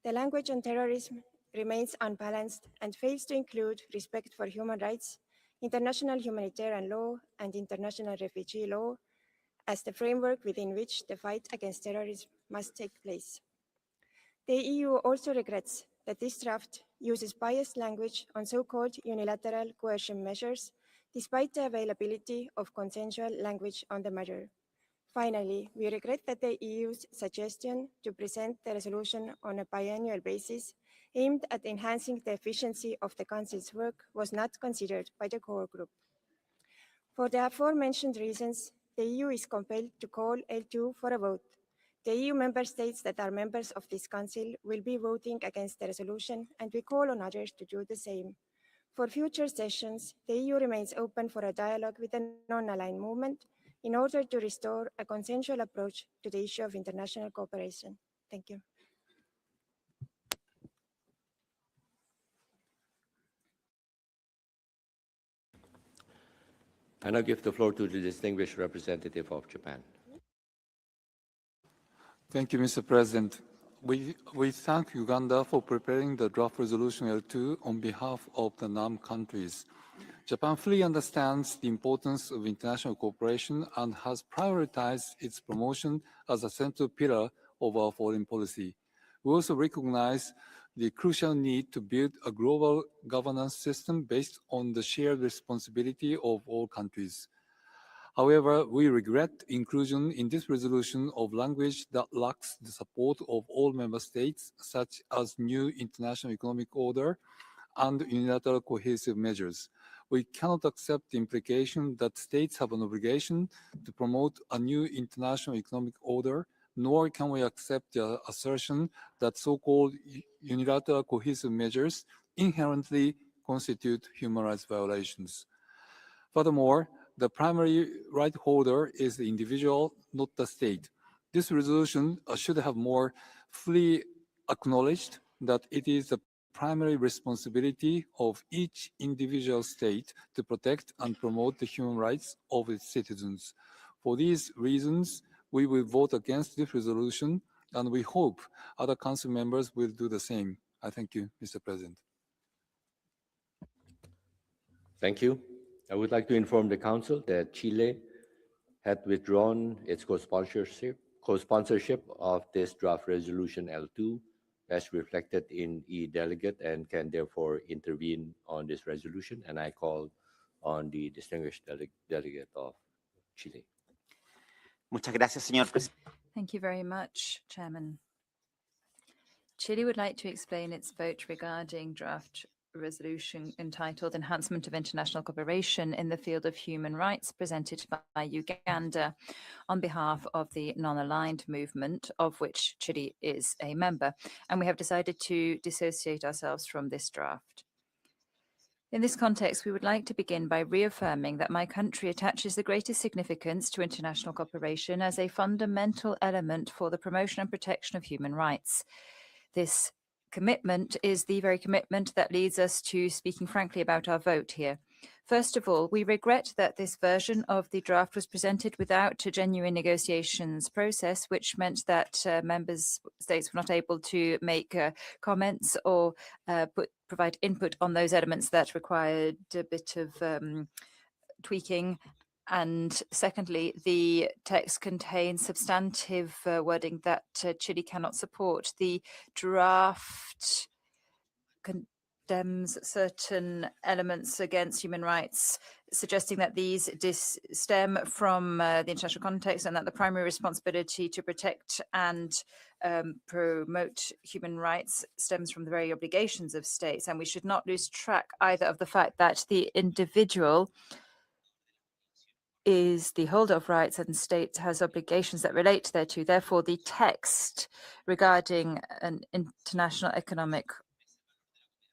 The language on terrorism remains unbalanced and fails to include respect for human rights, international humanitarian law, and international refugee law as the framework within which the fight against terrorism must take place. The EU also regrets that this draft uses biased language on so-called unilateral coercion measures, despite the availability of consensual language on the matter. Finally, we regret that the EU's suggestion to present the resolution on a biannual basis aimed at enhancing the efficiency of the Council's work was not considered by the core group. For the aforementioned reasons, the EU is compelled to call L2 for a vote. The EU member states that are members of this Council will be voting against the resolution, and we call on others to do the same. For future sessions, the EU remains open for a dialogue with the non-aligned movement in order to restore a consensual approach to the issue of international cooperation. Thank you. I now give the floor to the distinguished representative of Japan. Thank you, Mr. President. We thank Uganda for preparing the draft resolution L2 on behalf of the NAM countries. Japan fully understands the importance of international cooperation and has prioritized its promotion as a central pillar of our foreign policy. We also recognize the crucial need to build a global governance system based on the shared responsibility of all countries. However, we regret inclusion in this resolution of language that lacks the support of all member states, such as new international economic order and unilateral cohesive measures. We cannot accept the implication that states have an obligation to promote a new international economic order, nor can we accept the assertion that so-called unilateral cohesive measures inherently constitute human rights violations. Furthermore, the primary right holder is the individual, not the state. This resolution should have more fully acknowledged that it is the primary responsibility of each individual state to protect and promote the human rights of its citizens. For these reasons, we will vote against this resolution, and we hope other Council members will do the same. I thank you, Mr. President. Thank you. I would like to inform the Council that Chile had withdrawn its co-sponsorship of this draft resolution L2 as reflected in e-delegate and can therefore intervene on this resolution. And I call on the distinguished delegate of Chile. Muchas gracias, señor presidente. Thank you very much, Chairman. Chile would like to explain its vote regarding draft resolution entitled Enhancement of International Cooperation in the Field of Human Rights, presented by Uganda on behalf of the non-aligned movement, of which Chile is a member. And we have decided to dissociate ourselves from this draft. In this context, we would like to begin by reaffirming that my country attaches the greatest significance to international cooperation as a fundamental element for the promotion and protection of human rights. This commitment is the very commitment that leads us to speaking frankly about our vote here. First of all, we regret that this version of the draft was presented without a genuine negotiations process, which meant that member states were not able to make comments or provide input on those elements that required a bit of tweaking. And secondly, the text contains substantive wording that Chile cannot support. The draft condemns certain elements against human rights, suggesting that these stem from the international context and that the primary responsibility to protect and promote human rights stems from the very obligations of states. And we should not lose track either of the fact that the individual is the holder of rights and state has obligations that relate thereto. Therefore, the text regarding an international economic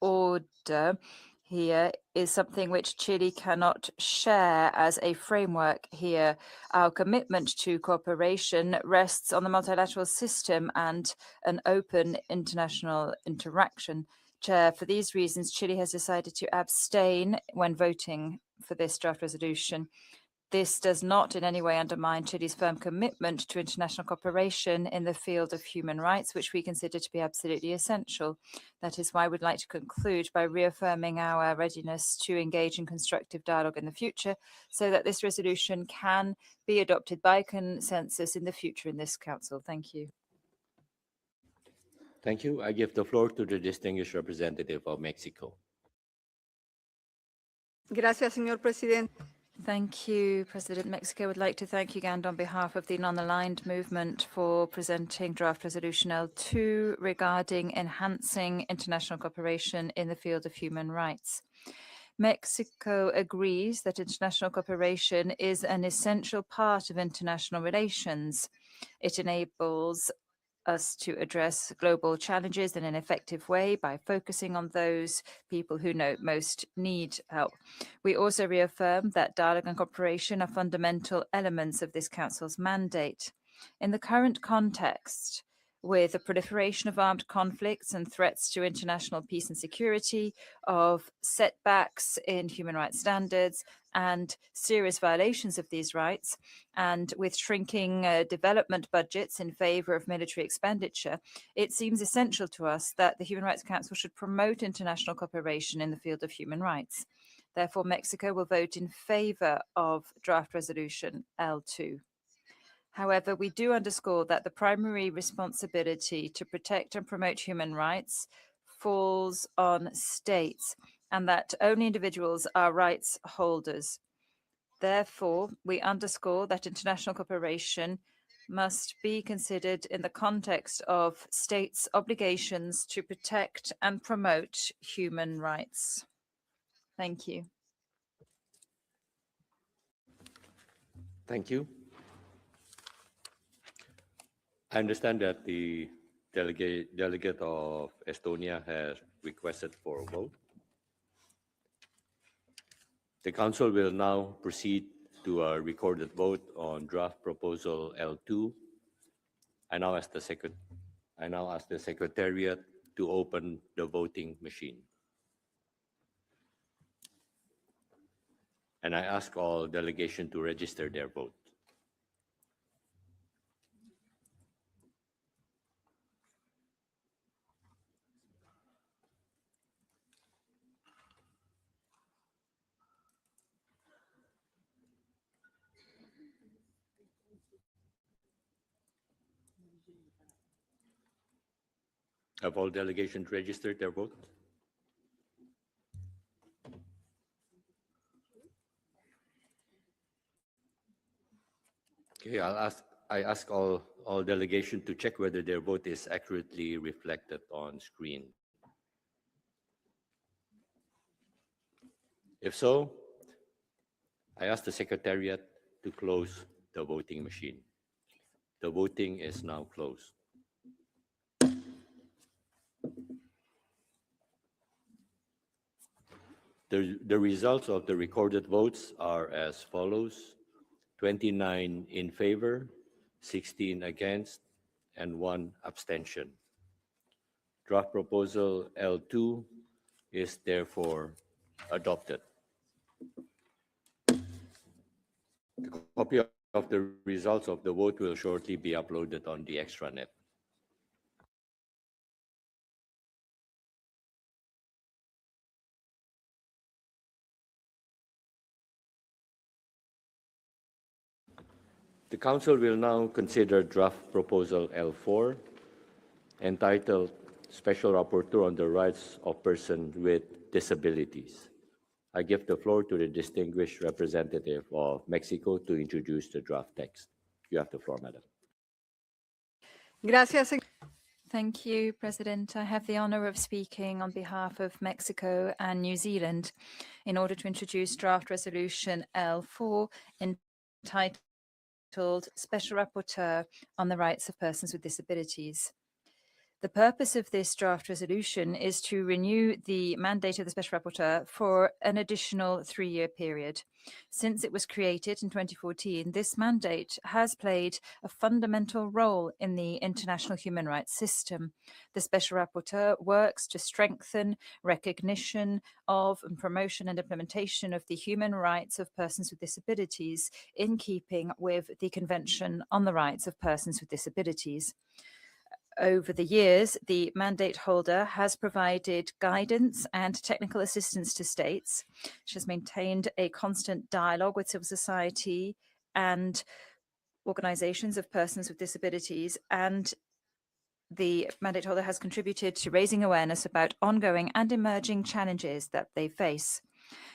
order here is something which Chile cannot share as a framework here. Our commitment to cooperation rests on the multilateral system and an open international interaction. Chair, for these reasons, Chile has decided to abstain when voting for this draft resolution. This does not in any way undermine Chile's firm commitment to international cooperation in the field of human rights, which we consider to be absolutely essential. That is why we'd like to conclude by reaffirming our readiness to engage in constructive dialogue in the future so that this resolution can be adopted by consensus in the future in this Council. Thank you. Thank you. I give the floor to the distinguished representative of Mexico. Gracias, señor presidente. Thank you, President. Mexico would like to thank Uganda on behalf of the Non-Aligned Movement for presenting draft resolution L2 regarding enhancing international cooperation in the field of human rights. Mexico agrees that international cooperation is an essential part of international relations. It enables us to address global challenges in an effective way by focusing on those people who most need help. We also reaffirm that dialogue and cooperation are fundamental elements of this Council's mandate. In the current context, with the proliferation of armed conflicts and threats to international peace and security, of setbacks in human rights standards and serious violations of these rights, and with shrinking development budgets in favor of military expenditure, it seems essential to us that the Human Rights Council should promote international cooperation in the field of human rights. Therefore, Mexico will vote in favor of draft resolution L2. However, we do underscore that the primary responsibility to protect and promote human rights falls on states and that only individuals are rights holders. Therefore, we underscore that international cooperation must be considered in the context of states' obligations to protect and promote human rights. Thank you. Thank you. I understand that the delegate of Estonia has requested for a vote. The Council will now proceed to a recorded vote on draft proposal L2. I now ask the Secretariat to open the voting machine. And I ask all delegation to register their vote. Have all delegations registered their vote? Okay, I ask all delegations to check whether their vote is accurately reflected on screen. If so, I ask the Secretariat to close the voting machine. The voting is now closed. The results of the recorded votes are as follows: 29 in favor, 16 against, and 1 abstention. Draft proposal L2 is therefore adopted. A copy of the results of the vote will shortly be uploaded on the extranet. The Council will now consider draft proposal L4, entitled Special Rapporteur on the Rights of Persons with Disabilities. I give the floor to the distinguished representative of Mexico to introduce the draft text. You have the floor, Madam. Gracias. Thank you, President. I have the honor of speaking on behalf of Mexico and New Zealand in order to introduce draft resolution L4 entitled Special Rapporteur on the Rights of Persons with Disabilities. The purpose of this draft resolution is to renew the mandate of the Special Rapporteur for an additional 3-year period. Since it was created in 2014, this mandate has played a fundamental role in the international human rights system. The Special Rapporteur works to strengthen recognition of and promotion and implementation of the human rights of persons with disabilities in keeping with the Convention on the Rights of Persons with Disabilities. Over the years, the mandate holder has provided guidance and technical assistance to states. She has maintained a constant dialogue with civil society and organizations of persons with disabilities, and the mandate holder has contributed to raising awareness about ongoing and emerging challenges that they face.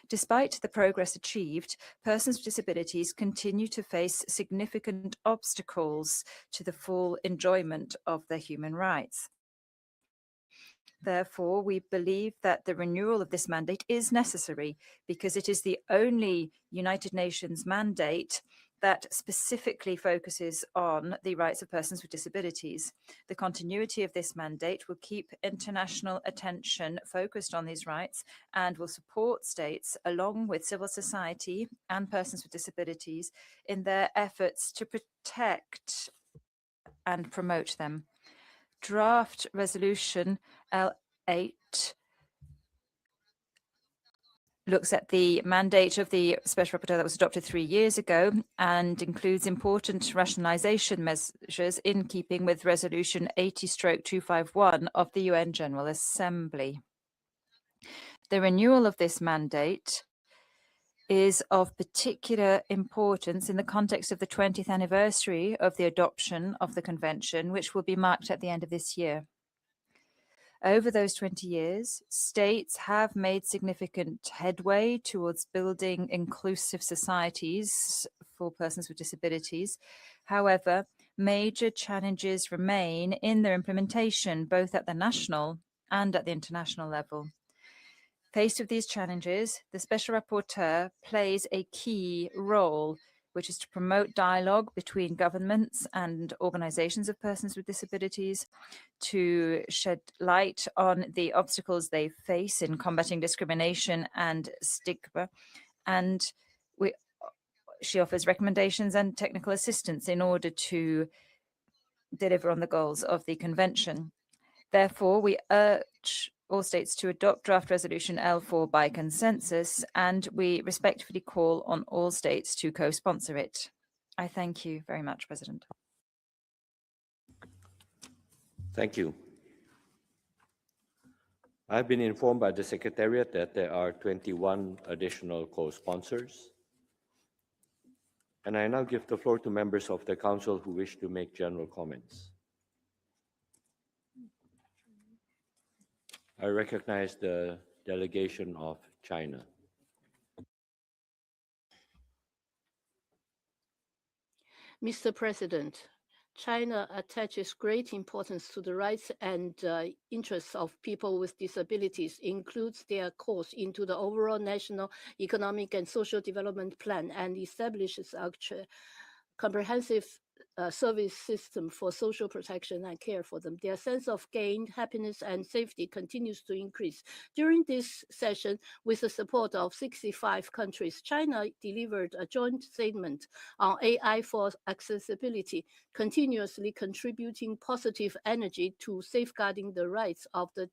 Despite the progress achieved, persons with disabilities continue to face significant obstacles to the full enjoyment of their human rights. Therefore, we believe that the renewal of this mandate is necessary because it is the only United Nations mandate that specifically focuses on the rights of persons with disabilities. The continuity of this mandate will keep international attention focused on these rights and will support states along with civil society and persons with disabilities in their efforts to protect and promote them. Draft Resolution L8 looks at the mandate of the Special Rapporteur that was adopted 3 years ago and includes important rationalization measures in keeping with Resolution 80/251 of the UN General Assembly. The renewal of this mandate is of particular importance in the context of the 20th anniversary of the adoption of the Convention, which will be marked at the end of this year. Over those 20 years, states have made significant headway towards building inclusive societies for persons with disabilities. However, major challenges remain in their implementation, both at the national and at the international level. Faced with these challenges, the Special Rapporteur plays a key role, which is to promote dialogue between governments and organizations of persons with disabilities, to shed light on the obstacles they face in combating discrimination and stigma, and she offers recommendations and technical assistance in order to deliver on the goals of the Convention. Therefore, we urge all states to adopt Draft Resolution L4 by consensus, and we respectfully call on all states to co-sponsor it. I thank you very much, President. Thank you. I've been informed by the Secretariat that there are 21 additional co-sponsors. And I now give the floor to members of the Council who wish to make general comments. I recognize the delegation of China. Mr. President, China attaches great importance to the rights and interests of people with disabilities, includes their course into the overall national economic and social development plan, and establishes a comprehensive service system for social protection and care for them. Their sense of gain, happiness, and safety continues to increase. During this session, with the support of 65 countries, China delivered a joint statement on AI for accessibility, continuously contributing positive energy to safeguarding the rights of the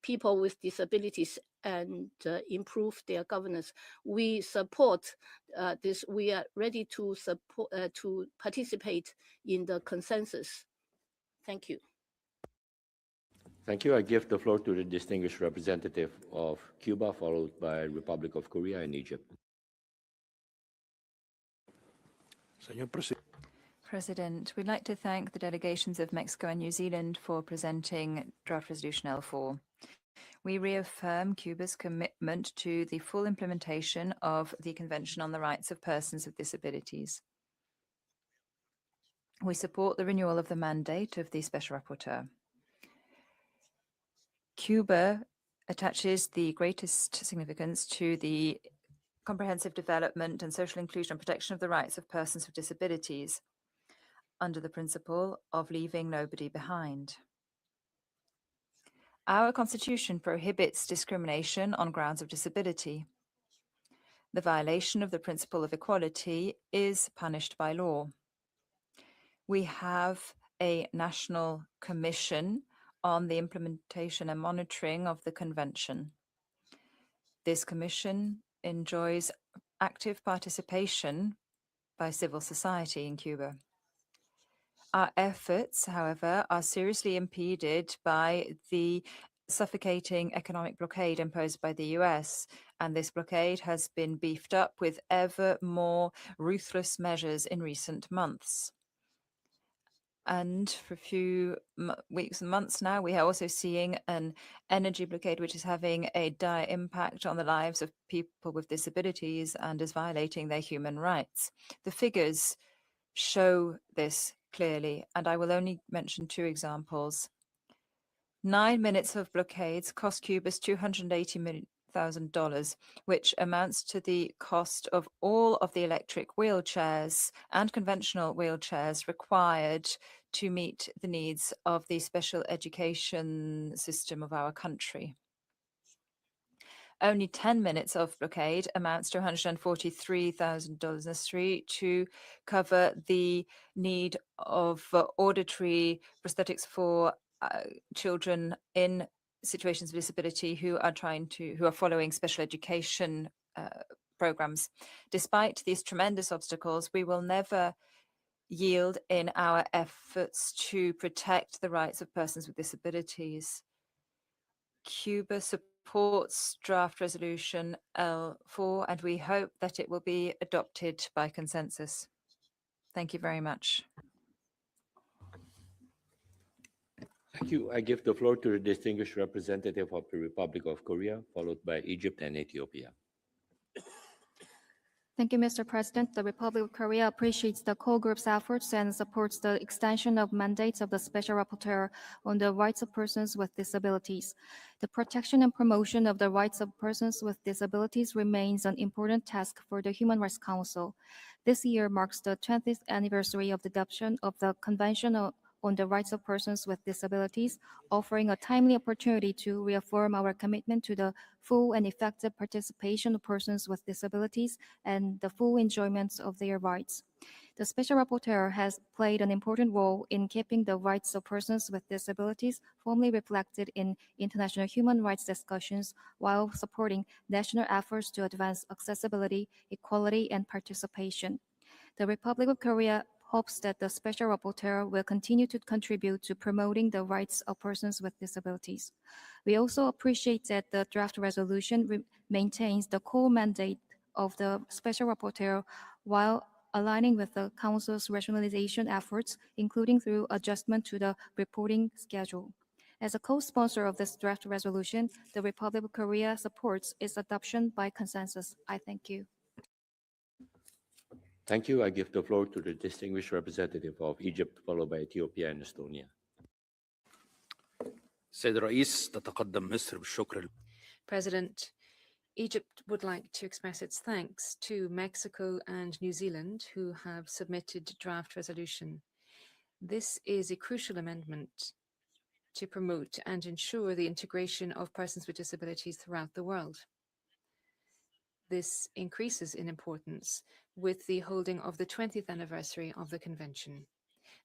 people with disabilities and improve their governance. We support this. We are ready to support to participate in the consensus. Thank you. Thank you. I give the floor to the distinguished representative of Cuba, followed by Republic of Korea and Egypt. President, we'd like to thank the delegations of Mexico and New Zealand for presenting Draft Resolution L4. We reaffirm Cuba's commitment to the full implementation of the Convention on the Rights of Persons with Disabilities. We support the renewal of the mandate of the Special Rapporteur. Cuba attaches the greatest significance to the comprehensive development and social inclusion and protection of the rights of persons with disabilities under the principle of leaving nobody behind. Our Constitution prohibits discrimination on grounds of disability. The violation of the principle of equality is punished by law. We have a national commission on the implementation and monitoring of the convention. This commission enjoys active participation by civil society in Cuba. Our efforts, however, are seriously impeded by the suffocating economic blockade imposed by the US, and this blockade has been beefed up with ever more ruthless measures in recent months. And for a few weeks and months now, we are also seeing an energy blockade, which is having a dire impact on the lives of people with disabilities and is violating their human rights. The figures show this clearly, and I will only mention two examples. 9 minutes of blockades cost Cuba's $280,000, which amounts to the cost of all of the electric wheelchairs and conventional wheelchairs required to meet the needs of the special education system of our country. Only 10 minutes of blockade amounts to $143,000 necessary to cover the need of auditory prosthetics for children in situations of disability who are following special education programs. Despite these tremendous obstacles, we will never yield in our efforts to protect the rights of persons with disabilities. Cuba supports draft resolution L4, and we hope that it will be adopted by consensus. Thank you very much. Thank you. I give the floor to the distinguished representative of the Republic of Korea, followed by Egypt and Ethiopia. Thank you, Mr. President. The Republic of Korea appreciates the core group's efforts and supports the extension of mandates of the Special Rapporteur on the rights of persons with disabilities. The protection and promotion of the rights of persons with disabilities remains an important task for the Human Rights Council. This year marks the 20th anniversary of the adoption of the Convention on the Rights of Persons with Disabilities, offering a timely opportunity to reaffirm our commitment to the full and effective participation of persons with disabilities and the full enjoyment of their rights. The Special Rapporteur has played an important role in keeping the rights of persons with disabilities firmly reflected in international human rights discussions while supporting national efforts to advance accessibility, equality, and participation. The Republic of Korea hopes that the Special Rapporteur will continue to contribute to promoting the rights of persons with disabilities. We also appreciate that the draft resolution maintains the core mandate of the Special Rapporteur while aligning with the Council's rationalization efforts, including through adjustment to the reporting schedule. As a co-sponsor of this draft resolution, the Republic of Korea supports its adoption by consensus. I thank you. Thank you. I give the floor to the distinguished representative of Egypt, followed by Ethiopia and Estonia. سيد الرئيس تتقدم مصر بالشكر. President, Egypt would like to express its thanks to Mexico and New Zealand who have submitted draft resolution. This is a crucial amendment to promote and ensure the integration of persons with disabilities throughout the world. This increases in importance with the holding of the 20th anniversary of the convention.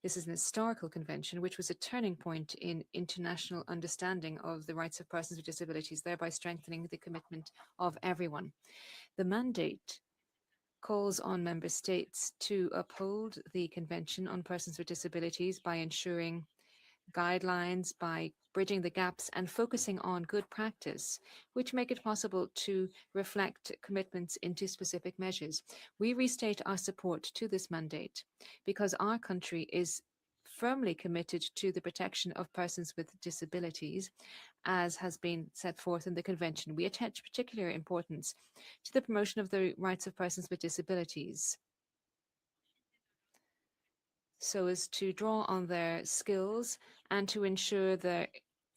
This is an historical convention which was a turning point in international understanding of the rights of persons with disabilities, thereby strengthening the commitment of everyone. The mandate calls on member states to uphold the Convention on Persons with Disabilities by ensuring guidelines, by bridging the gaps and focusing on good practice, which make it possible to reflect commitments into specific measures. We restate our support to this mandate because our country is firmly committed to the protection of persons with disabilities, as has been set forth in the Convention. We attach particular importance to the promotion of the rights of persons with disabilities, so as to draw on their skills and to ensure their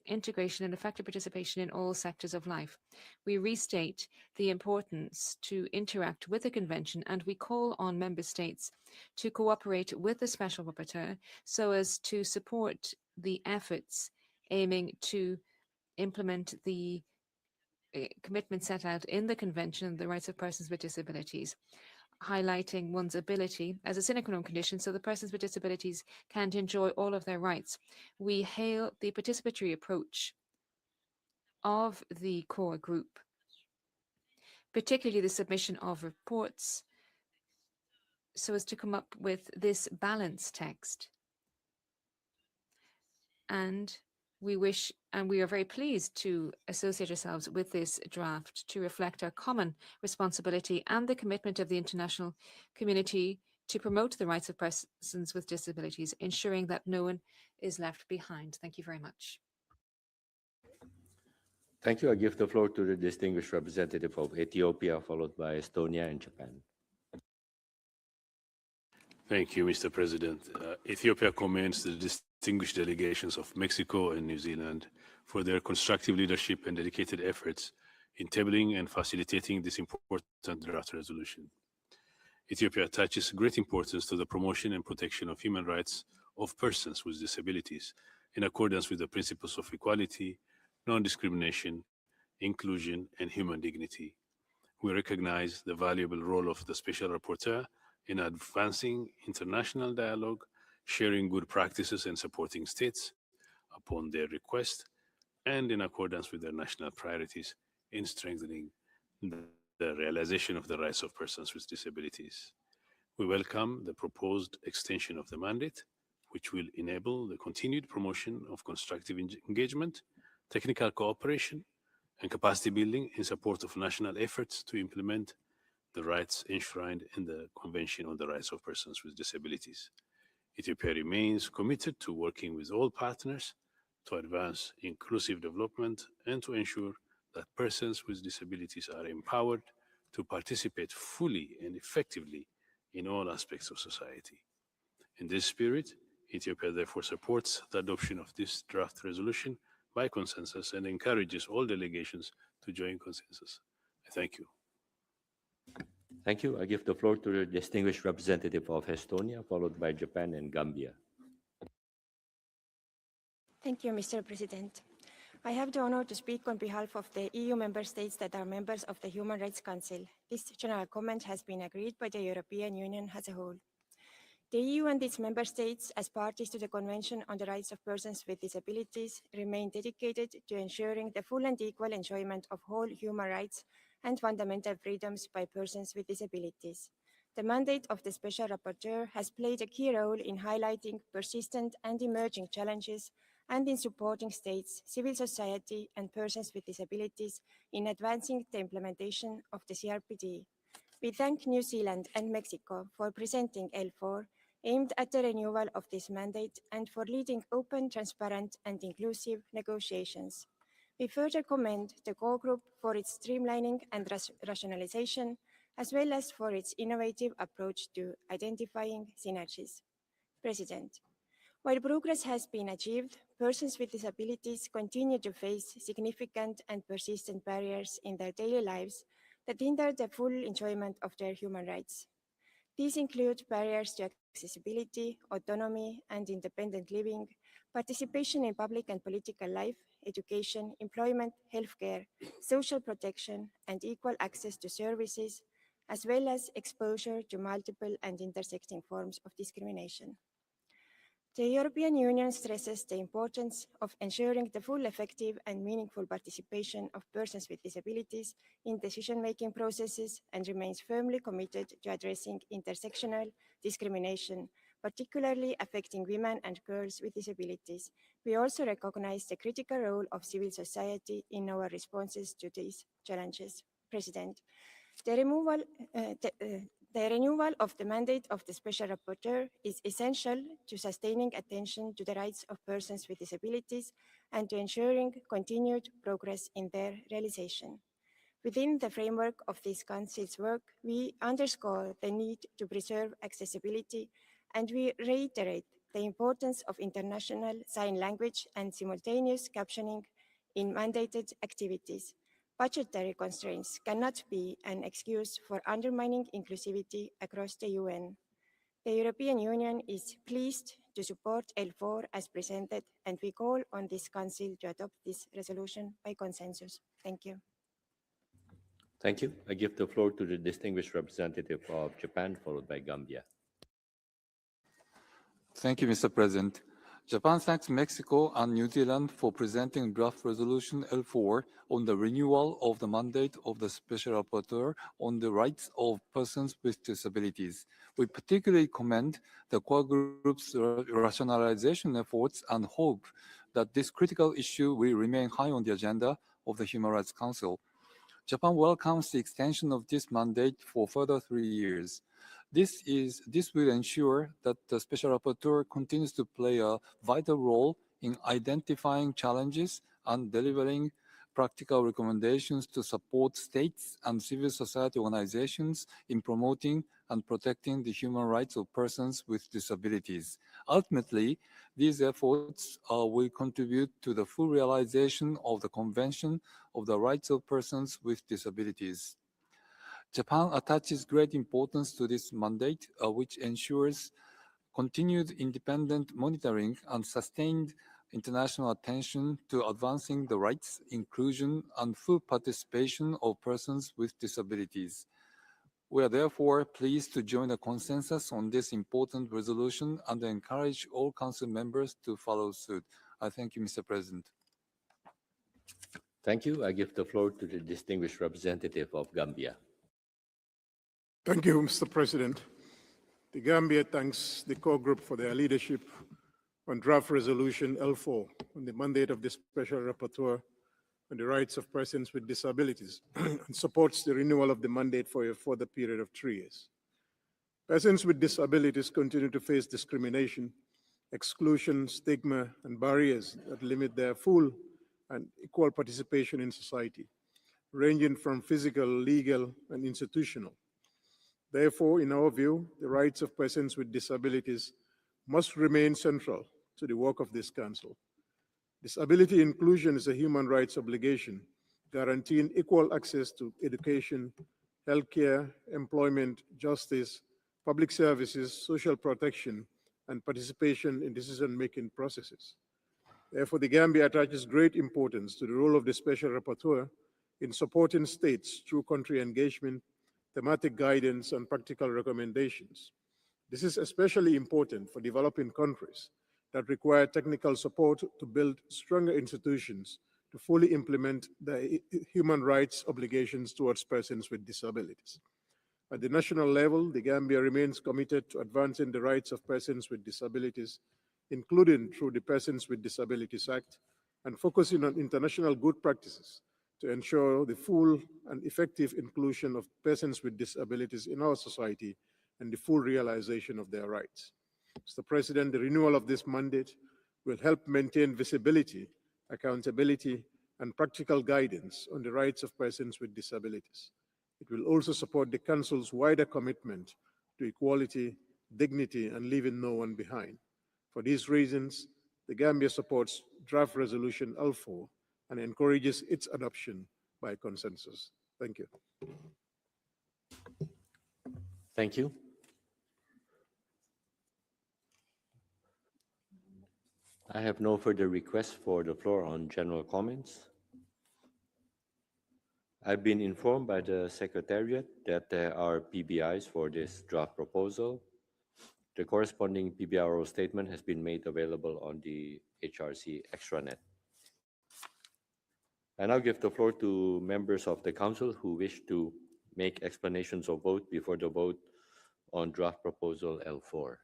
integration and effective participation in all sectors of life. We restate the importance to interact with the Convention, and we call on member states to cooperate with the Special Rapporteur so as to support the efforts aiming to implement the commitment set out in the Convention on the Rights of Persons with Disabilities, highlighting one's ability as a sine qua non condition so the persons with disabilities can enjoy all of their rights. We hail the participatory approach of the core group, particularly the submission of reports, so as to come up with this balanced text. And we wish, and we are very pleased to associate ourselves with this draft to reflect our common responsibility and the commitment of the international community to promote the rights of persons with disabilities, ensuring that no one is left behind. Thank you very much. Thank you. I give the floor to the distinguished representative of Ethiopia, followed by Estonia and Japan. Thank you, Mr. President. Ethiopia commends the distinguished delegations of Mexico and New Zealand for their constructive leadership and dedicated efforts in tabling and facilitating this important draft resolution. Ethiopia attaches great importance to the promotion and protection of human rights of persons with disabilities in accordance with the principles of equality, non-discrimination, inclusion, and human dignity. We recognize the valuable role of the Special Rapporteur in advancing international dialogue, sharing good practices, and supporting states upon their request and in accordance with their national priorities in strengthening the realization of the rights of persons with disabilities. We welcome the proposed extension of the mandate, which will enable the continued promotion of constructive engagement, technical cooperation, and capacity building in support of national efforts to implement the rights enshrined in the Convention on the Rights of Persons with Disabilities. Ethiopia remains committed to working with all partners to advance inclusive development and to ensure that persons with disabilities are empowered to participate fully and effectively in all aspects of society. In this spirit, Ethiopia therefore supports the adoption of this draft resolution by consensus and encourages all delegations to join consensus. Thank you. Thank you. I give the floor to the distinguished representative of Estonia, followed by Japan and Gambia. Thank you, Mr. President. I have the honor to speak on behalf of the EU member states that are members of the Human Rights Council. This general comment has been agreed by the European Union as a whole. The EU and its member states, as parties to the Convention on the Rights of Persons with Disabilities, remain dedicated to ensuring the full and equal enjoyment of all human rights and fundamental freedoms by persons with disabilities. The mandate of the Special Rapporteur has played a key role in highlighting persistent and emerging challenges and in supporting states, civil society, and persons with disabilities in advancing the implementation of the CRPD. We thank New Zealand and Mexico for presenting L4, aimed at the renewal of this mandate and for leading open, transparent, and inclusive negotiations. We further commend the core group for its streamlining and rationalization, as well as for its innovative approach to identifying synergies. President, while progress has been achieved, persons with disabilities continue to face significant and persistent barriers in their daily lives that hinder the full enjoyment of their human rights. These include barriers to accessibility, autonomy, and independent living, participation in public and political life, education, employment, healthcare, social protection, and equal access to services, as well as exposure to multiple and intersecting forms of discrimination. The European Union stresses the importance of ensuring the full, effective, and meaningful participation of persons with disabilities in decision-making processes and remains firmly committed to addressing intersectional discrimination, particularly affecting women and girls with disabilities. We also recognize the critical role of civil society in our responses to these challenges. President, the renewal of the mandate of the Special Rapporteur is essential to sustaining attention to the rights of persons with disabilities and to ensuring continued progress in their realization. Within the framework of this Council's work, we underscore the need to preserve accessibility, and we reiterate the importance of international sign language and simultaneous captioning in mandated activities. Budgetary constraints cannot be an excuse for undermining inclusivity across the UN. The European Union is pleased to to support L4 as presented, and we call on this Council to adopt this resolution by consensus. Thank you. Thank you. I give the floor to the distinguished representative of Japan, followed by Gambia. Thank you, Mr. President. Japan thanks Mexico and New Zealand for presenting draft resolution L4 on the renewal of the mandate of the Special Rapporteur on the rights of persons with disabilities. We particularly commend the core group's rationalization efforts and hope that this critical issue will remain high on the agenda of the Human Rights Council. Japan welcomes the extension of this mandate for further 3 years. This will ensure that the Special Rapporteur continues to play a vital role in identifying challenges and delivering practical recommendations to support states and civil society organizations in promoting and protecting the human rights of persons with disabilities. Ultimately, these efforts will contribute to the full realization of the Convention of the Rights of Persons with Disabilities. Japan attaches great importance to this mandate, which ensures continued independent monitoring and sustained international attention to advancing the rights, inclusion, and full participation of persons with disabilities. We are therefore pleased to join the consensus on this important resolution and encourage all Council members to follow suit. I thank you, Mr. President. Thank you. I give the floor to the distinguished representative of Gambia. Thank you, Mr. President. The Gambia thanks the core group for their leadership on draft resolution L4 on the mandate of the Special Rapporteur on the rights of persons with disabilities and supports the renewal of the mandate for a further period of 3 years. Persons with disabilities continue to face discrimination, exclusion, stigma, and barriers that limit their full and equal participation in society, ranging from physical, legal, and institutional. Therefore, in our view, the rights of persons with disabilities must remain central to the work of this Council. Disability inclusion is a human rights obligation, guaranteeing equal access to education, healthcare, employment, justice, public services, social protection, and participation in decision-making processes. Therefore, the Gambia attaches great importance to the role of the Special Rapporteur in supporting states through country engagement, thematic guidance, and practical recommendations. This is especially important for developing countries that require technical support to build stronger institutions to fully implement the human rights obligations towards persons with disabilities. At the national level, the Gambia remains committed to advancing the rights of persons with disabilities, including through the Persons with Disabilities Act, and focusing on international good practices to ensure the full and effective inclusion of persons with disabilities in our society and the full realization of their rights. Mr. President, the renewal of this mandate will help maintain visibility, accountability, and practical guidance on the rights of persons with disabilities. It will also support the Council's wider commitment to equality, dignity, and leaving no one behind. For these reasons, the Gambia supports draft resolution L4 and encourages its adoption by consensus. Thank you. Thank you. I have no further requests for the floor on general comments. I've been informed by the Secretariat that there are PBIs for this draft proposal. The corresponding PBRO statement has been made available on the HRC extranet. I now give the floor to members of the Council who wish to make explanations of vote before the vote on draft proposal L4.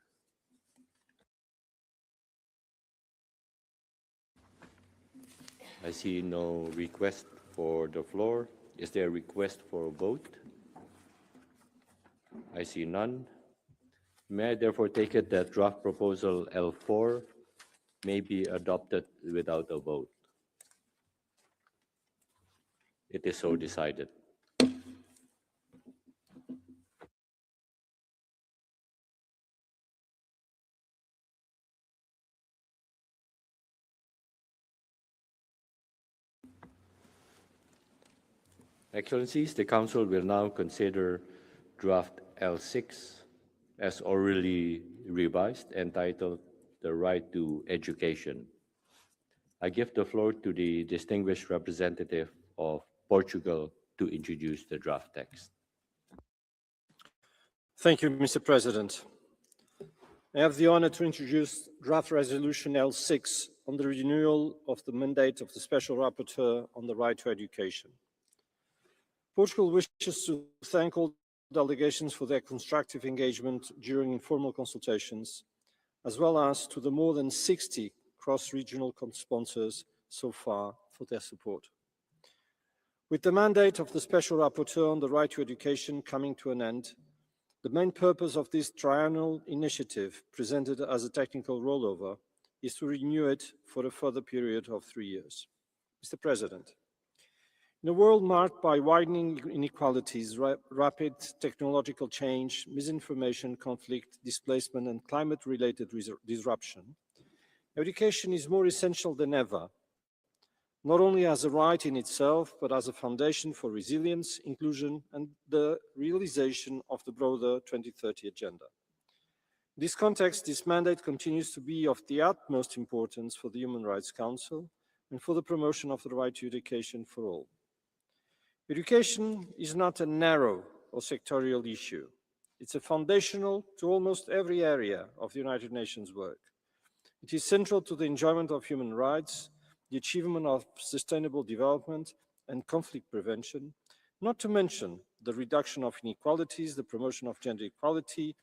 I see no request for the floor. Is there a request for a vote? I see none. May I therefore take it that draft proposal L4 may be adopted without a vote? It is so decided. Excellencies, the Council will now consider draft L6 as orally revised, entitled the right to education. I give the floor to the distinguished representative of Portugal to introduce the draft text. Thank you, Mr. President. I have the honor to introduce draft resolution L6 on the renewal of the mandate of the Special Rapporteur on the right to education. Portugal wishes to thank all delegations for their constructive engagement during informal consultations, as well as to the more than 60 cross-regional sponsors so far for their support. With the mandate of the Special Rapporteur on the right to education coming to an end, the main purpose of this triennial initiative, presented as a technical rollover, is to renew it for a further period of 3 years. Mr. President, in a world marked by widening inequalities, rapid technological change, misinformation, conflict, displacement, and climate-related disruption, education is more essential than ever, not only as a right in itself, but as a foundation for resilience, inclusion, and the realization of the broader 2030 agenda. In this context, this mandate continues to be of the utmost importance for the Human Rights Council and for the promotion of the right to education for all. Education is not a narrow or sectorial issue. It's a foundational to almost every area of the United Nations work. It is central to the enjoyment of human rights, the achievement of sustainable development and conflict prevention, not to mention the reduction of inequalities, the promotion of gender equality,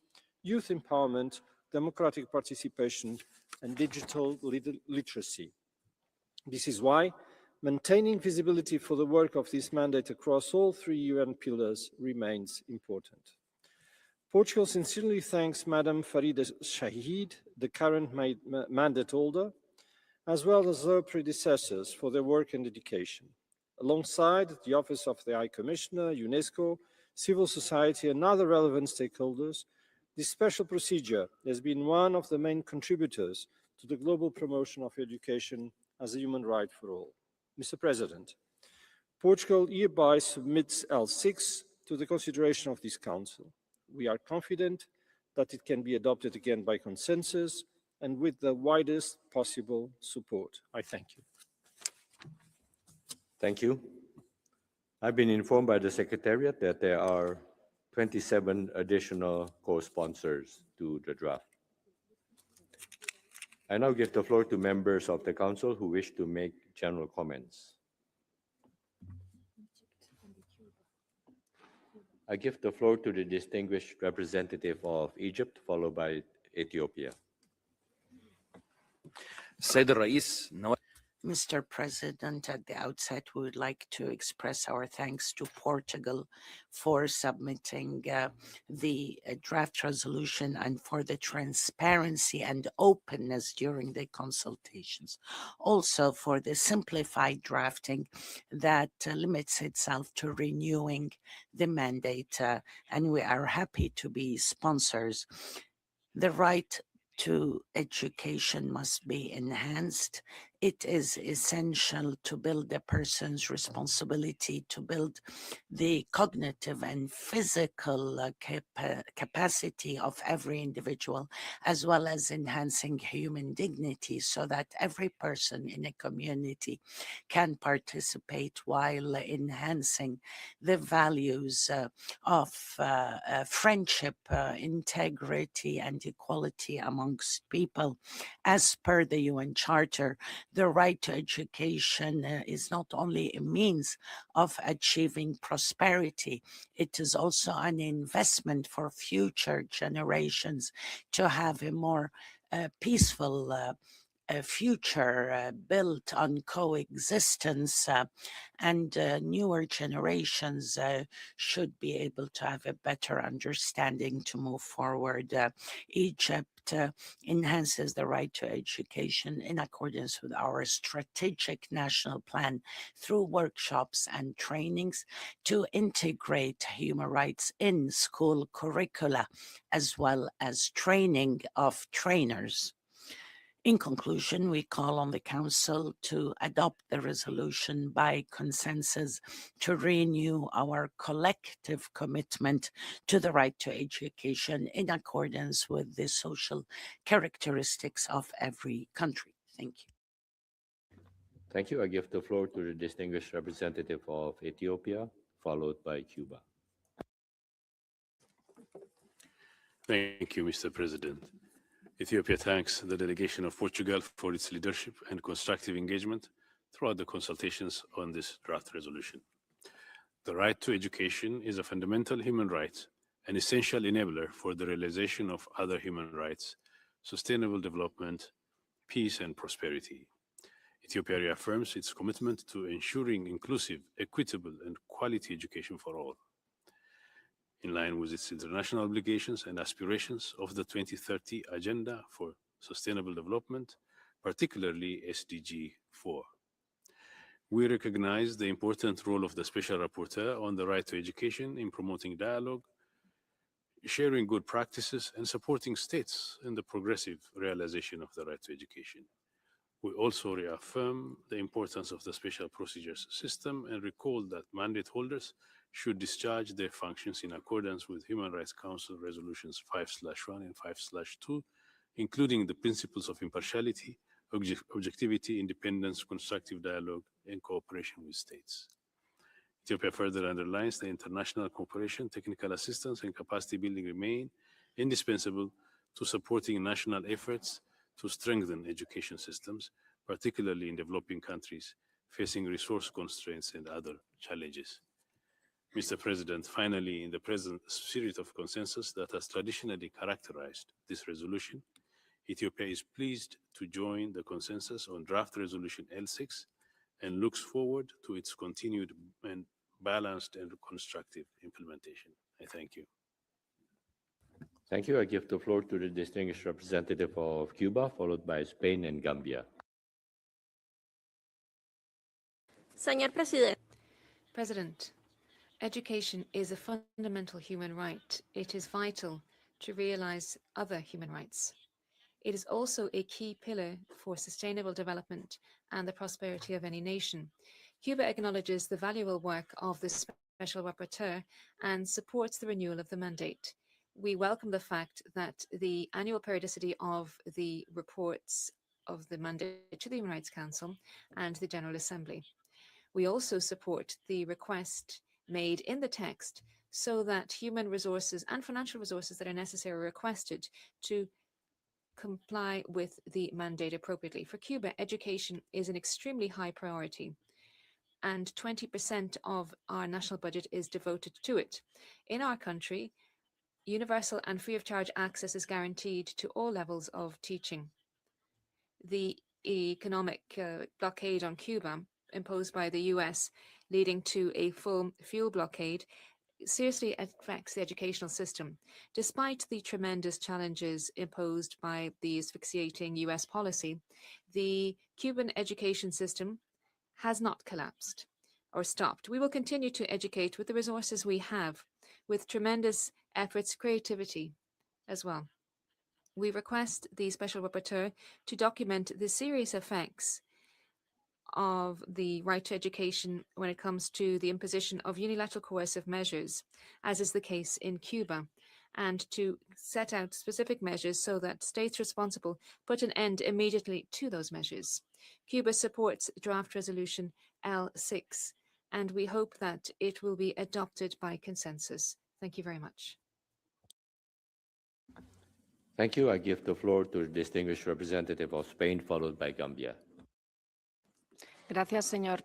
youth empowerment, democratic participation, and digital literacy. This is why maintaining visibility for the work of this mandate across all 3 UN pillars remains important. Portugal sincerely thanks Madam Farida Shahid, the current mandate holder, as well as her predecessors for their work and dedication. Alongside the Office of the High Commissioner, UNESCO, civil society, and other relevant stakeholders, this special procedure has been one of the main contributors to the global promotion of education as a human right for all. Mr. President, Portugal hereby submits L6 to the consideration of this Council. We are confident that it can be adopted again by consensus and with the widest possible support. I thank you. Thank you. I've been informed by the Secretariat that there are 27 additional co-sponsors to the draft. I now give the floor to members of the Council who wish to make general comments. I give the floor to the distinguished representative of Egypt, followed by Ethiopia. السيد الرئيس نوال Mr. President, at the outset, we would like to express our thanks to Portugal for submitting the draft resolution and for the transparency and openness during the consultations. Also for the simplified drafting that limits itself to renewing the mandate, and we are happy to be sponsors. The right to education must be enhanced. It is essential to build a person's responsibility, to build the cognitive and physical capacity of every individual, as well as enhancing human dignity so that every person in a community can participate while enhancing the values of friendship, integrity, and equality amongst people. As per the UN Charter, the right to education is not only a means of achieving prosperity, it is also an investment for future generations to have a more peaceful future built on coexistence, and newer generations should be able to have a better understanding to move forward. Egypt enhances the right to education in accordance with our strategic national plan through workshops and trainings to integrate human rights in school curricula, as well as training of trainers. In conclusion, we call on the Council to adopt the resolution by consensus to renew our collective commitment to the right to education in accordance with the social characteristics of every country. Thank you. Thank you. I give the floor to the distinguished representative of Ethiopia, followed by Cuba. Thank you, Mr. President. Ethiopia thanks the delegation of Portugal for its leadership and constructive engagement throughout the consultations on this draft resolution. The right to education is a fundamental human right, an essential enabler for the realization of other human rights, sustainable development, peace, and prosperity. Ethiopia reaffirms its commitment to ensuring inclusive, equitable, and quality education for all. In line with its international obligations and aspirations of the 2030 Agenda for Sustainable Development, particularly SDG 4. We recognize the important role of the Special Rapporteur on the right to education in promoting dialogue, sharing good practices, and supporting states in the progressive realization of the right to education. We also reaffirm the importance of the special procedures system and recall that mandate holders should discharge their functions in accordance with Human Rights Council Resolutions 5/1 and 5/2, including the principles of impartiality, objectivity, independence, constructive dialogue, and cooperation with states. Ethiopia further underlines that international cooperation, technical assistance, and capacity building remain indispensable to supporting national efforts to strengthen education systems, particularly in developing countries facing resource constraints and other challenges. Mr. President, finally, in the present spirit of consensus that has traditionally characterized this resolution, Ethiopia is pleased to join the consensus on draft resolution L6 and looks forward to its continued and balanced and constructive implementation. I thank you. Thank you. I give the floor to the distinguished representative of Cuba, followed by Spain and Gambia. Señor Presidente. President, education is a fundamental human right. It is vital to realize other human rights. It is also a key pillar for sustainable development and the prosperity of any nation. Cuba acknowledges the valuable work of the Special Rapporteur and supports the renewal of the mandate. We welcome the fact that the annual periodicity of the reports of the mandate to the Human Rights Council and the General Assembly. We also support the request made in the text so that human resources and financial resources that are necessary are requested to comply with the mandate appropriately. For Cuba, education is an extremely high priority, and 20% of our national budget is devoted to it. In our country, universal and free of charge access is guaranteed to all levels of teaching. The economic blockade on Cuba imposed by the US, leading to a full fuel blockade, seriously affects the educational system. Despite the tremendous challenges imposed by the asphyxiating US policy, the Cuban education system has not collapsed or stopped. We will continue to educate with the resources we have, with tremendous efforts, creativity as well. We request the Special Rapporteur to document the serious effects of the right to education when it comes to the imposition of unilateral coercive measures, as is the case in Cuba, and to set out specific measures so that states responsible put an end immediately to those measures. Cuba supports draft resolution L6, and we hope that it will be adopted by consensus. Thank you very much. Thank you. I give the floor to the distinguished representative of Spain, followed by Gambia. Gracias, señor.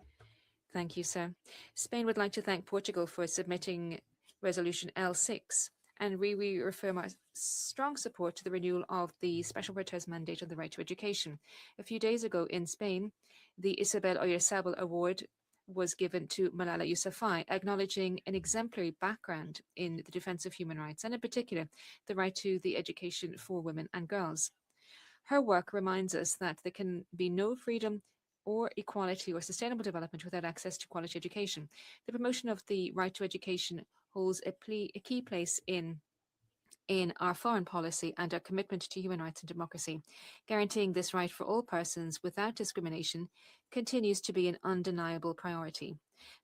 Thank you, sir. Spain would like to thank Portugal for submitting resolution L6, and we reaffirm our strong support to the renewal of the Special Rapporteur's mandate on the right to education. A few days ago in Spain, the Isabel Oyarzabal Award was given to Malala Yousafzai, acknowledging an exemplary background in the defense of human rights, and in particular, the right to the education for women and girls. Her work reminds us that there can be no freedom or equality or sustainable development without access to quality education. The promotion of the right to education holds a key place in in our foreign policy and our commitment to human rights and democracy. Guaranteeing this right for all persons without discrimination continues to be an undeniable priority.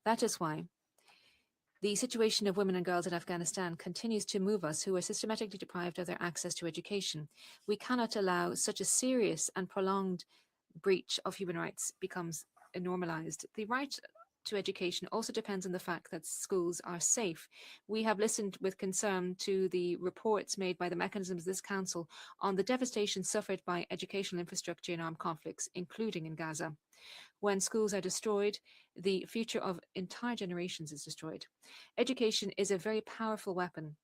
That is why the situation of women and girls in Afghanistan continues to move us, who are systematically deprived of their access to education. We cannot allow such a serious and prolonged breach of human rights becomes normalized. The right to education also depends on the fact that schools are safe. We have listened with concern to the reports made by the mechanisms of this council on the devastation suffered by educational infrastructure in armed conflicts, including in Gaza. When schools are destroyed, the future of entire generations is destroyed. Education is a very powerful weapon,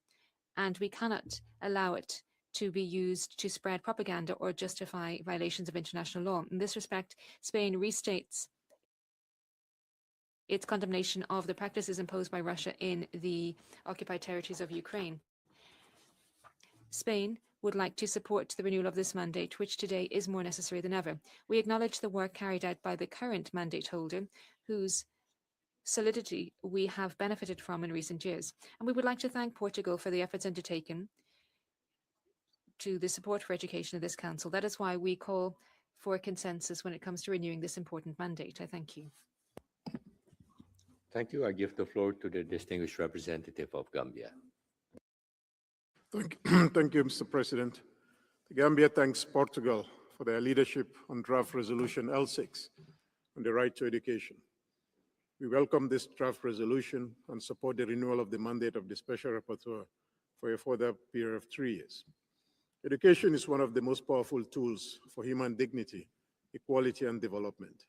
and we cannot allow it to be used to spread propaganda or justify violations of international law. In this respect, Spain restates its condemnation of the practices imposed by Russia in the occupied territories of Ukraine. Spain would like to support the renewal of this mandate, which today is more necessary than ever. We acknowledge the work carried out by the current mandate holder, whose solidity we have benefited from in recent years. And we would like to thank Portugal for the efforts undertaken to the support for education of this council. That is why we call for consensus when it comes to renewing this important mandate. I thank you. Thank you. I give the floor to the distinguished representative of Gambia. Thank you, Mr. President. The Gambia thanks Portugal for their leadership on draft resolution L6 on the right to education. We welcome this draft resolution and support the renewal of the mandate of the Special Rapporteur for a further period of 3 years. Education is one of the most powerful tools for human dignity, equality, and development.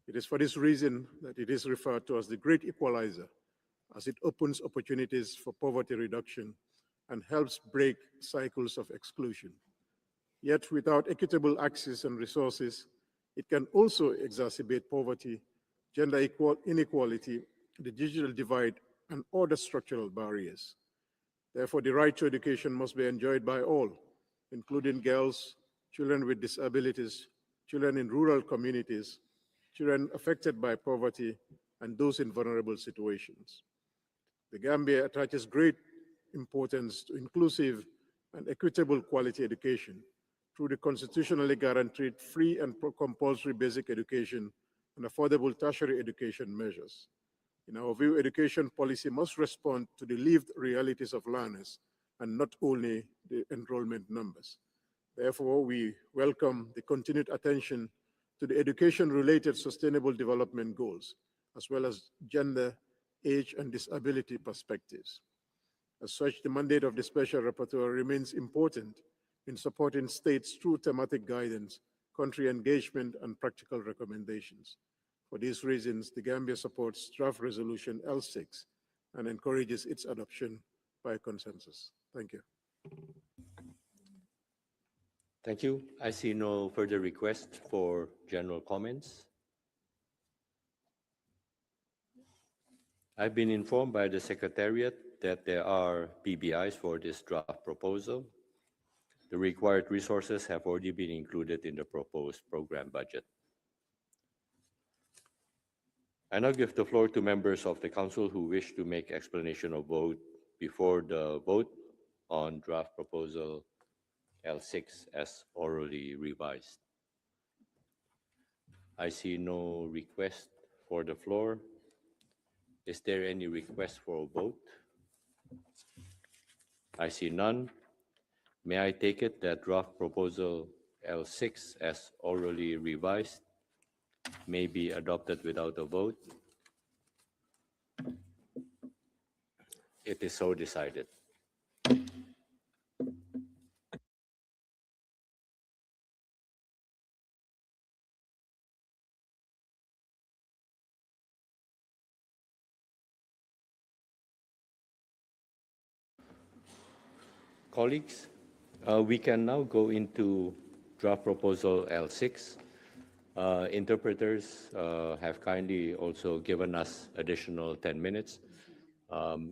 It is for this reason that it is referred to as the great equalizer, as it opens opportunities for poverty reduction and helps break cycles of exclusion. Yet without equitable access and resources, it can also exacerbate poverty, gender inequality, the digital divide, and other structural barriers. Therefore, the right to education must be enjoyed by all, including girls, children with disabilities, children in rural communities, children affected by poverty, and those in vulnerable situations. The Gambia attaches great importance to inclusive and equitable quality education through the constitutionally guaranteed free and compulsory basic education and affordable tertiary education measures. In our view, education policy must respond to the lived realities of learners and not only the enrollment numbers. Therefore, we welcome the continued attention to the education-related sustainable development goals, as well as gender, age, and disability perspectives. As such, the mandate of the Special Rapporteur remains important in supporting states through thematic guidance, country engagement, and practical recommendations. For these reasons, the Gambia supports draft resolution L6 and encourages its adoption by consensus. Thank you. Thank you. I see no further requests for general comments. I've been informed by the Secretariat that there are PBIs for this draft proposal. The required resources have already been included in the proposed program budget. I now give the floor to members of the Council who wish to make explanation of vote before the vote on draft proposal L6 as orally revised. I see no request for the floor. Is there any request for a vote? I see none. May I take it that draft proposal L6 as orally revised may be adopted without a vote? It is so decided. Colleagues, we can now go into draft proposal L6. Interpreters have kindly also given us additional 10 minutes.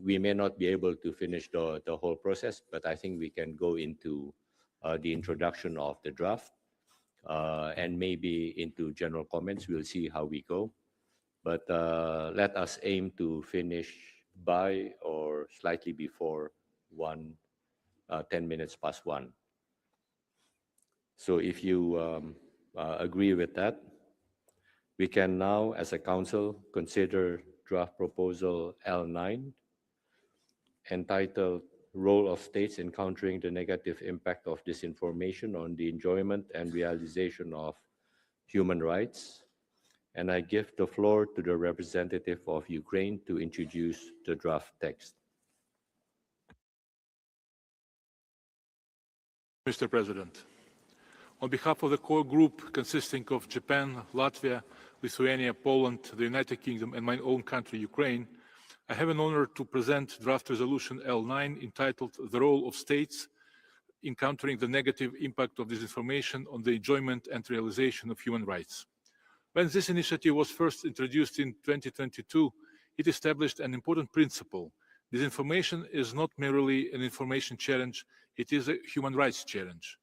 We may not be able to finish the whole process, but I think we can go into the introduction of the draft and maybe into general comments. We'll see how we go. But let us aim to finish by or slightly before 1 10 minutes past 1. So if you agree with that, we can now, as a council, consider draft proposal L9, entitled Role of States in Countering the Negative Impact of Disinformation on the Enjoyment and Realization of Human Rights. And I give the floor to the representative of Ukraine to introduce the draft text. Mr. President, on behalf of the core group consisting of Japan, Latvia, Lithuania, Poland, the United Kingdom, and my own country, Ukraine, I have an honor to present draft resolution L9 entitled The Role of States in Countering the Negative Impact of Disinformation on the Enjoyment and Realization of Human Rights. When this initiative was first introduced in 2022, it established an important principle. Disinformation is not merely an information challenge, it is a human rights challenge.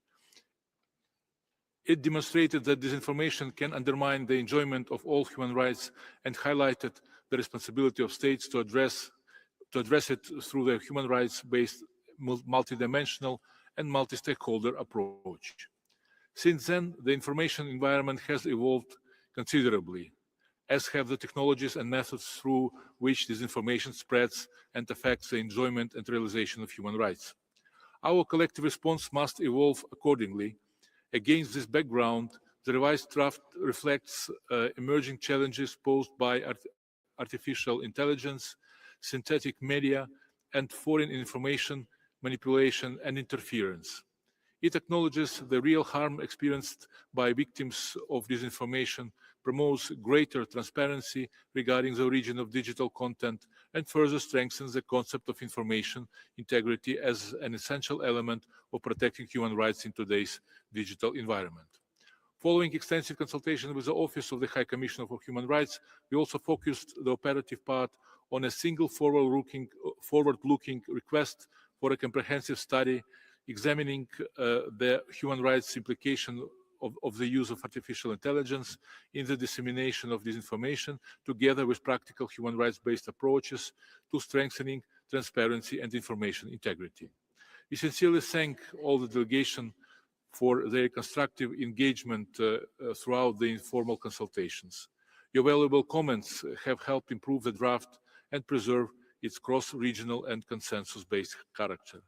It demonstrated that disinformation can undermine the enjoyment of all human rights and highlighted the responsibility of states to address it through their human rights-based, multidimensional and multi-stakeholder approach. Since then, the information environment has evolved considerably, as have the technologies and methods through which disinformation spreads and affects the enjoyment and realization of human rights. Our collective response must evolve accordingly. Against this background, the revised draft reflects emerging challenges posed by artificial intelligence, synthetic media, and foreign information manipulation and interference. It acknowledges the real harm experienced by victims of disinformation, promotes greater transparency regarding the origin of digital content, and further strengthens the concept of information integrity as an essential element of protecting human rights in today's digital environment. Following extensive consultation with the Office of the High Commissioner for Human Rights, we also focused the operative part on a single forward-looking request for a comprehensive study examining the human rights implication of the use of artificial intelligence in the dissemination of disinformation, together with practical human rights-based approaches to strengthening transparency and information integrity. We sincerely thank all the delegation for their constructive engagement throughout the informal consultations. Your valuable comments have helped improve the draft and preserve its cross-regional and consensus-based character.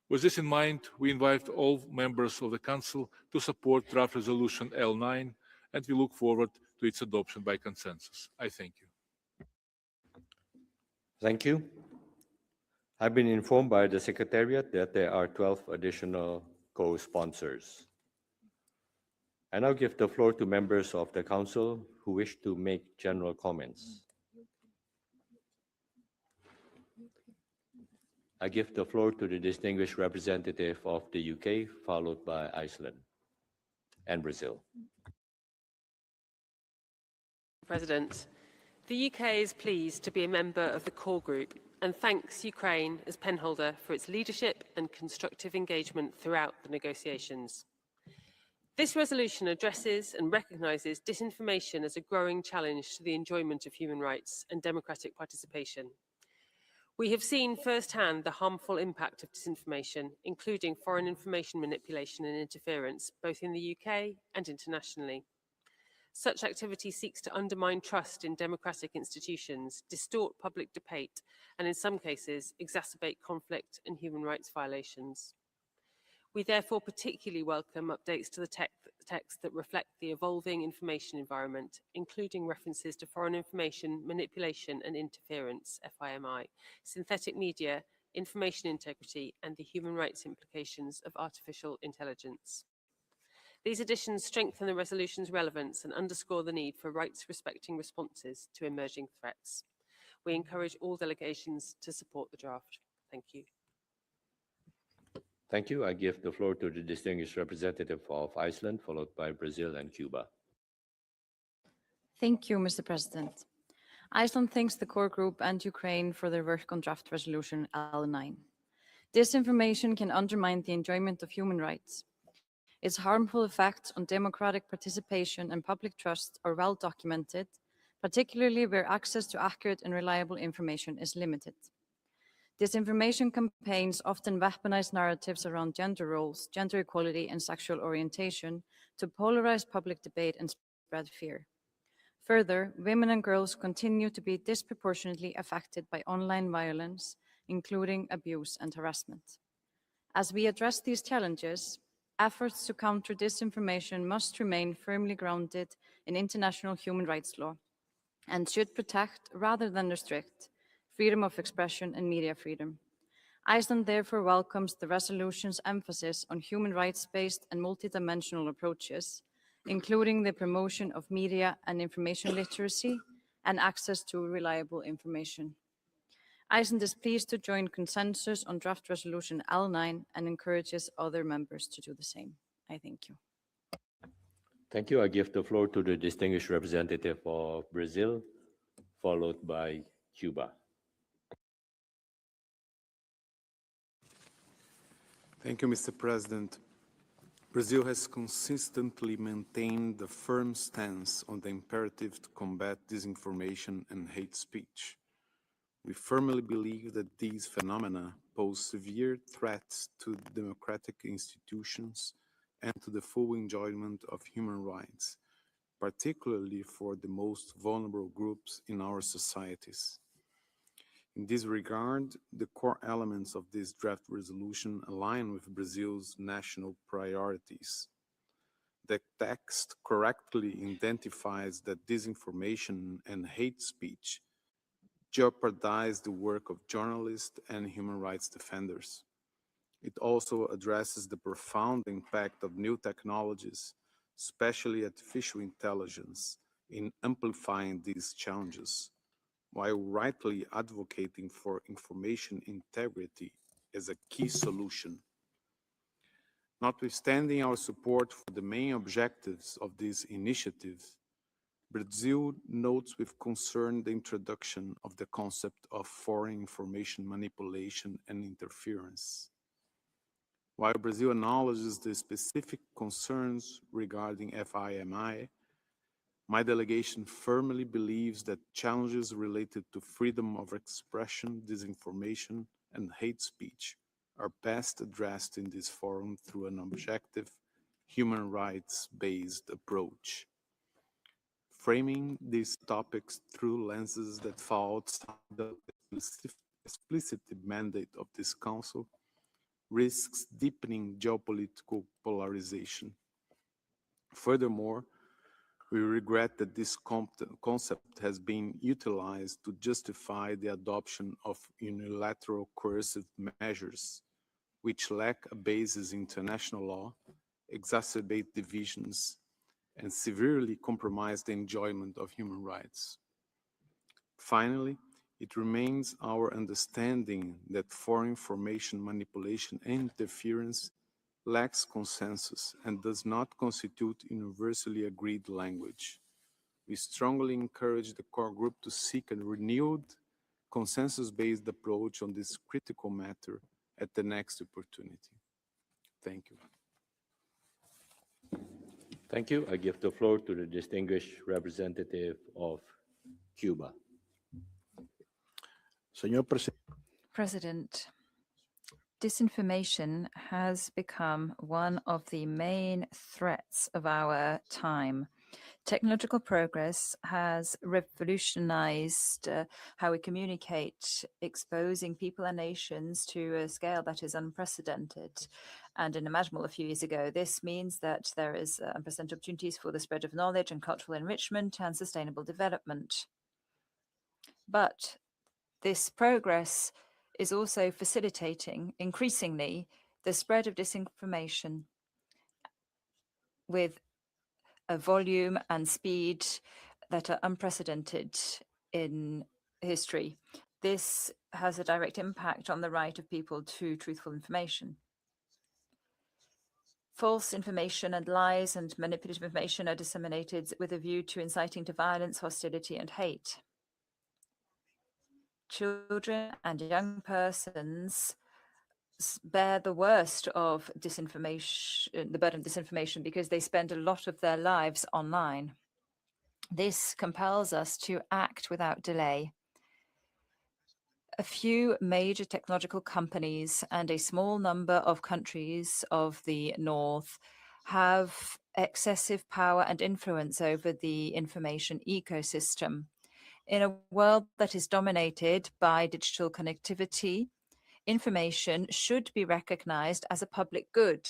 With this in mind, we invite all members of the Council to support draft resolution L9, and we look forward to its adoption by consensus. I thank you. Thank you. I've been informed by the Secretariat that there are 12 additional co-sponsors. I now give the floor to members of the Council who wish to make general comments. I give the floor to the distinguished representative of the UK, followed by Iceland and Brazil. President, the UK is pleased to be a member of the core group and thanks Ukraine as penholder for its leadership and constructive engagement throughout the negotiations. This resolution addresses and recognises disinformation as a growing challenge to the enjoyment of human rights and democratic participation. We have seen firsthand the harmful impact of disinformation, including foreign information manipulation and interference, both in the UK and internationally. Such activity seeks to undermine trust in democratic institutions, distort public debate, and in some cases, exacerbate conflict and human rights violations. We therefore particularly welcome updates to the text that reflect the evolving information environment, including references to foreign information manipulation and interference, FIMI, synthetic media, information integrity, and the human rights implications of artificial intelligence. These additions strengthen the resolution's relevance and underscore the need for rights-respecting responses to emerging threats. We encourage all delegations to support the draft. Thank you. Thank you. I give the floor to the distinguished representative of Iceland, followed by Brazil and Cuba. Thank you, Mr. President. Iceland thanks the core group and Ukraine for their work on draft resolution L9. Disinformation can undermine the enjoyment of human rights. Its harmful effects on democratic participation and public trust are well documented, particularly where access to accurate and reliable information is limited. Disinformation campaigns often weaponize narratives around gender roles, gender equality, and sexual orientation to polarize public debate and spread fear. Further, women and girls continue to be disproportionately affected by online violence, including abuse and harassment. As we address these challenges, efforts to counter disinformation must remain firmly grounded in international human rights law and should protect rather than restrict freedom of expression and media freedom. Iceland therefore welcomes the resolution's emphasis on human rights-based and multidimensional approaches, including the promotion of media and information literacy and access to reliable information. Iceland is pleased to join consensus on draft resolution L9 and encourages other members to do the same. I thank you. Thank you. I give the floor to the distinguished representative of Brazil, followed by Cuba. Thank you, Mr. President. Brazil has consistently maintained a firm stance on the imperative to combat disinformation and hate speech. We firmly believe that these phenomena pose severe threats to democratic institutions and to the full enjoyment of human rights, particularly for the most vulnerable groups in our societies. In this regard, the core elements of this draft resolution align with Brazil's national priorities. The text correctly identifies that disinformation and hate speech jeopardize the work of journalists and human rights defenders. It also addresses the profound impact of new technologies, especially artificial intelligence, in amplifying these challenges, while rightly advocating for information integrity as a key solution. Notwithstanding our support for the main objectives of these initiatives, Brazil notes with concern the introduction of the concept of foreign information manipulation and interference. While Brazil acknowledges the specific concerns regarding FIMI, my delegation firmly believes that challenges related to freedom of expression, disinformation, and hate speech are best addressed in this forum through an objective, human rights-based approach. Framing these topics through lenses that fall outside the explicit mandate of this Council risks deepening geopolitical polarization. Furthermore, we regret that this concept has been utilized to justify the adoption of unilateral coercive measures, which lack a basis in international law, exacerbate divisions, and severely compromise the enjoyment of human rights. Finally, it remains our understanding that foreign information manipulation and interference lacks consensus and does not constitute universally agreed language. We strongly encourage the core group to seek a renewed consensus-based approach on this critical matter at the next opportunity. Thank you. Thank you. I give the floor to the distinguished representative of Cuba. President, disinformation has become one of the main threats of our time. Technological progress has revolutionized how we communicate, exposing people and nations to a scale that is unprecedented and unimaginable a few years ago. This means that there is unprecedented opportunities for the spread of knowledge and cultural enrichment and sustainable development. But this progress is also facilitating, increasingly, the spread of disinformation with a volume and speed that are unprecedented in history. This has a direct impact on the right of people to truthful information. False information and lies and manipulative information are disseminated with a view to inciting to violence, hostility, and hate. Children and young persons bear the worst of disinformation, the burden of disinformation, because they spend a lot of their lives online. This compels us to act without delay. a few major technological companies and a small number of countries of the North have excessive power and influence over the information ecosystem. In a world that is dominated by digital connectivity, information should be recognized as a public good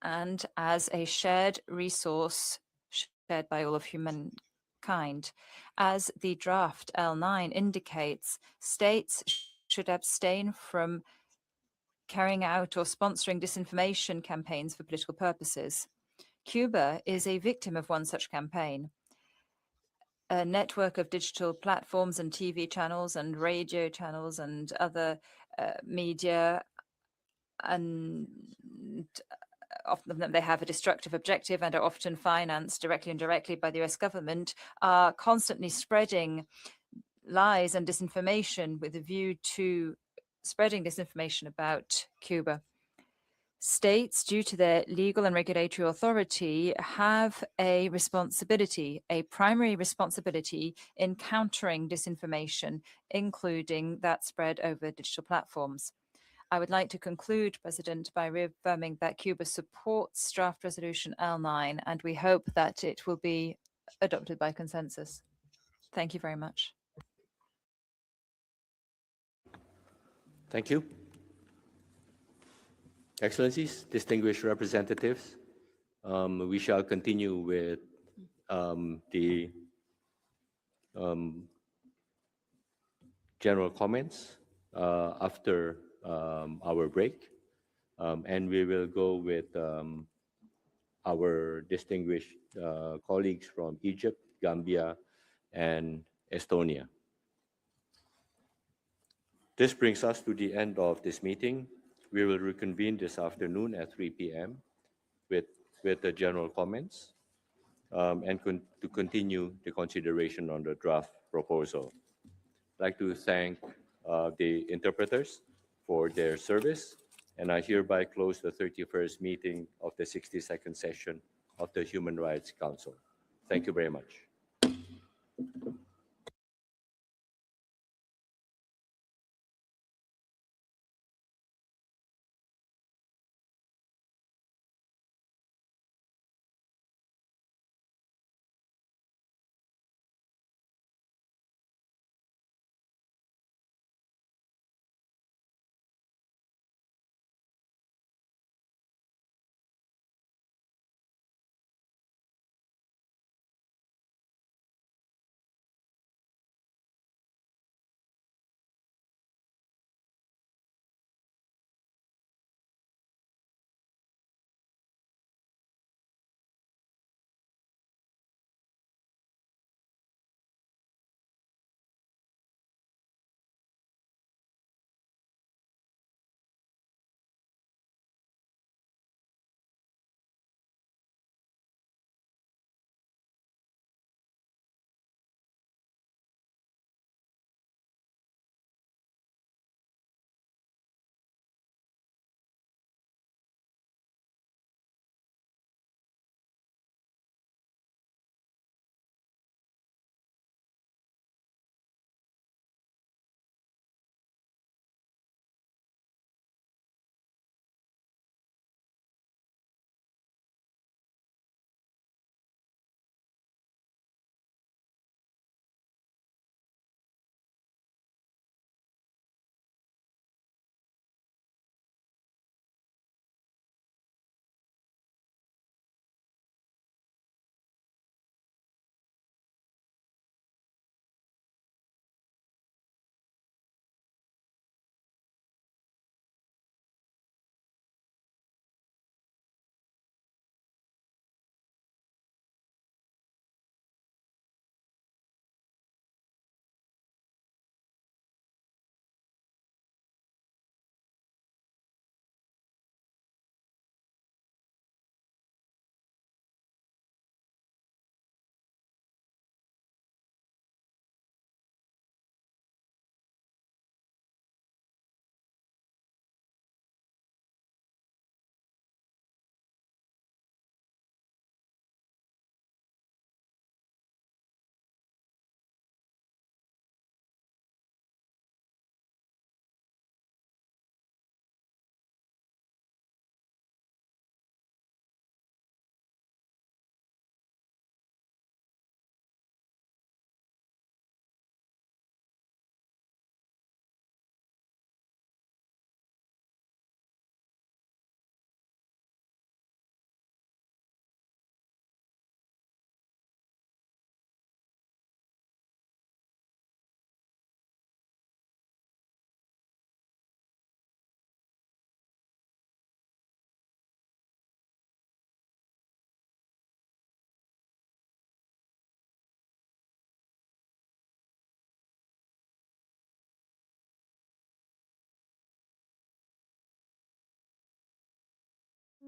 and as a shared resource shared by all of humankind. As the draft L9 indicates, states should abstain from carrying out or sponsoring disinformation campaigns for political purposes. Cuba is a victim of one such campaign. A network of digital platforms and TV channels and radio channels and other media, and often they have a destructive objective and are often financed directly and indirectly by the US government, are constantly spreading lies and disinformation with a view to spreading disinformation about Cuba. States, due to their legal and regulatory authority, have a responsibility, a primary responsibility in countering disinformation, including that spread over digital platforms. I would like to conclude, President, by reaffirming that Cuba supports draft resolution L9, and we hope that it will be adopted by consensus. Thank you very much. Thank you. Excellencies, distinguished representatives, we shall continue with the general comments after our break. And we will go with our distinguished colleagues from Egypt, Gambia, and Estonia. This brings us to the end of this meeting. We will reconvene this afternoon at 3 p.m. with the general comments and to continue the consideration on the draft proposal. I'd like to thank the interpreters for their service, and I hereby close the 31st meeting of the 62nd session of the Human Rights Council. Thank you very much.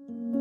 you.